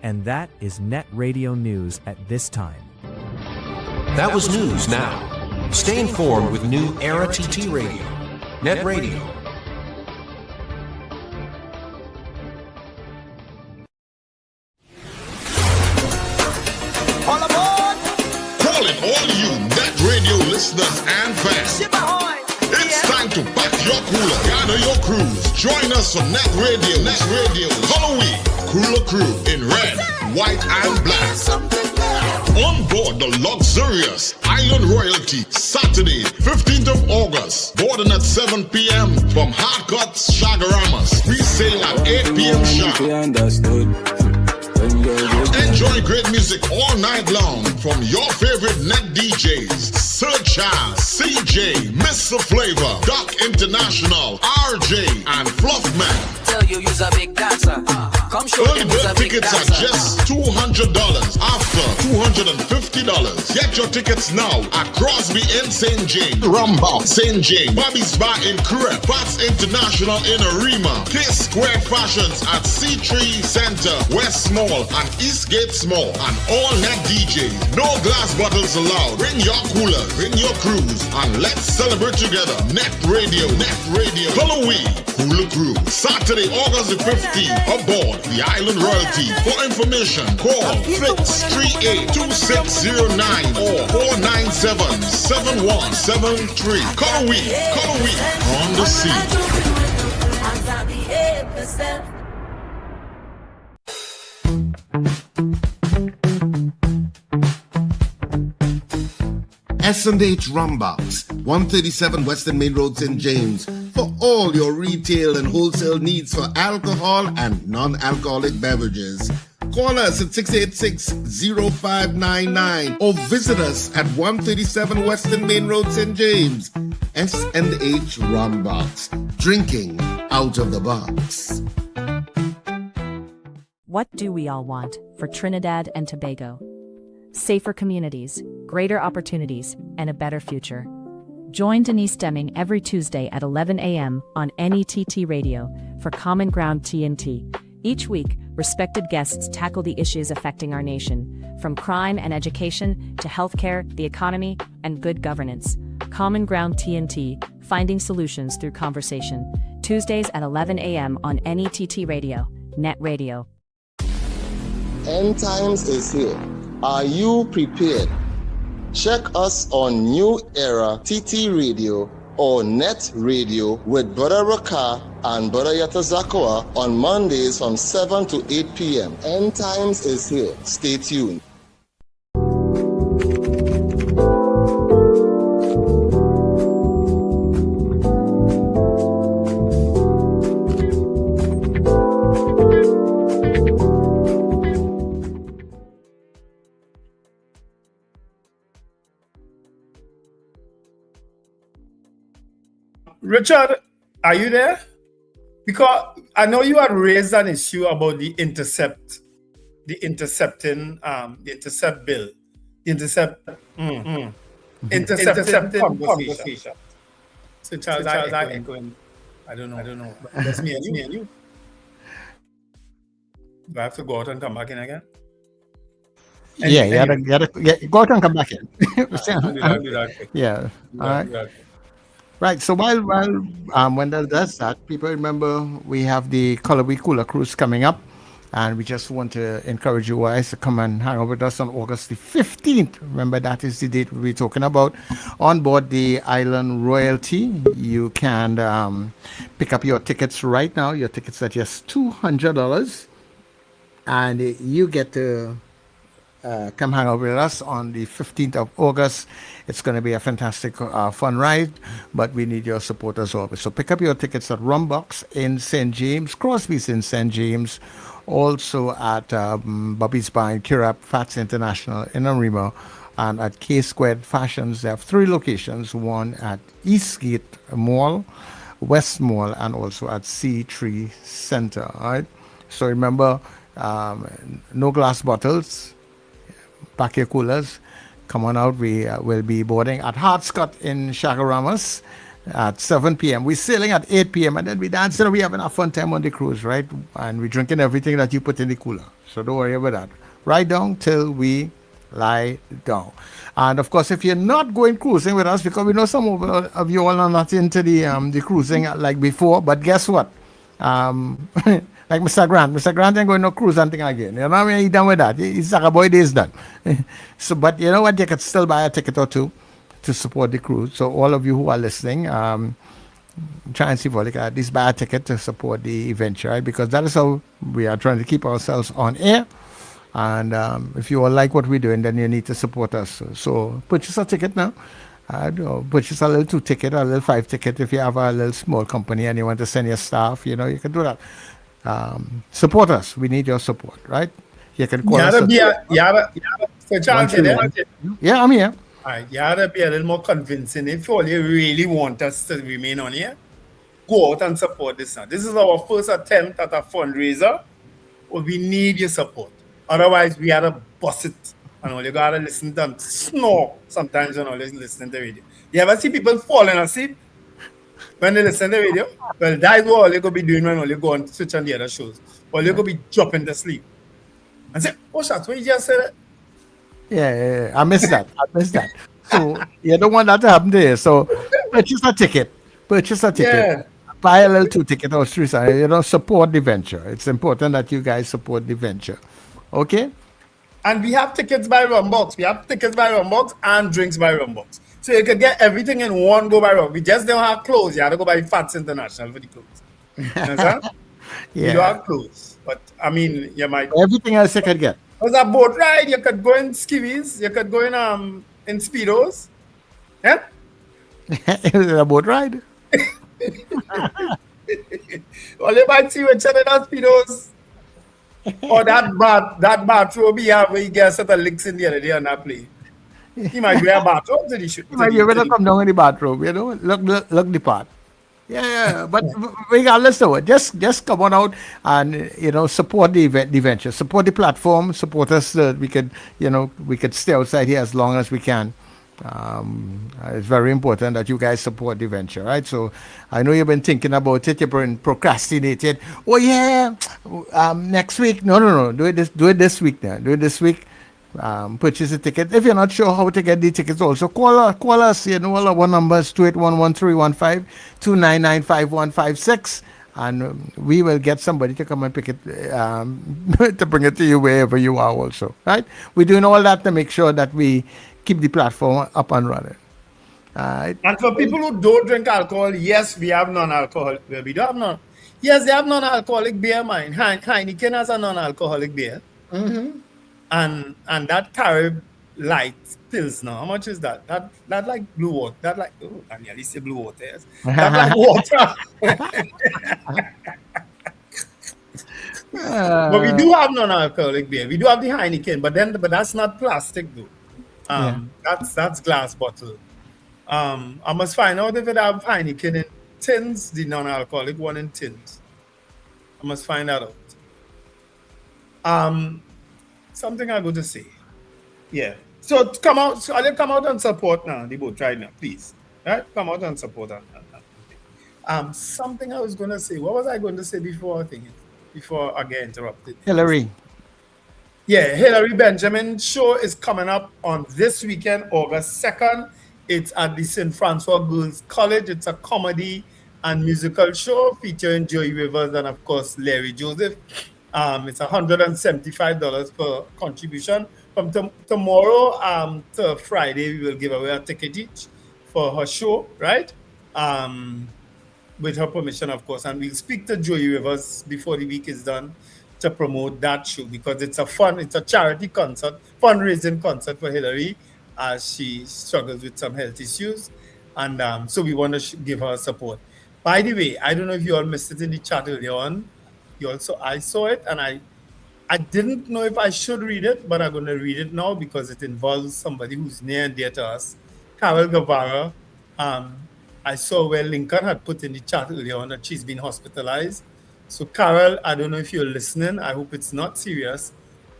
Speaker 19: And that is NETT Radio News at this time.
Speaker 18: That was News Now. Stay informed with New Era TT Radio. NETT Radio.
Speaker 21: Calling all you NETT Radio listeners and fans. It's time to pack your cooler, gather your crews. Join us on NETT Radio. NETT Radio. Halloween Cooler Crew in red, white, and black. On board the luxurious Island Royalty, Saturday, 15th of August, boarding at 7 p.m. from Hardcuts, Shagaramas. We sail at 8 p.m. sharp. Enjoy great music all night long from your favorite NETT DJs: Sir Charles, CJ, Mr. Flavor, Doc International, RJ, and Fluffman.
Speaker 9: Tell you you's a big dancer. Come show
Speaker 21: Early bird tickets are just $200, after $250. Get your tickets now at Crosby in St. James, Rumba, St. James, Bobby's Bar in Crep, Bats International in Arima, K Square Fashions at C3 Center, West Mall, and Eastgate Small, and all NETT DJs. No glass bottles allowed. Bring your coolers, bring your crews, and let's celebrate together. NETT Radio, NETT Radio. Halloween Cooler Crew, Saturday, August the 15th, aboard the Island Royalty. For information, call 638-2609 or 497-7173. Halloween on the sea.
Speaker 3: S&H Rumbox, 137 Western Main Road, St. James, for all your retail and wholesale needs for alcohol and non-alcoholic beverages. Call us at 686-0599 or visit us at 137 Western Main Road, St. James. S&H Rumbox, drinking out of the box.
Speaker 10: What do we all want for Trinidad and Tobago? Safer communities, greater opportunities, and a better future. Join Denise Deming every Tuesday at 11 a.m. on NETT Radio for Common Ground TNT. Each week, respected guests tackle the issues affecting our nation, from crime and education to healthcare, the economy, and good governance. Common Ground TNT, finding solutions through conversation. Tuesdays at 11 a.m. on NETT Radio, NETT Radio.
Speaker 8: End times is here. Are you prepared? Check us on New Era TT Radio or NETT Radio with Brother Raka and Brother Yatazakawa on Mondays from 7 to 8 p.m. End times is here. Stay tuned.
Speaker 6: Richard, are you there? Because I know you had raised an issue about the intercept bill, intercepting conversation. So Charles, I echoing I don't know. But that's me and you. Do I have to go out and come back in again?
Speaker 2: You gotta go out and come back in.
Speaker 6: Do that quick.
Speaker 2: Yeah. All right.
Speaker 6: Do that quick.
Speaker 2: Right. So while Wendell does that, people remember we have the Colorway Cooler Cruise coming up, and we just want to encourage you guys to come and hang out with us on August the 15th. Remember, that is the date we're talking about. On board the Island Royalty, you can pick up your tickets right now. Your tickets are just $200, and you get to come hang out with us on the 15th of August. It's going to be a fantastic, fun ride, but we need your support as always. So pick up your tickets at Rumbox in St. James, Crosby's in St. James, also at Bobby's Bar in Kirap, Fats International in Arima, and at K Squared Fashions. They have 3 locations, one at Eastgate Mall, West Mall, and also at C3 Center. All right. So remember, no glass bottles. Pack your coolers. Come on out. We will be boarding at Hartscott in Chagaramas at 7 p.m. We're sailing at 8 p.m. and then we dancing. We having a fun time on the cruise, right? And we're drinking everything that you put in the cooler. So don't worry about that. Right down till we lie down. And of course, if you're not going cruising with us, because we know some of you all are not into the cruising like before, but guess what? Like Mr. Grant ain't going no cruise hunting again. You know what I mean? He's done with that. His boy days done. So, but you know what? You could still buy a ticket or two to support the cruise. So all of you who are listening, try and see if you can at least buy a ticket to support the event, right? Because that is how we are trying to keep ourselves on air. And if you all like what we're doing, then you need to support us. So purchase a ticket now. Purchase a little 2 ticket, a little 5 ticket. If you have a little small company and you want to send your staff, you can do that. Support us. We need your support, right? You can call us.
Speaker 6: So Charles,
Speaker 2: yeah, I'm here.
Speaker 6: All right, you gotta be a little more convincing. If all you really want us to remain on here, go out and support this now. This is our first attempt at a fundraiser. Well, we need your support. Otherwise, we gotta bust it. And all you gotta listen to them snore sometimes when all listening to radio. You ever see people falling asleep when they listen to radio? Well, that's what all you could be doing when all you go and switch on the other shows. All you could be dropping to sleep. And say, oh, that's what you just said.
Speaker 2: Yeah, I missed that. So you don't want that to happen to you. So purchase a ticket. Yeah. Buy a little 2 ticket or 3. Support the venture. It's important that you guys support the venture. Okay?
Speaker 6: And we have tickets by Rumbox. We have tickets by Rumbox and drinks by Rumbox. So you can get everything in one go by Rumbox. We just don't have clothes. You have to go by Fats International for the clothes. You understand?
Speaker 2: Yeah.
Speaker 6: You don't have clothes. But, I mean, you might...
Speaker 2: Everything else you can get.
Speaker 6: There's a boat ride. You could go in skivvies. You could go in Speedos. Yeah?
Speaker 2: It was a boat ride.
Speaker 6: Well, you might see which other Speedos. Or that bathrobe you have where you get a set of licks in the other day on that plane. He might wear a bathrobe to the shoot.
Speaker 2: You might be able to come down in the bathrobe, look the part. Yeah. But regardless of it, just come on out and support the venture, support the platform, support us so that we could stay outside here as long as we can. It's very important that you guys support the venture, right? So I know you've been thinking about it, you've been procrastinated. Oh yeah, next week. No. Do it this week now. Do it this week. Purchase a ticket. If you're not sure how to get the tickets, also call us. All our numbers 281-1315, 299-5156, and we will get somebody to come and pick it to bring it to you wherever you are. Also, right? We're doing all that to make sure that we keep the platform up and running.
Speaker 6: And for people who don't drink alcohol, yes, we have non-alcoholic beer. We don't have none. Yes, they have non-alcoholic beer, mine. Heineken has a non-alcoholic beer.
Speaker 2: Mm-hmm.
Speaker 6: And that Carib Light Pilsner, how much is that? That like blue water. That like, oh, I nearly say blue water. Yes. That like water. But we do have non-alcoholic beer. We do have the Heineken, but that's not plastic though. That's glass bottle. I must find out if it have Heineken in tins, the non-alcoholic one in tins. I must find that out. Something I'm going to say. Yeah. So come out and support now the boat right now, please. Right? Come out and support that. Something I was going to say. What was I going to say before I get interrupted?
Speaker 2: Hillary.
Speaker 6: Yeah, Hillary Benjamin show is coming up on this weekend, August 2nd. It's at the St. Francois Girls College. It's a comedy and musical show featuring Joey Rivers and, of course, Larry Joseph. It's $175 per contribution. From tomorrow to Friday, we will give away a ticket each for her show, right? With her permission, of course. And we'll speak to Joey Rivers before the week is done to promote that show, because it's a charity concert, fundraising concert for Hillary as she struggles with some health issues. And so we want to give her support. By the way, I don't know if you all missed it in the chat earlier on. I saw it, and I didn't know if I should read it, but I'm going to read it now because it involves somebody who's near and dear to us. Carol Guevara. I saw where Lincoln had put in the chat earlier on that she's been hospitalized. So Carol, I don't know if you're listening. I hope it's not serious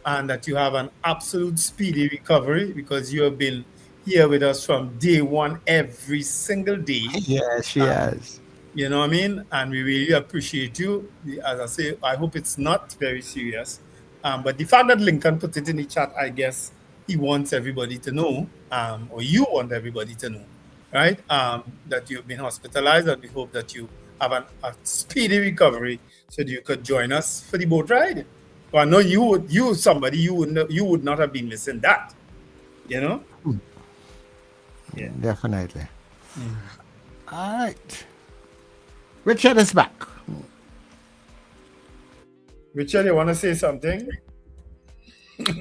Speaker 6: and that you have an absolute speedy recovery, because you have been here with us from day one every single day.
Speaker 2: Yeah, she has.
Speaker 6: You know what I mean? And we really appreciate you. As I say, I hope it's not very serious. But the fact that Lincoln put it in the chat, I guess he wants everybody to know, or you want everybody to know, right? That you've been hospitalized, and we hope that you have a speedy recovery so that you could join us for the boat ride. Well, I know you would not have been missing that, you know?
Speaker 2: Yeah, definitely. All right. Richard is back.
Speaker 6: Richard, you want to say something?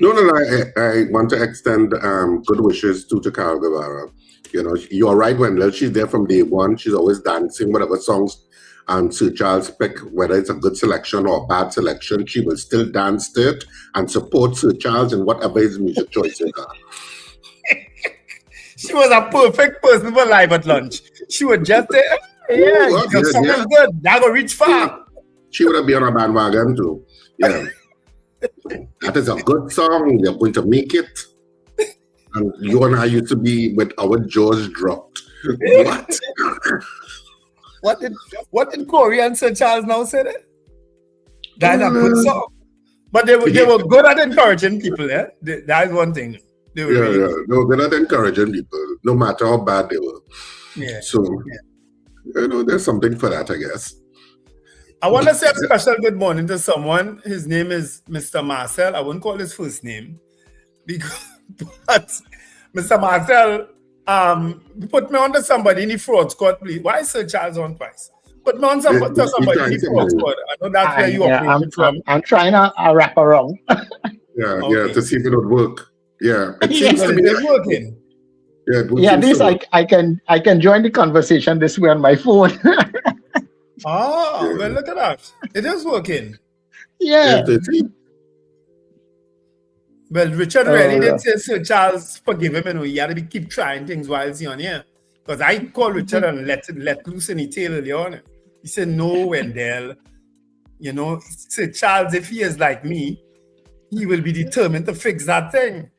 Speaker 4: No. I want to extend good wishes to Carol Guevara. You know, you're right, Wendell. She's there from day one. She's always dancing, whatever songs Sir Charles pick, whether it's a good selection or a bad selection, she will still dance to it and support Sir Charles in whatever his music choices are.
Speaker 6: She was a perfect person for live at lunch. She would just say, your song is good. That will reach far.
Speaker 4: She would have been on a bandwagon too. Yeah. That is a good song. You're going to make it. And you and I used to be with our jaws dropped.
Speaker 6: What did Corey and Sir Charles now say there? That's a good song. But they were good at encouraging people, yeah? That is one thing. They were
Speaker 4: they were good at encouraging people, no matter how bad they were.
Speaker 6: Yeah.
Speaker 4: So, you know, there's something for that, I guess.
Speaker 6: I want to say a special good morning to someone. His name is Mr. Marcel. I won't call his first name. But Mr. Marcel, put me on to somebody in the fraud squad, please. Why is Sir Charles on twice? Put me on to somebody in the fraud squad. I know that's where you are from.
Speaker 16: I'm trying to wrap around.
Speaker 4: Yeah, to see if it would work. Yeah, it seems to be
Speaker 6: working.
Speaker 16: Yeah, this I can join the conversation this way on my phone.
Speaker 6: Well, look at that. It is working.
Speaker 16: Yeah.
Speaker 6: Well, Richard really did say Sir Charles forgive him, and he had to keep trying things while he's on here. Because I called Richard and let loose in the tail early on. He said, no, Wendell. You know, Sir Charles, if he is like me, he will be determined to fix that thing.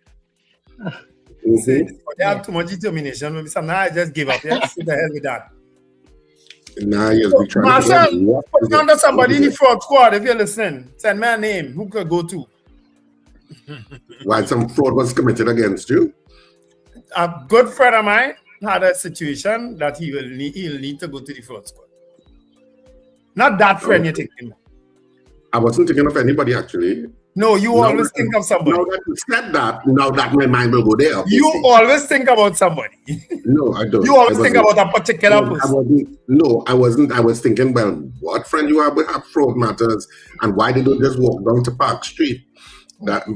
Speaker 6: They have too much determination. Maybe sometimes I just give up. Yeah, sit the hell with that.
Speaker 4: Nah, you'll be trying
Speaker 6: Marcel, put me under somebody in the fraud squad if you're listening. Send me a name. Who could go to?
Speaker 4: Why some fraud was committed against you?
Speaker 6: A good friend of mine had a situation that he'll need to go to the fraud squad. Not that friend you're thinking.
Speaker 4: I wasn't thinking of anybody actually.
Speaker 6: No, you always think of somebody.
Speaker 4: Now that you said that, now that my mind will go there.
Speaker 6: You always think about somebody.
Speaker 4: No, I don't.
Speaker 6: You always think about a particular person.
Speaker 4: I wasn't. I was thinking, well, what friend you have with fraud matters, and why did you just walk down to Park Street?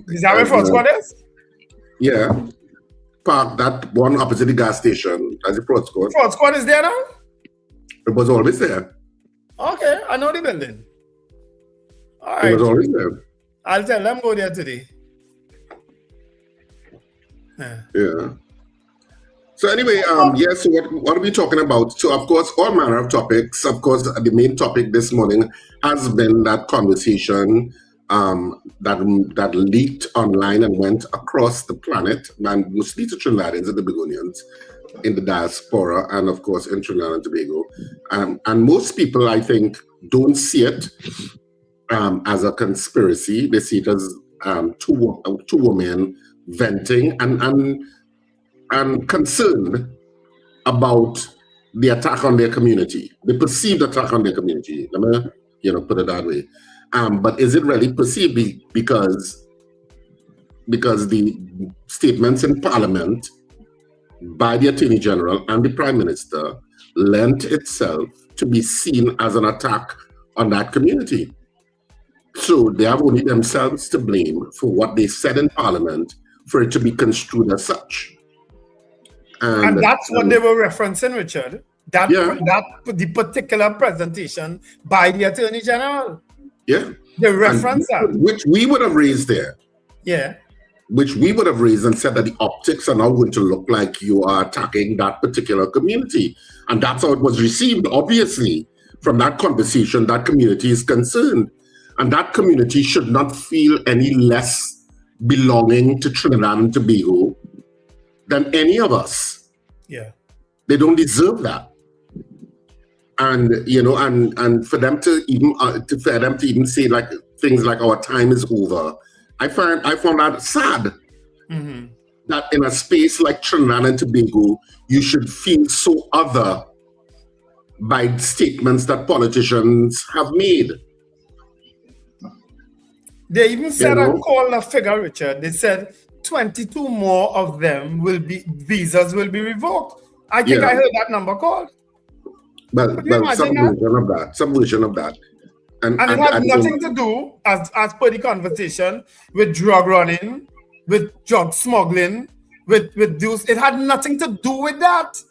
Speaker 6: Is that where fraud squad is?
Speaker 4: Yeah. Park, that one opposite the gas station, as a fraud squad.
Speaker 6: Fraud squad is there now?
Speaker 4: It was always there.
Speaker 6: Okay, I know the building. All right.
Speaker 4: It was always there.
Speaker 6: I'll tell them go there today.
Speaker 4: Yeah. So anyway, yes, so what are we talking about? So of course, all manner of topics. Of course, the main topic this morning has been that conversation that leaked online and went across the planet, and mostly to Trinidadians and the Begonians in the diaspora, and of course in Trinidad and Tobago, And most people, I think, don't see it as a conspiracy. They see it as two women venting and concerned about the attack on their community, the perceived attack on their community. Let me, put it that way. But is it really perceived because the statements in Parliament by the Attorney General and the Prime Minister lent itself to be seen as an attack on that community? So they have only themselves to blame for what they said in Parliament for it to be construed as such.
Speaker 17: And that's what they were referencing, Richard. The particular presentation by the Attorney General.
Speaker 4: Yeah.
Speaker 17: They reference that.
Speaker 4: Which we would have raised there.
Speaker 17: Yeah.
Speaker 4: Which we would have raised and said that the optics are now going to look like you are attacking that particular community. And that's how it was received, obviously. From that conversation, that community is concerned. And that community should not feel any less belonging to Trinidad and Tobago than any of us.
Speaker 17: Yeah.
Speaker 4: They don't deserve that. And and for them to even say like things like our time is over, I found that sad.
Speaker 17: Mm-hmm.
Speaker 4: That in a space like Trinidad and Tobago, you should feel so other by statements that politicians have made.
Speaker 17: They even said I called a figure, Richard. They said 22 more of them visas will be revoked. I think I heard that number called.
Speaker 4: But some version of that.
Speaker 17: And it had nothing to do, as per the conversation, with drug running, with drug smuggling, with those. It had nothing to do with that.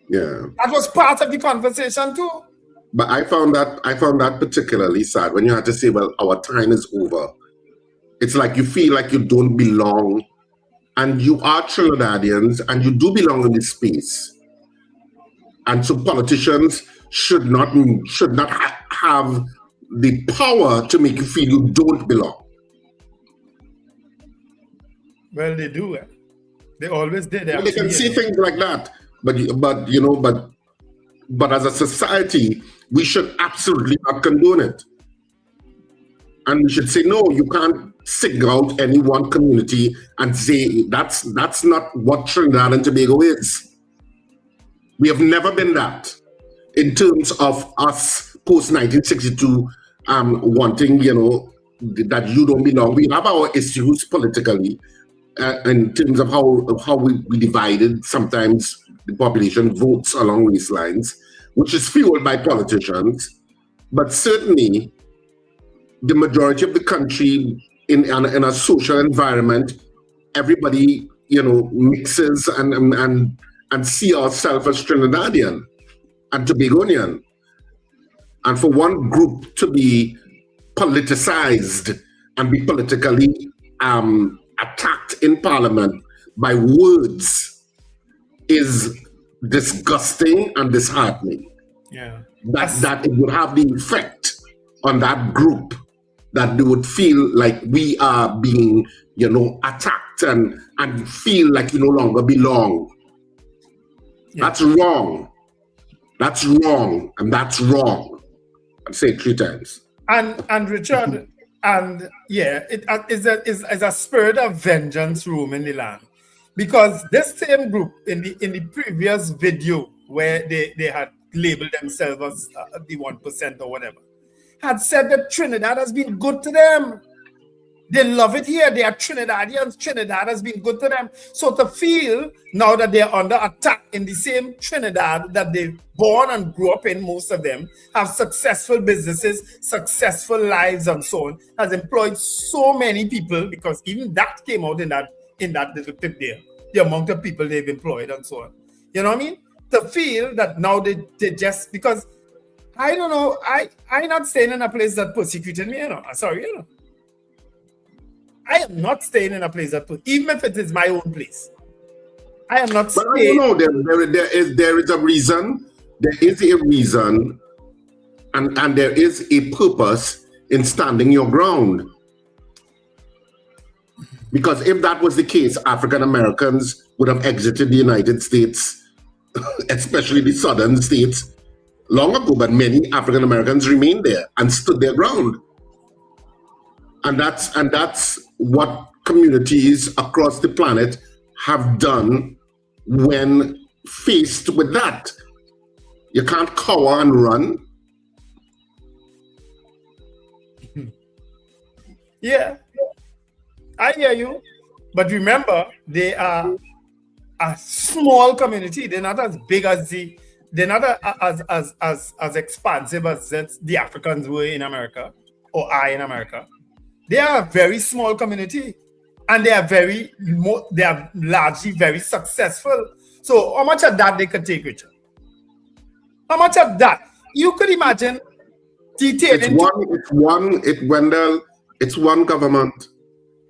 Speaker 4: Yeah.
Speaker 17: That was part of the conversation too.
Speaker 4: But I found that particularly sad when you had to say, well, our time is over. It's like you feel like you don't belong, and you are Trinidadians and you do belong in this space. And so politicians should not have the power to make you feel you don't belong.
Speaker 17: Well, they do. They always did.
Speaker 4: They can say things like that, but as a society, we should absolutely not condone it. And we should say, no, you can't single out any one community and say that's not what Trinidad and Tobago is. We have never been that in terms of us post-1962 wanting, that you don't belong. We have our issues politically in terms of how we divided. Sometimes the population votes along race lines, which is fueled by politicians. But certainly, the majority of the country in a social environment, everybody, mixes and see ourselves as Trinidadian and Tobagonian. And for one group to be politicized and be politically attacked in Parliament by words is disgusting and disheartening.
Speaker 17: Yeah.
Speaker 4: That it would have the effect on that group that they would feel like we are being, attacked and feel like you no longer belong. Yeah. That's wrong. That's wrong. And that's wrong. I'd say it 3 times.
Speaker 17: And Richard, it is a spirit of vengeance room in the land. Because this same group in the previous video where they had labeled themselves as the 1% or whatever, had said that Trinidad has been good to them. They love it here. They are Trinidadians. Trinidad has been good to them. So to feel now that they're under attack in the same Trinidad that they born and grew up in, most of them have successful businesses, successful lives and so on, has employed so many people, because even that came out in that little clip there, the amount of people they've employed and so on. You know what I mean? To feel that now they just, because I don't know, I'm not staying in a place that persecuted me, I'm sorry, I am not staying in a place that, even if it is my own place, I am not staying.
Speaker 4: But I don't know, there is a reason, and there is a purpose in standing your ground. Because if that was the case, African Americans would have exited the United States especially the southern states, long ago, but many African Americans remained there and stood their ground. And that's what communities across the planet have done when faced with that. You can't cower and run.
Speaker 17: Yeah, I hear you. But remember, they are a small community. They're not as big as they're not as expansive as the Africans were in America or are in America. They are a very small community, and they are largely very successful. So how much of that they could take, Richard? How much of that? You could imagine detailing.
Speaker 4: It's one government,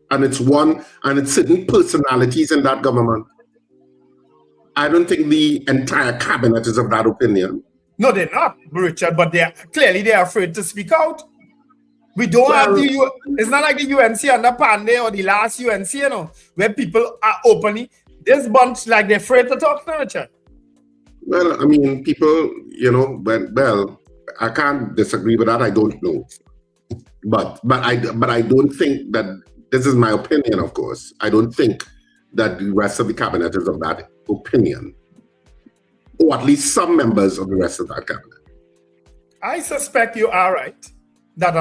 Speaker 4: and it's certain personalities in that government. I don't think the entire cabinet is of that opinion.
Speaker 17: No, they're not, Richard, but they're afraid to speak out. We don't have it's not like the UNC under Pandey or the last UNC, where people are openly, this bunch, like they're afraid to talk to Richard.
Speaker 4: Well, I mean, people, well, I can't disagree with that. I don't know. But I don't think that, this is my opinion, of course. I don't think that the rest of the cabinet is of that opinion. Or at least some members of the rest of that cabinet.
Speaker 17: I suspect you are right. That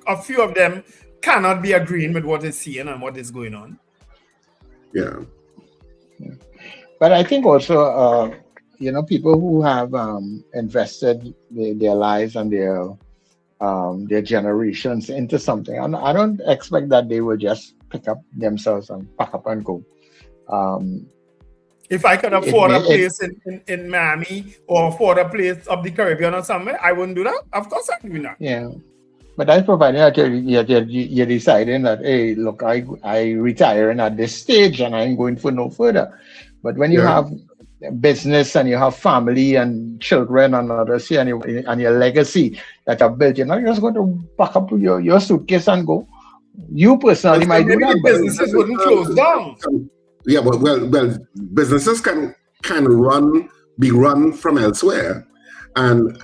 Speaker 17: a few of them cannot be agreeing with what is seen and what is going on.
Speaker 4: Yeah.
Speaker 16: But I think also, people who have invested their lives and their generations into something, and I don't expect that they will just pick up themselves and pack up and go.
Speaker 17: If I could afford a place in Miami or afford a place of the Caribbean or somewhere, I wouldn't do that. Of course I'm doing that.
Speaker 16: Yeah. But that's provided that you're deciding that, hey, look, I retiring at this stage and I'm going for no further. But when you have business and you have family and children and others here and your legacy that you've built, you're not just going to pack up your suitcase and go. You personally might do that.
Speaker 17: Businesses wouldn't close down.
Speaker 4: Yeah, but well, businesses can be run from elsewhere, and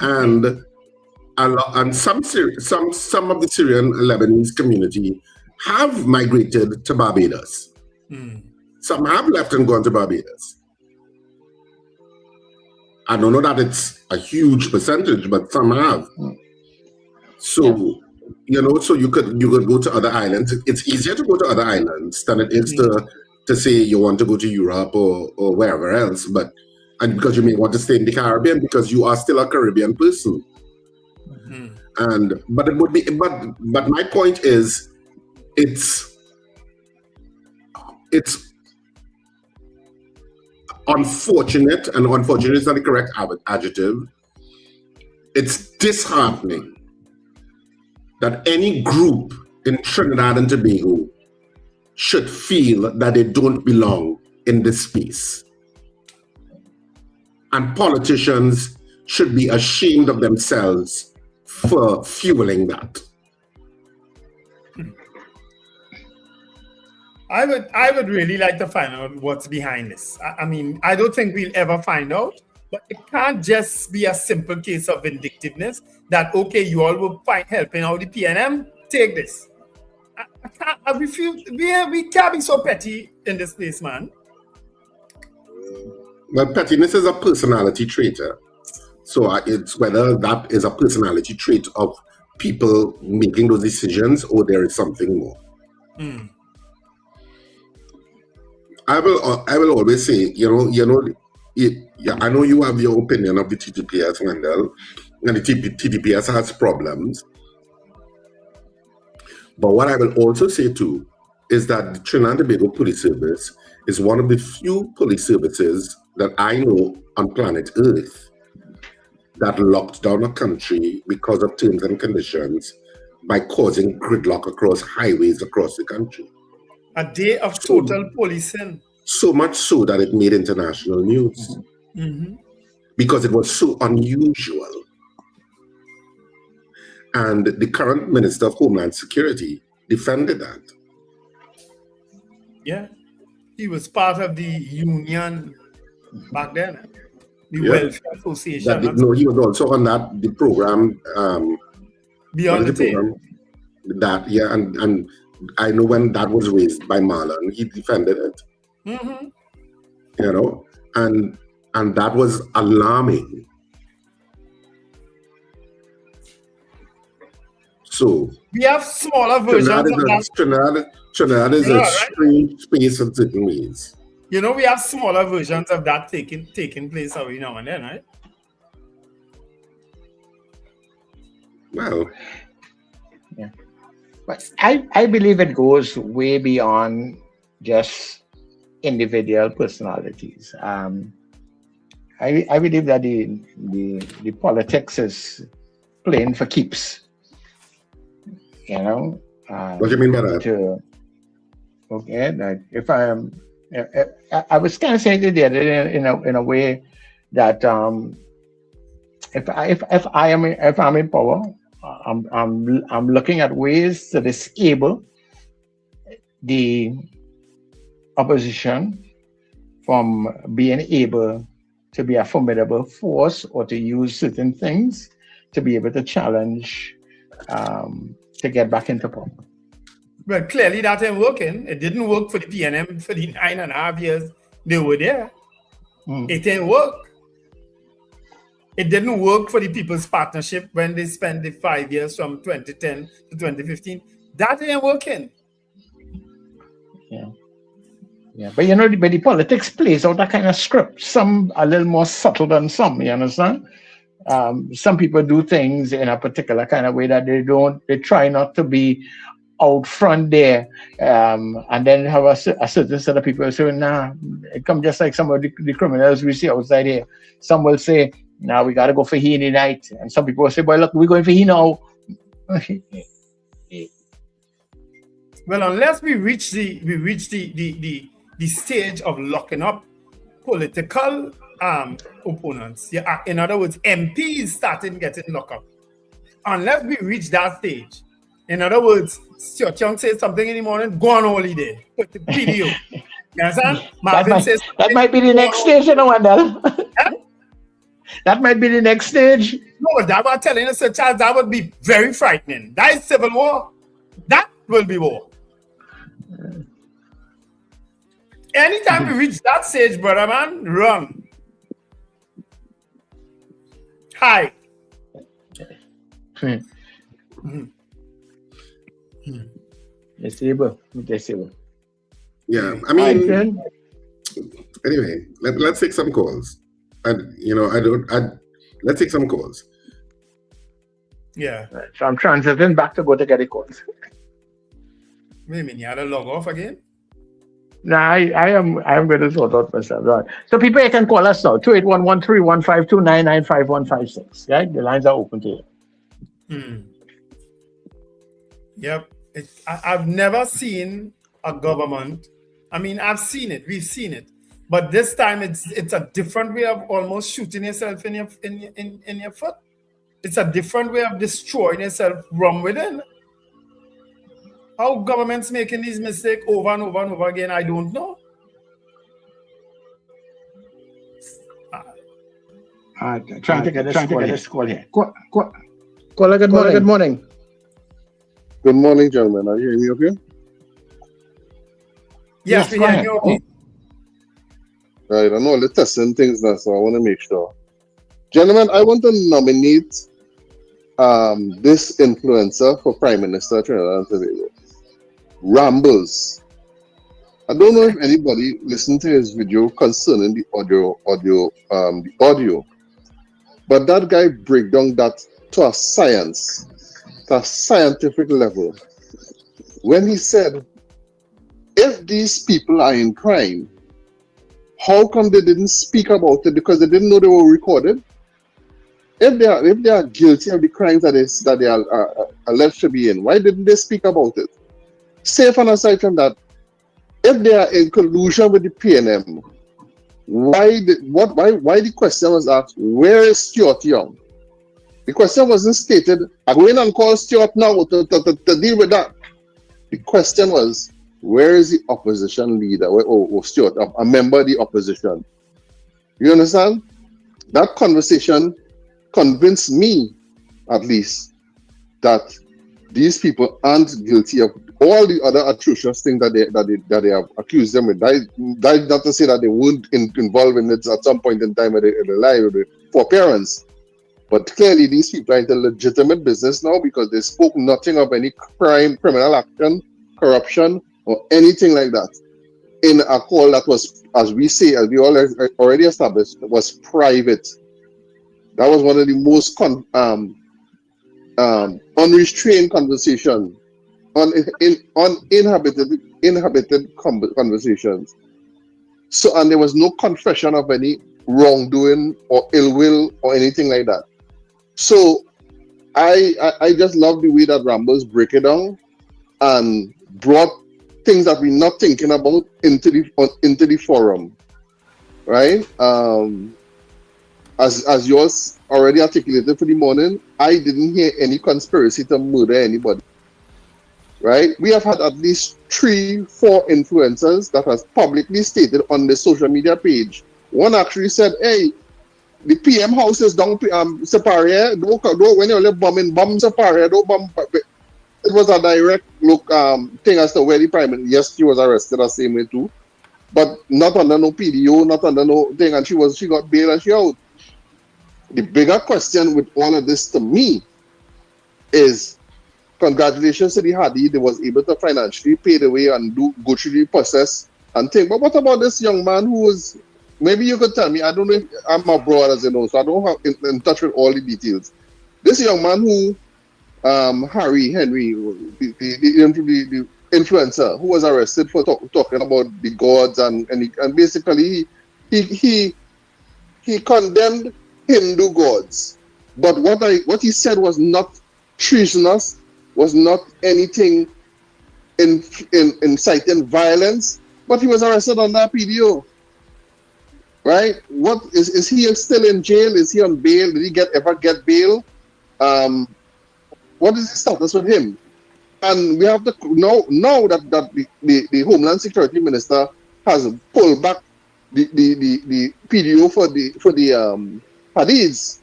Speaker 4: some of the Syrian Lebanese community have migrated to Barbados. Some have left and gone to Barbados. I don't know that it's a huge percentage, but some have. So so you could go to other islands. It's easier to go to other islands than it is to say you want to go to Europe or wherever else, and because you may want to stay in the Caribbean because you are still a Caribbean person. But it would be, but my point is, it's unfortunate, and unfortunate is not the correct adjective. It's disheartening that any group in Trinidad and Tobago should feel that they don't belong in this space. And politicians should be ashamed of themselves for fueling that.
Speaker 17: I would really like to find out what's behind this. I mean, I don't think we'll ever find out, but it can't just be a simple case of vindictiveness that, okay, you all will helping out the PNM, take this. I refuse. We can't be so petty in this place, man.
Speaker 4: Well, pettiness is a personality trait. So it's whether that is a personality trait of people making those decisions or there is something more. I will always say, I know you have your opinion of the TTPS, Wendell, and the TTPS has problems. But what I will also say too is that the Trinidad and Tobago Police Service is one of the few police services that I know on planet Earth that locked down a country because of terms and conditions by causing gridlock across highways across the country.
Speaker 17: A day of total policing.
Speaker 4: So much so that it made international news. Because it was so unusual. And the current Minister of Homeland Security defended that.
Speaker 17: Yeah. He was part of the union back then. Welfare Association.
Speaker 4: No, he was also on the program.
Speaker 17: Beyond the Tape.
Speaker 4: That, and I know when that was raised by Marlon, he defended it.
Speaker 17: Mm-hmm.
Speaker 4: You know, and that was alarming. So
Speaker 17: we have smaller versions of that.
Speaker 4: Trinidad is a strange space in certain ways.
Speaker 17: You know, we have smaller versions of that taking place every now and then, right?
Speaker 4: Well,
Speaker 16: yeah. But I believe it goes way beyond just individual personalities. I believe that the politics is playing for keeps. You know.
Speaker 4: What do you mean by that?
Speaker 16: Okay, that if I was kind of saying it the other day in a way that if I'm in power, I'm looking at ways to disable the opposition from being able to be a formidable force or to use certain things to be able to challenge to get back into power.
Speaker 17: Well, clearly that ain't working. It didn't work for the PNM for the 9.5 years they were there. It ain't work. It didn't work for the People's Partnership when they spent the 5 years from 2010 to 2015. That ain't working.
Speaker 16: Yeah, but you know, but the politics plays out that kind of script. Some a little more subtle than some, you understand? Some people do things in a particular kind of way that they try not to be out front there, and then have a certain set of people say, nah, it come just like some of the criminals we see outside here. Some will say, nah, we got to go for he in the night. And some people will say, well, look, we're going for he now.
Speaker 17: Well, unless we reach the stage of locking up political opponents, in other words, MPs starting getting locked up. Unless we reach that stage, in other words, Stuart Young says something in the morning, go on holiday, put the video. You understand?
Speaker 16: That might be the next stage, you know, Wendell. That might be the next stage.
Speaker 17: No, that was telling us, Charles, that would be very frightening. That is civil war. That will be war. Anytime we reach that stage, brother man, run. Hi.
Speaker 4: Yeah, I mean, anyway, let's take some calls. Let's take some calls.
Speaker 17: Yeah.
Speaker 16: So I'm transiting back to go to get the calls.
Speaker 17: Wait a minute, you had to log off again?
Speaker 16: No, I am going to sort out myself. Right. So people, you can call us now, 281-13152995156. Right? The lines are open to you.
Speaker 17: Yep. I've never seen a government. I mean, I've seen it. We've seen it. But this time it's a different way of almost shooting yourself in your foot. It's a different way of destroying yourself from within. How governments making these mistakes over and over and over again, I don't know.
Speaker 16: Trying to get this call here. Caller, good morning.
Speaker 1: Good morning, gentlemen. Are you hearing me okay?
Speaker 17: Yes, we hear you okay.
Speaker 1: Right, I know the testing things now, so I want to make sure. Gentlemen, I want to nominate this influencer for Prime Minister of Trinidad and Tobago. Rambles. I don't know if anybody listened to his video concerning the audio. But that guy break down that to a scientific level. When he said, if these people are in crime, how come they didn't speak about it because they didn't know they were recorded? If they are guilty of the crimes that they are alleged to be in, why didn't they speak about it? Safe and aside from that, if they are in collusion with the PNM, why the question was asked, where is Stuart Young? The question wasn't stated, I'm going and call Stuart now to deal with that. The question was, where is the opposition leader? Or Stuart, a member of the opposition? You understand? that conversation convinced me, at least, that these people aren't guilty of all the other atrocious things that they have accused them with. That not to say that they weren't involved in it at some point in time in their life with the forbearance. But clearly, these people are into legitimate business now because they spoke nothing of any crime, criminal action, corruption, or anything like that in a call that was, as we all already established, was private. That was one of the most unrestrained conversation, uninhabited conversations. So, and there was no confession of any wrongdoing or ill will or anything like that. So, I just love the way that Rambles break it down and brought things that we're not thinking about into the forum, right? As yours already articulated for the morning, I didn't hear any conspiracy to murder anybody, right? We have had at least 3-4 influencers that has publicly stated on the social media page. One actually said, hey, the PM house is down Separia, don't when you're bombing Separia, don't bomb. It was a direct look thing as to where the prime minister, yes, she was arrested the same way too, but not under no PDO, not under no thing, and she got bail and she out. The bigger question with all of this to me is congratulations to the Hadi, they was able to financially pay the way and go through the process and think. But what about this young man who was, maybe you could tell me, I don't know if I'm abroad as you know, so I don't have in touch with all the details. This young man who Henry, the influencer who was arrested for talking about the gods and basically he condemned Hindu gods, but what he said was not treasonous, was not anything inciting violence, but he was arrested on that PDO, right? What is he still in jail? Is he on bail? Did he ever get bail? What is the status with him? And we have to know that the Homeland Security Minister has pulled back the PDO for the Hadiths,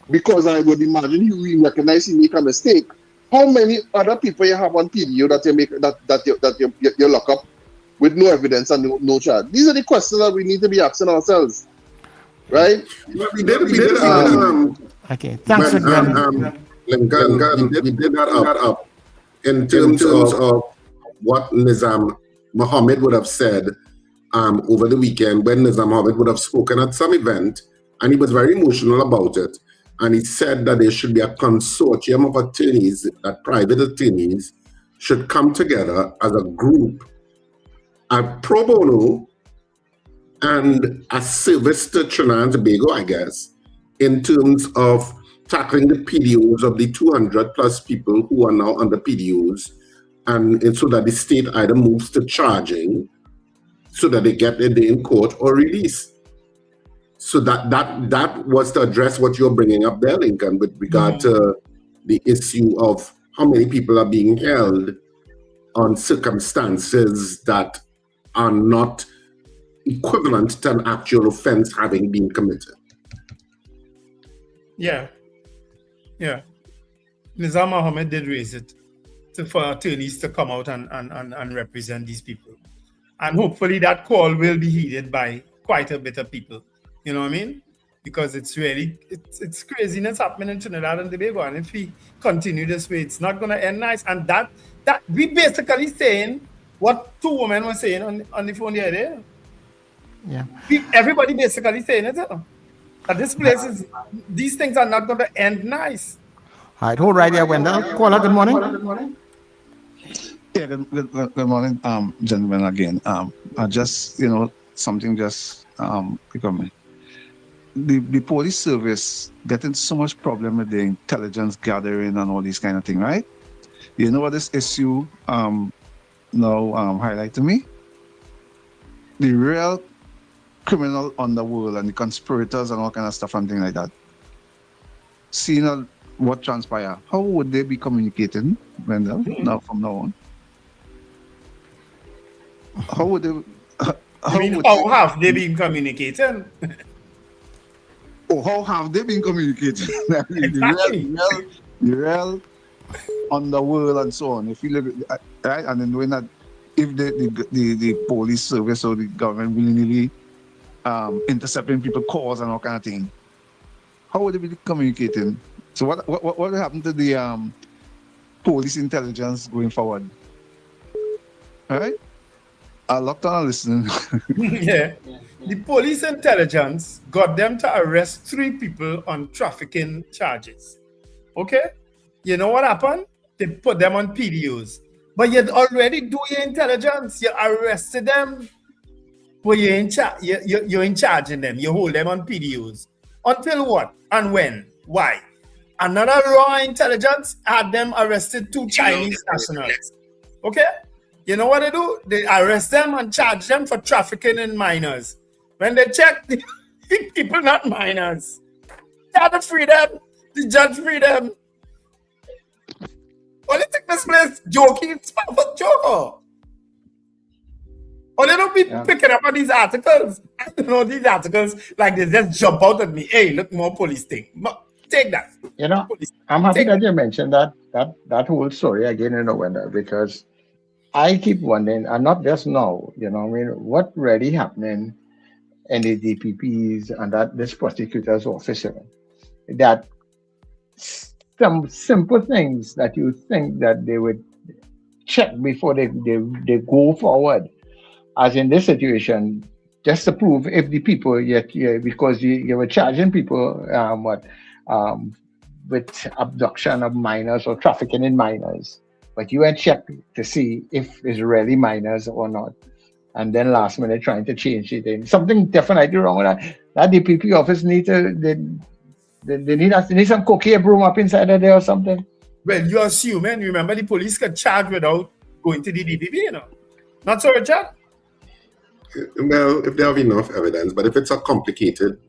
Speaker 1: because I would imagine he recognized he make a mistake. How many other people you have on PDO that you lock up with no evidence and no charge? These are the questions that we need to be asking ourselves, right?
Speaker 4: We did
Speaker 2: okay, thanks for
Speaker 4: Lincoln, we did that up in terms of what Nizam Mohammed would have said over the weekend when Nizam Mohammed would have spoken at some event, and he was very emotional about it. And he said that there should be a consortium of attorneys, that private attorneys should come together as a group, a pro bono, and a service to Trinidad and Tobago, I guess, in terms of tackling the PDOs of the 200 plus people who are now under PDOs, and so that the state either moves to charging so that they get their day in court or release. So that was to address what you're bringing up there, Lincoln, with regard to the issue of how many people are being held on circumstances that are not equivalent to an actual offense having been committed.
Speaker 17: Yeah. Nizam Mohammed did raise it for attorneys to come out and represent these people. And hopefully that call will be heeded by quite a bit of people. You know what I mean? Because it's really, it's craziness happening in Trinidad and Tobago. And if we continue this way, it's not going to end nice. And that we basically saying what two women were saying on the phone the other day.
Speaker 2: Yeah.
Speaker 17: Everybody basically saying it. That this place these things are not going to end nice.
Speaker 2: All right, hold right there, Wendell. Caller, good morning.
Speaker 13: Yeah, good morning, gentlemen, again. I just, something just pick on me. The police service getting so much problem with the intelligence gathering and all these kind of thing, right? You know what this issue now highlight to me? The real criminal underworld and the conspirators and all kind of stuff and things like that. Seeing what transpire, how would they be communicating, Wendell, from now on? How would they?
Speaker 17: How have they been communicating?
Speaker 13: how have they been communicating?
Speaker 17: Exactly.
Speaker 13: the real underworld and so on. If you look at right, and then knowing that if the police service or the government really intercepting people's calls and all kind of thing, how would they be communicating? So what will happen to the police intelligence going forward? All right, I locked on listening.
Speaker 17: Yeah. The police intelligence got them to arrest 3 people on trafficking charges. Okay? You know what happened? They put them on PDOs. But you already do your intelligence. You arrested them. But you're in charging them. You hold them on PDOs. Until what? And when? Why? Another raw intelligence had them arrested 2 Chinese nationals. Okay? You know what they do? They arrest them and charge them for trafficking in minors. When they check, the people not minors. They had to free them. The judge free them. What do you think this place joking? It's a joke. Or they don't be picking up on these articles. I don't know these articles like they just jump out at me. Hey, look, more police thing. Take that.
Speaker 16: You know, I'm happy that you mentioned that whole story again in November, because I keep wondering, and not just now, you know, I mean, what really happening in the DPPs and that this prosecutor's office, that some simple things that you think that they would check before they go forward, as in this situation, just to prove if the people because you were charging people with abduction of minors or trafficking in minors, but you had checked to see if it's really minors or not, and then last minute trying to change it. And something definitely wrong with that. That DPP office need some cocaine broom up inside of there or something.
Speaker 17: Well, you assume, and remember the police can charge without going to the DPP, you know. Not so, Richard?
Speaker 4: Well, if they have enough evidence, but if it's a complicated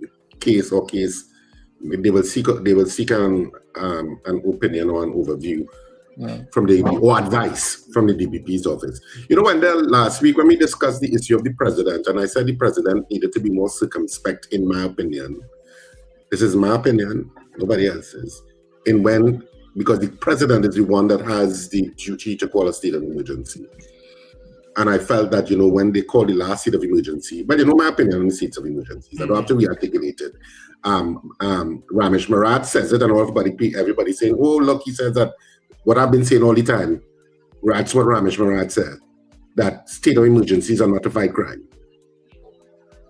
Speaker 4: case, they will seek an opinion or an overview from the or advice from the DPP's office. You know, when last week when we discussed the issue of the president, and I said the president needed to be more circumspect, in my opinion. This is my opinion, nobody else's. Because the president is the one that has the duty to call a state of emergency. And I felt that, you know, when they call the last state of emergency, but you know my opinion on the states of emergencies, I don't have to re-articulate it. Ramesh Marat says it, and everybody saying, oh, look, he says that. What I've been saying all the time, that's what Ramesh Marat said, that state of emergencies are not to fight crime.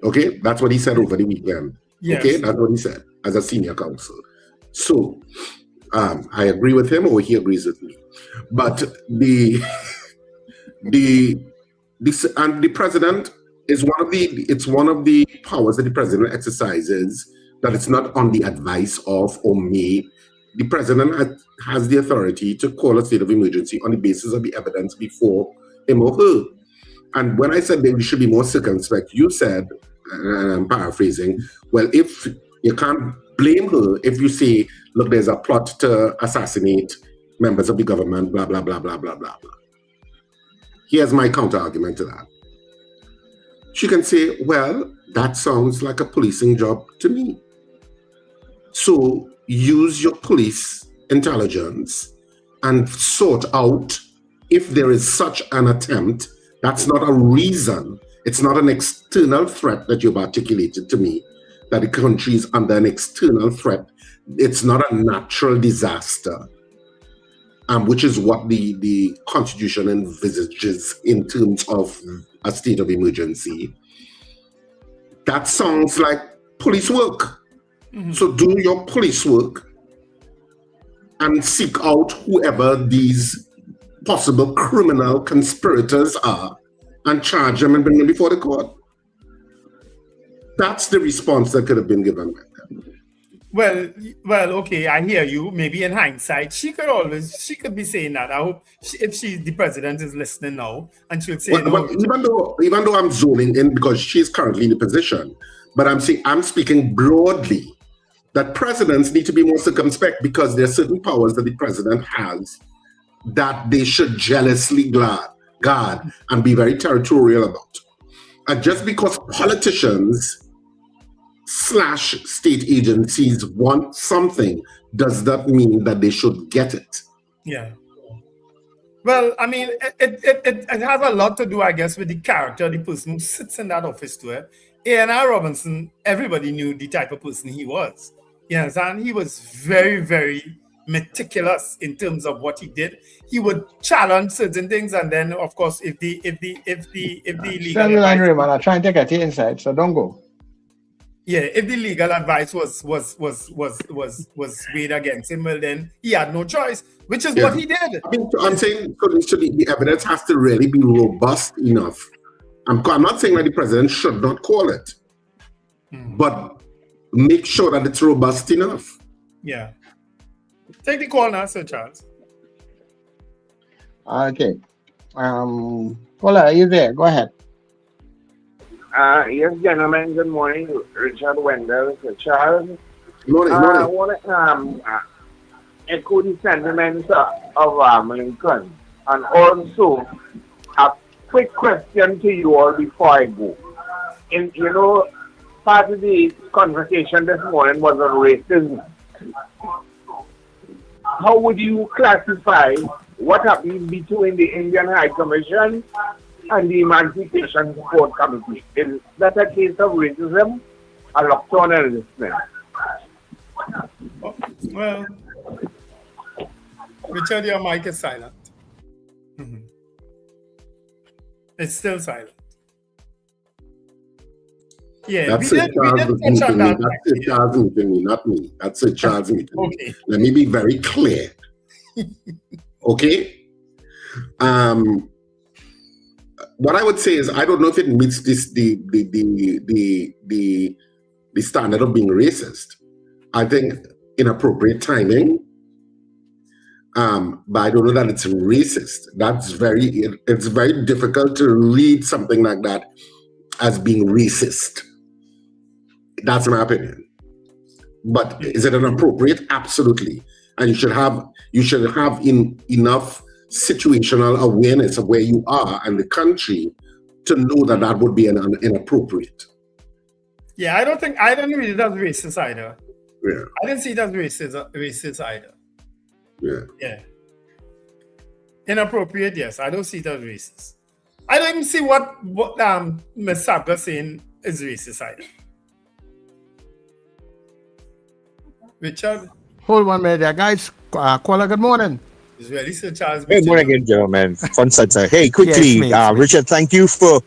Speaker 4: Okay? That's what he said over the weekend.
Speaker 17: Yes.
Speaker 4: Okay? That's what he said as a senior counsel. So, I agree with him, or he agrees with me. But the president is one of the powers that the president exercises, that it's not on the advice of or me. The president has the authority to call a state of emergency on the basis of the evidence before him or her. And when I said that we should be more circumspect, you said, and I'm paraphrasing, well, if you can't blame her if you say, look, there's a plot to assassinate members of the government, blah, blah, blah, blah, blah, blah, blah. Here's my counter argument to that. She can say, well, that sounds like a policing job to me. So use your police intelligence and sort out if there is such an attempt. That's not a reason. It's not an external threat that you've articulated to me, that the country is under an external threat. It's not a natural disaster, which is what the Constitution envisages in terms of a state of emergency. That sounds like police work. Mm-hmm. So do your police work and seek out whoever these possible criminal conspirators are and charge them and bring them before the court. That's the response that could have been given.
Speaker 17: Well, okay, I hear you. Maybe in hindsight, she could be saying that. I hope if the president is listening now, and she'll say,
Speaker 4: well, even though I'm zooming in because she's currently in the position, but I'm speaking broadly that presidents need to be more circumspect because there are certain powers that the president has that they should jealously guard and be very territorial about. And just because politicians state agencies want something does not mean that they should get it.
Speaker 17: Yeah. Well, I mean, it has a lot to do, I guess, with the character of the person who sits in that office to it. A.N.R. Robinson, everybody knew the type of person he was. You understand? He was very, very meticulous in terms of what he did. He would challenge certain things, and then, of course, if the legal
Speaker 16: advice, man, I try and take it inside, so don't go.
Speaker 17: Yeah, if the legal advice was weighed against him, well, then he had no choice, which is what he did.
Speaker 4: I mean, I'm saying so the evidence has to really be robust enough. I'm not saying that the president should not call it, but make sure that it's robust enough.
Speaker 17: Yeah. Take the call now, Sir Charles.
Speaker 16: Okay. Paula, are you there? Go ahead.
Speaker 15: Yes, gentlemen. Good morning, Richard, Wendell, Sir Charles.
Speaker 4: Good morning.
Speaker 15: I want to echo the sentiments of Lincoln, and also a quick question to you all before I go. Part of the conversation this morning was on racism. How would you classify what happened between the Indian High Commission and the Emancipation Support Committee? Is that a case of racism? I looked on and listening.
Speaker 17: Well, Richard, your mic is silent. It's still silent. Yeah,
Speaker 4: That's it, Charles meeting me. That's it, Charles meeting me, not me. That's it, Charles meeting me.
Speaker 17: Okay.
Speaker 4: Let me be very clear. Okay? What I would say is I don't know if it meets the standard of being racist. I think inappropriate timing. But I don't know that it's racist. It's very difficult to read something like that as being racist. That's my opinion. But is it inappropriate? Absolutely. And you should have enough situational awareness of where you are and the country to know that would be inappropriate.
Speaker 17: Yeah, I don't read it as racist either.
Speaker 4: Yeah.
Speaker 17: I didn't see it as racist either. Yeah. Inappropriate, yes. I don't see it as racist. I don't even see what Ms. Sabga saying is racist either. Richard?
Speaker 16: Hold 1 minute there, guys. Caller, good morning.
Speaker 17: It's really Sir Charles.
Speaker 7: Good morning again, gentlemen. Fun sunset. Hey, quickly,
Speaker 16: Yes,
Speaker 7: Richard, thank you for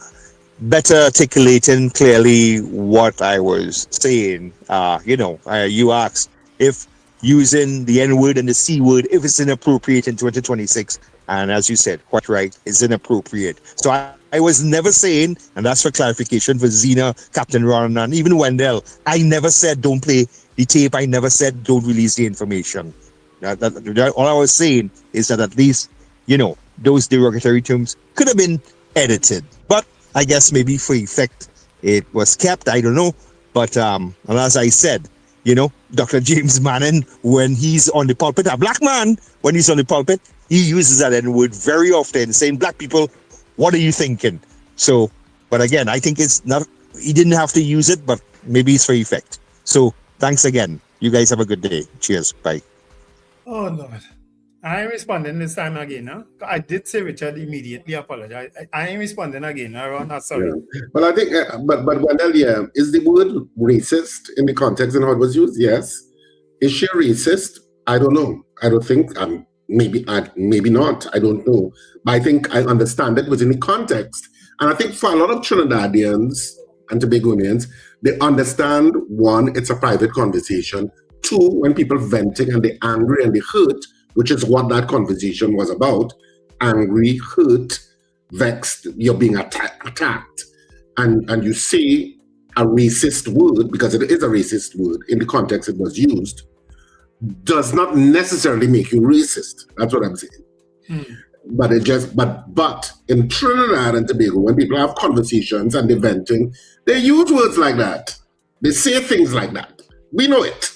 Speaker 7: better articulating clearly what I was saying. You asked if using the N-word and the C-word, if it's inappropriate in 2026. And as you said, quite right, it's inappropriate. So I was never saying, and that's for clarification for Zena, Captain Ron, and even Wendell, I never said don't play the tape. I never said don't release the information. All I was saying is that at least, those derogatory terms could have been edited. But I guess maybe for effect, it was kept. I don't know. But and as I said, Dr. James Manning, when he's on the pulpit, a black man, when he's on the pulpit, he uses that N-word very often, saying, black people, what are you thinking? So, but again, I think it's not, he didn't have to use it, but maybe it's for effect. So, thanks again. You guys have a good day. Cheers. Bye.
Speaker 17: Oh, Lord. I ain't responding this time again. Huh? I did say Richard immediately apologize. I ain't responding again. I'm not sorry.
Speaker 4: Yeah. Well, I think, but Wendell, is the word racist in the context and how it was used? Yes. Is she racist? I don't know. I don't think, maybe not. I don't know. But I think I understand it within the context. And I think for a lot of Trinidadians and Tobagonians, they understand, one, it's a private conversation. Two, when people venting and they're angry and they hurt, which is what that conversation was about, angry, hurt, vexed, you're being attacked. And you say a racist word, because it is a racist word in the context it was used, does not necessarily make you racist. That's what I'm saying. But it just, but in Trinidad and Tobago, when people have conversations and they're venting, they use words like that. They say things like that. We know it.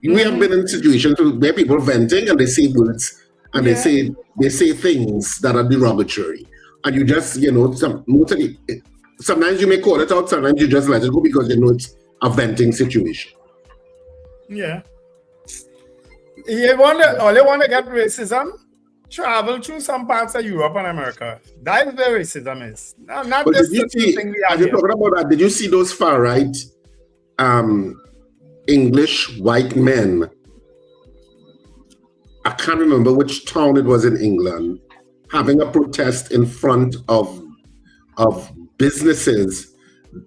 Speaker 4: We have been in situations where people venting and they say words and they say things that are derogatory. And you just, sometimes you may call it out, sometimes you just let it go because you know it's a venting situation.
Speaker 17: Yeah. All you want to get racism? Travel through some parts of Europe and America. That is where racism is. Not
Speaker 4: But
Speaker 17: this
Speaker 4: did you see,
Speaker 17: thing we have
Speaker 4: as you're
Speaker 17: here.
Speaker 4: talking about that, did you see those far-right English white men? I can't remember which town it was in England, having a protest in front of businesses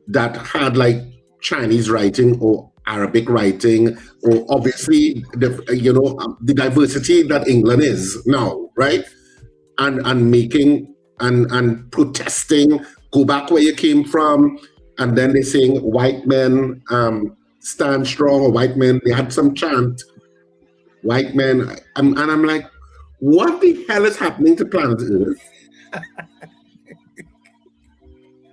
Speaker 4: that had like Chinese writing or Arabic writing, or obviously the diversity that England is now, right? And making and protesting, go back where you came from, and then they're saying white men stand strong, or white men. They had some chant, white men, and I'm like, what the hell is happening to planet Earth?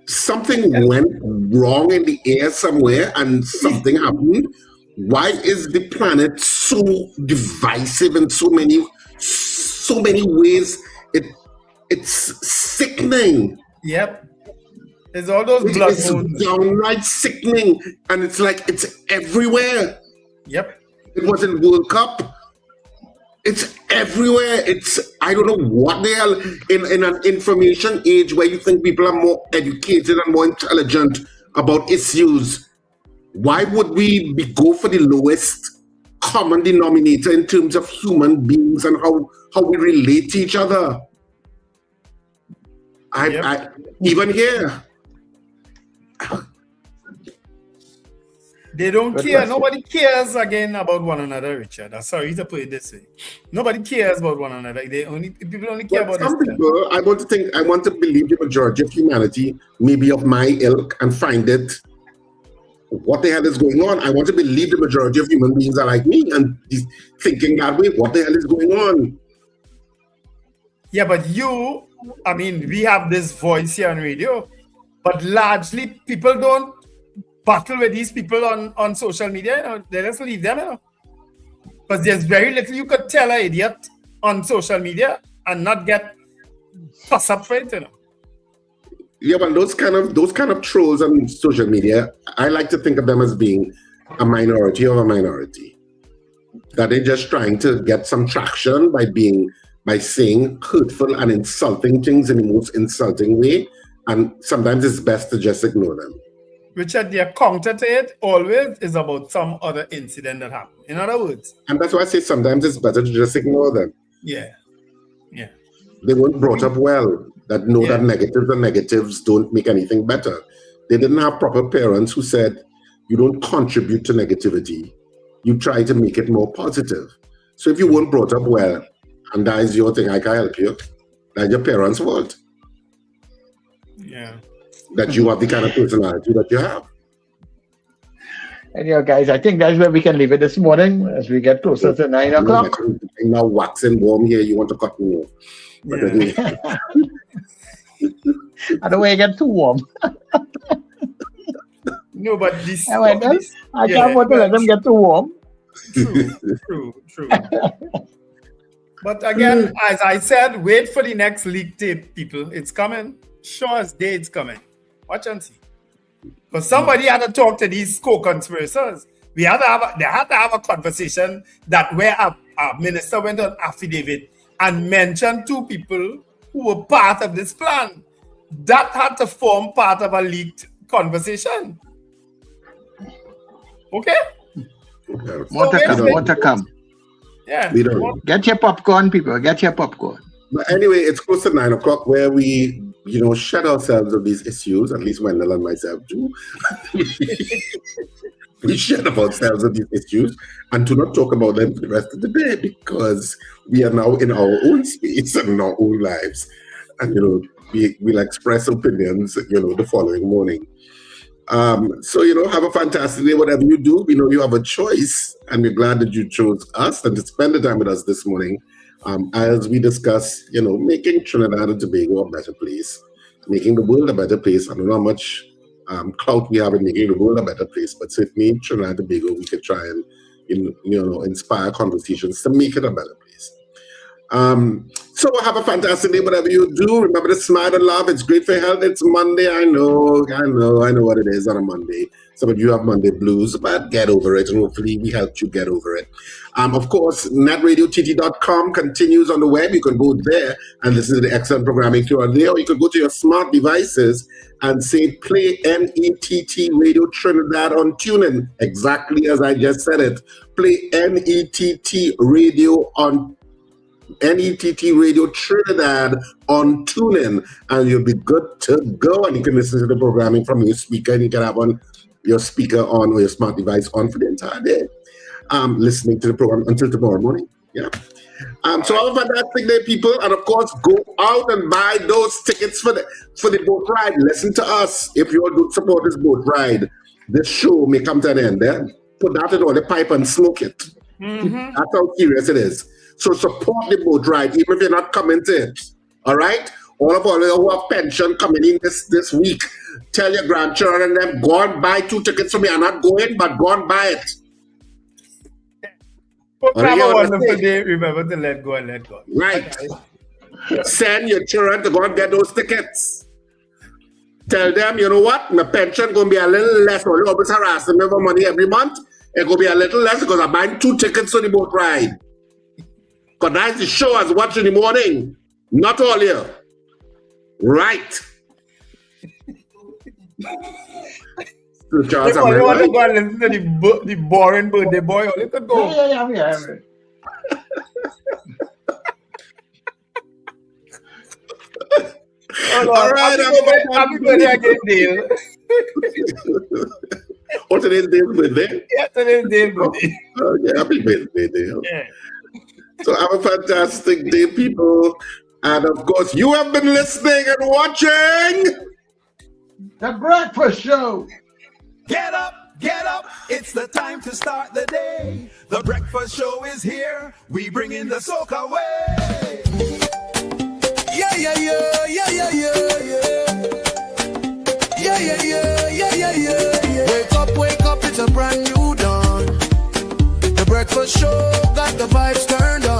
Speaker 4: Something went wrong in the air somewhere and something happened. Why is the planet so divisive in so many ways? It's sickening.
Speaker 17: Yep. It's all those blood
Speaker 4: It's
Speaker 17: moons.
Speaker 4: downright sickening. And it's like it's everywhere.
Speaker 17: Yep.
Speaker 4: It was in World Cup. It's everywhere. I don't know what the hell, in an information age where you think people are more educated and more intelligent about issues, why would we go for the lowest common denominator in terms of human beings and how we relate to each other? I even here.
Speaker 17: They don't care. Nobody cares again about one another, Richard. I'm sorry to put it this way. Nobody cares about one another. People only care about
Speaker 4: some
Speaker 17: themselves.
Speaker 4: people. I want to believe the majority of humanity may be of my ilk and find it. What the hell is going on? I want to believe the majority of human beings are like me and thinking that way. What the hell is going on?
Speaker 17: Yeah, but we have this voice here on radio, but largely people don't battle with these people on social media. They just leave them, because there's very little you could tell an idiot on social media and not get fuss up for it.
Speaker 4: Yeah, but those kind of trolls on social media, I like to think of them as being a minority of a minority. That they're just trying to get some traction by saying hurtful and insulting things in the most insulting way, and sometimes it's best to just ignore them.
Speaker 17: Richard, their counter to it always is about some other incident that happened. In other words.
Speaker 4: And that's why I say sometimes it's better to just ignore them.
Speaker 17: Yeah. Yeah.
Speaker 4: They weren't brought up well, that know that negatives and negatives don't make anything better. They didn't have proper parents who said, you don't contribute to negativity. You try to make it more positive. So if you weren't brought up well, and that is your thing, I can help you, that's your parents' fault.
Speaker 17: Yeah.
Speaker 4: That you have the kind of personality that you have.
Speaker 16: Anyhow, guys, I think that's where we can leave it this morning as we get closer to 9 o'clock.
Speaker 4: I'm now waxing warm here. You want to cut me off.
Speaker 16: Yeah. I don't want to get too warm.
Speaker 17: No, but this...
Speaker 16: I can't want to let them get too warm.
Speaker 17: True. But again, as I said, wait for the next leak tape, people. It's coming. Sure as day it's coming. Watch and see. Because somebody had to talk to these co-conspirators. They had to have a conversation that where a minister went on affidavit and mentioned two people who were part of this plan. That had to form part of a leaked conversation. Okay?
Speaker 16: More to come.
Speaker 17: Yeah.
Speaker 4: We don't.
Speaker 16: Get your popcorn, people. Get your popcorn.
Speaker 4: But anyway, it's close to 9 o'clock where we, shed ourselves of these issues, at least Wendell and myself do. We shed ourselves of these issues and do not talk about them for the rest of the day because we are now in our own space and in our own lives. And, we'll express opinions, the following morning. So, have a fantastic day, whatever you do. We know you have a choice and we're glad that you chose us and to spend the time with us this morning. As we discuss, making Trinidad and Tobago a better place, making the world a better place. I don't know how much clout we have in making the world a better place, but certainly Trinidad and Tobago, we could try and, inspire conversations to make it a better place. So have a fantastic day, whatever you do. Remember to smile and laugh. It's great for health. It's Monday. I know what it is on a Monday. Some of you have Monday blues, but get over it. And hopefully we helped you get over it. Of course, netradiott.com continues on the web. You can go there and listen to the excellent programming throughout there. Or you can go to your smart devices and say, play NETT Radio Trinidad on TuneIn. Exactly as I just said it. Play NETT Radio on NETT Radio Trinidad on TuneIn, and you'll be good to go. And you can listen to the programming from your speaker, and you can have on your speaker on or your smart device on for the entire day, listening to the program until tomorrow morning. Yeah. So have a fantastic day, people, and of course, go out and buy those tickets for the boat ride. Listen to us. If you all do support this boat ride, this show may come to an end. Put that in the pipe and smoke it. Mm-hmm. That's how serious it is. So support the boat ride, even if you're not coming to it. All right? All of who have pension coming in this week, tell your grandchildren and them, go and buy 2 tickets for me. I'm not going, but go and buy it.
Speaker 17: Have a wonderful day. Remember to let go and let go.
Speaker 4: Right. Send your children to go and get those tickets. Tell them, you know what? My pension going to be a little less. Or you always harassing me for money every month. It's going to be a little less because I'm buying 2 tickets for the boat ride. Because that's the show I was watching in the morning. Not all here. Right. So Charles,
Speaker 17: you want to go and listen to the boring birthday boy? Let it go.
Speaker 16: Yeah.
Speaker 4: All right.
Speaker 17: Happy birthday again, Dale.
Speaker 4: Oh, today's Dale's birthday?
Speaker 17: Yeah, today's Dale's birthday.
Speaker 4: Oh, yeah, happy birthday, Dale.
Speaker 17: Yeah.
Speaker 4: So have a fantastic day, people. And of course, you have been listening and watching
Speaker 16: The Breakfast Show.
Speaker 5: Get up, it's the time to start the day. The Breakfast Show is here, we bring in the soca way. Yeah. Wake up, it's a brand new dawn. The Breakfast Show got the vibes turned on.